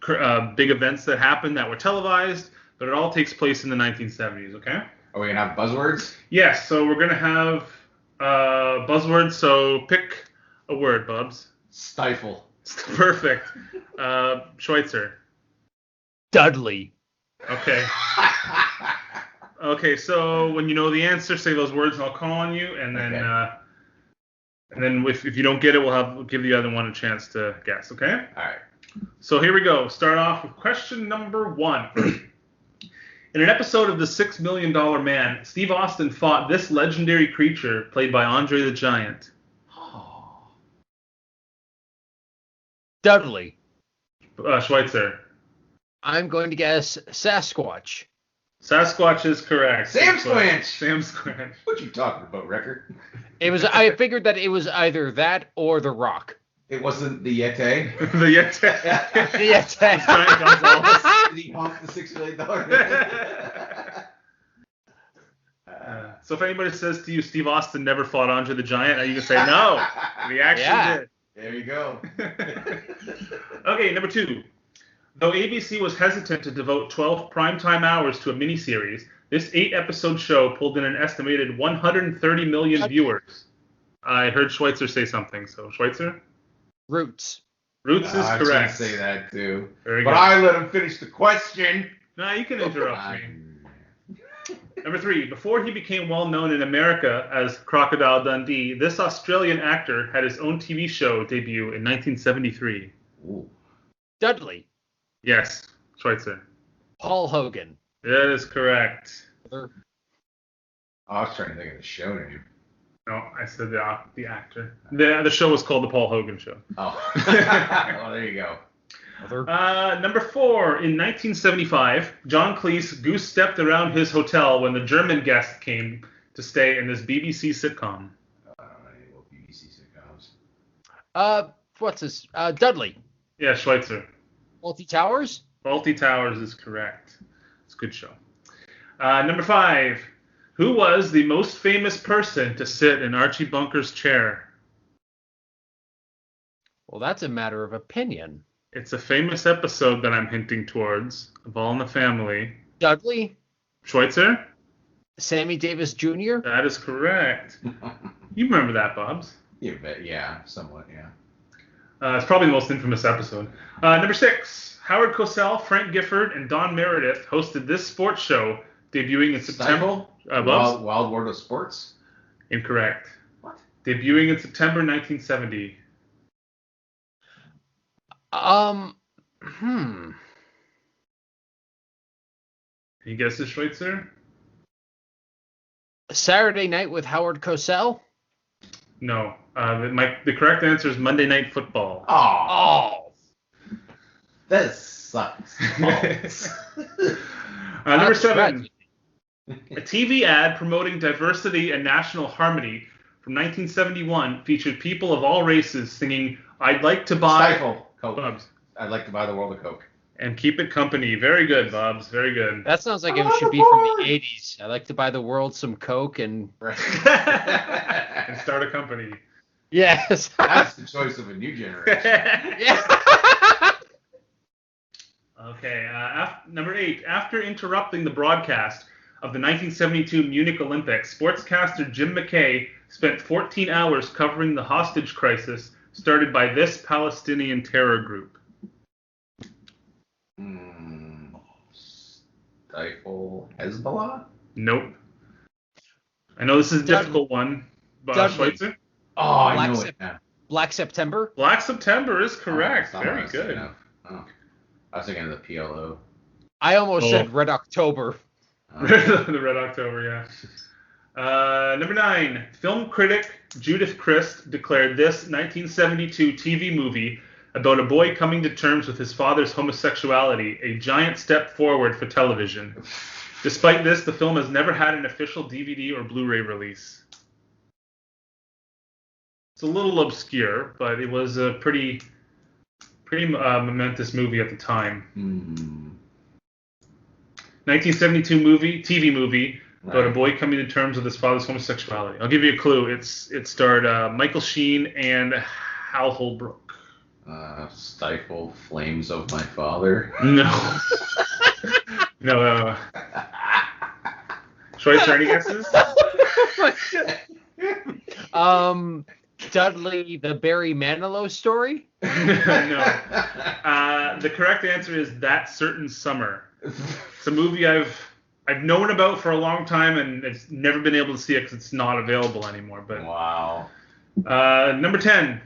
big events that happened that were televised, but it all takes place in the 1970s, okay? Are we going to have buzzwords? Yes, so we're going to have buzzwords, so pick a word, Bubs. Stifle. Perfect. Schweitzer. Dudley. Okay. Okay, so when you know the answer, say those words and I'll call on you, and then if you don't get it, we'll give the other one a chance to guess, okay? All right. So here we go. Start off with question number 1. In an episode of The $6 Million Man, Steve Austin fought this legendary creature played by Andre the Giant. Dudley. Schweitzer. I'm going to guess Sasquatch. Sasquatch is correct. Sam Squanch. Sam Squanch. What you talking about, Wrecker? I figured that it was either that or The Rock. It wasn't the Yeti? The Yeti. The Yeti. Giant Gonzalez. Did he honk the $6 million? So if anybody says to you, Steve Austin never fought Andre the Giant, you can say, no, he actually did. There you go. Okay, number 2. Though ABC was hesitant to devote 12 primetime hours to a miniseries, this 8-episode show pulled in an estimated 130 million viewers. I heard Schweitzer say something, so Schweitzer? Roots. Roots is I was correct. going to say that too. Very but good. I let him finish the question. Nah, you can interrupt me. Number 3, before he became well known in America as Crocodile Dundee, this Australian actor had his own TV show debut in 1973. Ooh. Dudley. Yes, Schweitzer. Paul Hogan. That is correct. I was trying to think of the show name. No, I said the actor. The show was called The Paul Hogan Show. Oh. Well, there you go. Number 4, in 1975, John Cleese goose-stepped around his hotel when the German guest came to stay in this BBC sitcom. I don't know any old BBC sitcoms. What's this? Dudley. Yeah, Schweitzer. Fawlty Towers? Fawlty Towers is correct. It's a good show. Number 5, who was the most famous person to sit in Archie Bunker's chair? Well, that's a matter of opinion. It's a famous episode that I'm hinting towards of All in the Family. Dudley? Schweitzer? Sammy Davis Jr.? That is correct. You remember that, Bobs? Yeah, somewhat, yeah. It's probably the most infamous episode. Number 6, Howard Cosell, Frank Gifford, and Don Meredith hosted this sports show debuting in September. Wild World of Sports? Incorrect. What? Debuting in September 1970. Any guesses, Schweitzer? Saturday Night with Howard Cosell? No. The correct answer is Monday Night Football. Oh. That sucks. Number 7. A TV ad promoting diversity and national harmony from 1971 featured people of all races singing, "I'd like to buy..." Stifle. Coke. Bobs. I'd like to buy the world of Coke. And keep it company. Very good, Bobs. Very good. That sounds like it should be from the 80s. I'd like to buy the world some Coke and... And start a company. Yes. That's the choice of a new generation. Yeah. Okay. Number 8. After interrupting the broadcast of the 1972 Munich Olympics, sportscaster Jim McKay spent 14 hours covering the hostage crisis started by this Palestinian terror group. Stifle Hezbollah? Nope. I know this is a difficult one, but Schweitzer? Oh, I know it now. Black September? Black September is correct. Very good. Oh. I was thinking of the PLO. I almost said Red October. The Red October, yeah. Number 9. Film critic Judith Crist declared this 1972 TV movie about a boy coming to terms with his father's homosexuality a giant step forward for television. Despite this, the film has never had an official DVD or Blu-ray release. It's a little obscure, but it was a pretty momentous movie at the time. 1972 TV movie about a boy coming to terms with his father's homosexuality. I'll give you a clue. It starred Michael Sheen and Hal Holbrook. Stifle Flames of My Father. No. No. Schweitzer, any guesses? Dudley, the Barry Manilow story? No. The correct answer is That Certain Summer. It's a movie I've known about for a long time, and it's never been able to see it because it's not available anymore. But wow. Number 10.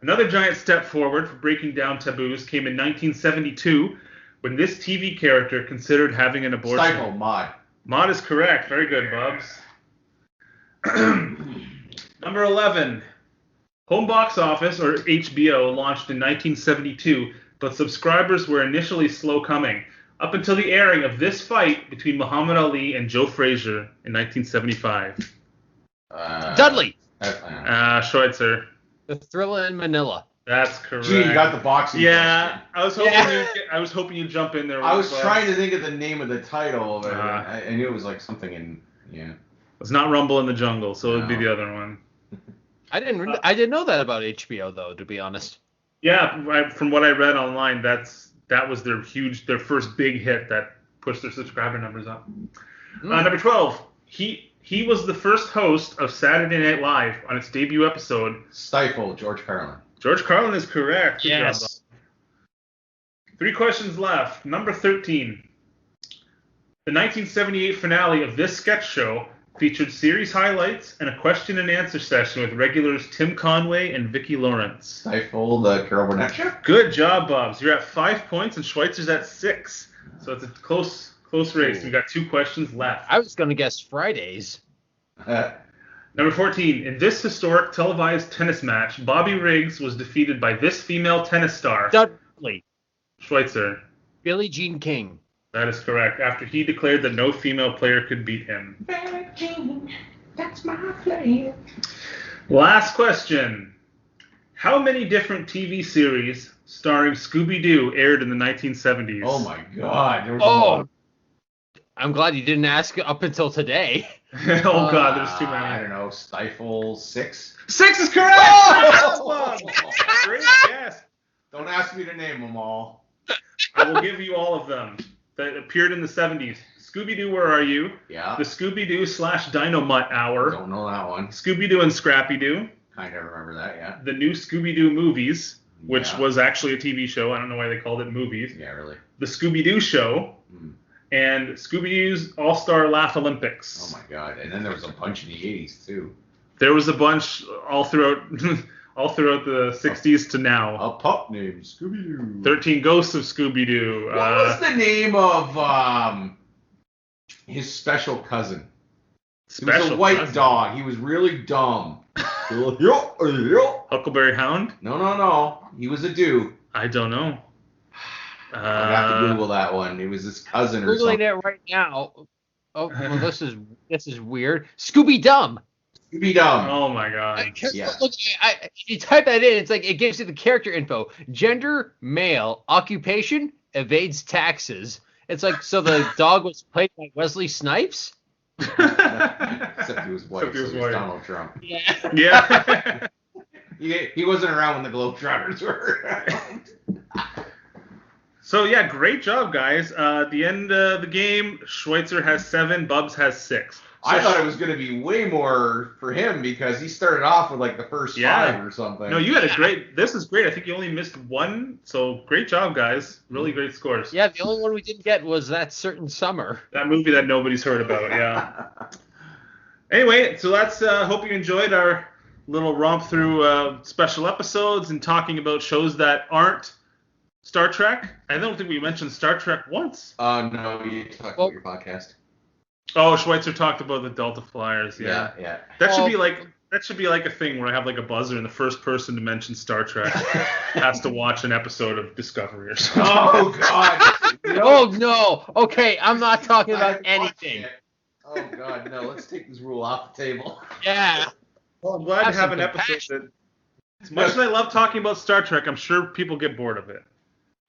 Another giant step forward for breaking down taboos came in 1972 when this TV character considered having an abortion. Stifle, Maude. Maude is correct. Very good, Bubs. Number 11. Home Box Office, or HBO, launched in 1972, but subscribers were initially slow coming, up until the airing of this fight between Muhammad Ali and Joe Frazier in 1975. Dudley. Schweitzer. The Thriller in Manila. That's correct. Gee, you got the boxing. Yeah, question. I was hoping you'd jump in there. I was trying to think of the name of the title, but I knew it was like something in It's not Rumble in the Jungle, so it would be the other one. I didn't know that about HBO though, to be honest. Yeah, from what I read online, that was their first big hit that pushed their subscriber numbers up. Number 12. He was the first host of Saturday Night Live on its debut episode. Stifle, George Carlin. George Carlin is correct. Good yes. job, Bob. 3 questions left. Number 13. The 1978 finale of this sketch show featured series highlights and a question and answer session with regulars Tim Conway and Vicki Lawrence. Stifle the Carol Burnett show? Good job, Bubs. You're at 5 points and Schweitzer's at 6. So it's a close race. We've got 2 questions left. I was going to guess Fridays. Number 14. In this historic televised tennis match, Bobby Riggs was defeated by this female tennis star. Dudley. Schweitzer. Billie Jean King. That is correct. After he declared that no female player could beat him. Billie Jean, that's my player. Last question. How many different TV series starring Scooby-Doo aired in the 1970s? Oh my God. There was a lot. I'm glad you didn't ask up until today. Oh God, there's too many. I don't know. Stifle 6? 6 is correct! Oh! Great guess. Don't ask me to name them all. I will give you all of them that appeared in the 70s. Scooby-Doo, Where Are You? Yeah. The Scooby-Doo / Dynamite Hour. Don't know that one. Scooby-Doo and Scrappy-Doo. Kind of remember that, yeah. The new Scooby-Doo movies, which Yeah. was actually a TV show. I don't know why they called it movies. Yeah, really. The Scooby-Doo Show. And Scooby-Doo's All-Star Laugh Olympics. Oh my God. And then there was a bunch in the 80s too. There was a bunch all throughout the 60s to now. A pup named Scooby-Doo. 13 Ghosts of Scooby-Doo. What was the name of his special cousin? He was a white dog. He was really dumb. Huckleberry Hound? No. He was a dude. I don't know. I have to Google that one. It was his cousin or Googling something. it right now. Oh, well, this is weird. Scooby Dumb. Scooby-Dumb. Oh my God. Yeah. Look, you type that in, it's like it gives you the character info. Gender, male, occupation, evades taxes. It's like, so the dog was played by Wesley Snipes? Except he was white. Except he was so white. Donald Trump. Yeah. Yeah. He wasn't around when the Globetrotters were around. So yeah, great job, guys. At the end of the game, Schweitzer has 7, Bubs has 6. So I thought it was going to be way more for him because he started off with like the first 5 or something. No, you had a great. This is great. I think you only missed 1. So great job, guys. Really great scores. Yeah, the only one we didn't get was That Certain Summer. That movie that nobody's heard about. Yeah. Anyway, so that's. Hope you enjoyed our little romp through special episodes and talking about shows that aren't Star Trek. I don't think we mentioned Star Trek once. No, you talked about your podcast. Oh, Schweitzer talked about the Delta Flyers. Yeah. That should be like a thing where I have like a buzzer and the first person to mention Star Trek has to watch an episode of Discovery or something. Oh God. Oh no. Okay, I'm not talking about anything. Oh God, no. Let's take this rule off the table. Yeah. Well, I'm glad to have an episode that, as much as I love talking about Star Trek, I'm sure people get bored of it.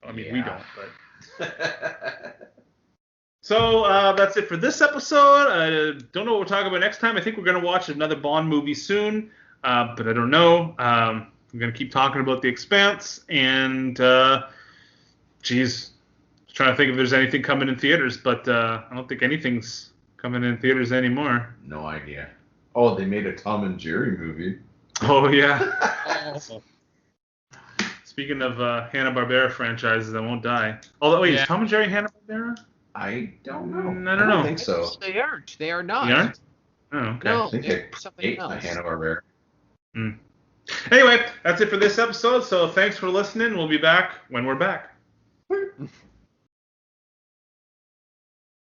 I mean, we don't, but. So that's it for this episode. I don't know what we're talking about next time. I think we're going to watch another Bond movie soon, but I don't know. I'm going to keep talking about The Expanse, and trying to think if there's anything coming in theaters, but I don't think anything's coming in theaters anymore. No idea. Oh, they made a Tom and Jerry movie. Oh, yeah. Speaking of Hanna-Barbera franchises that won't die. Although, wait, is Tom and Jerry Hanna-Barbera? I don't know. I don't know. I think so. They aren't. They are not. They aren't? Oh, okay. No, I think they're they something ate else. the Hanna-Barbera. Anyway, that's it for this episode. So thanks for listening. We'll be back when we're back.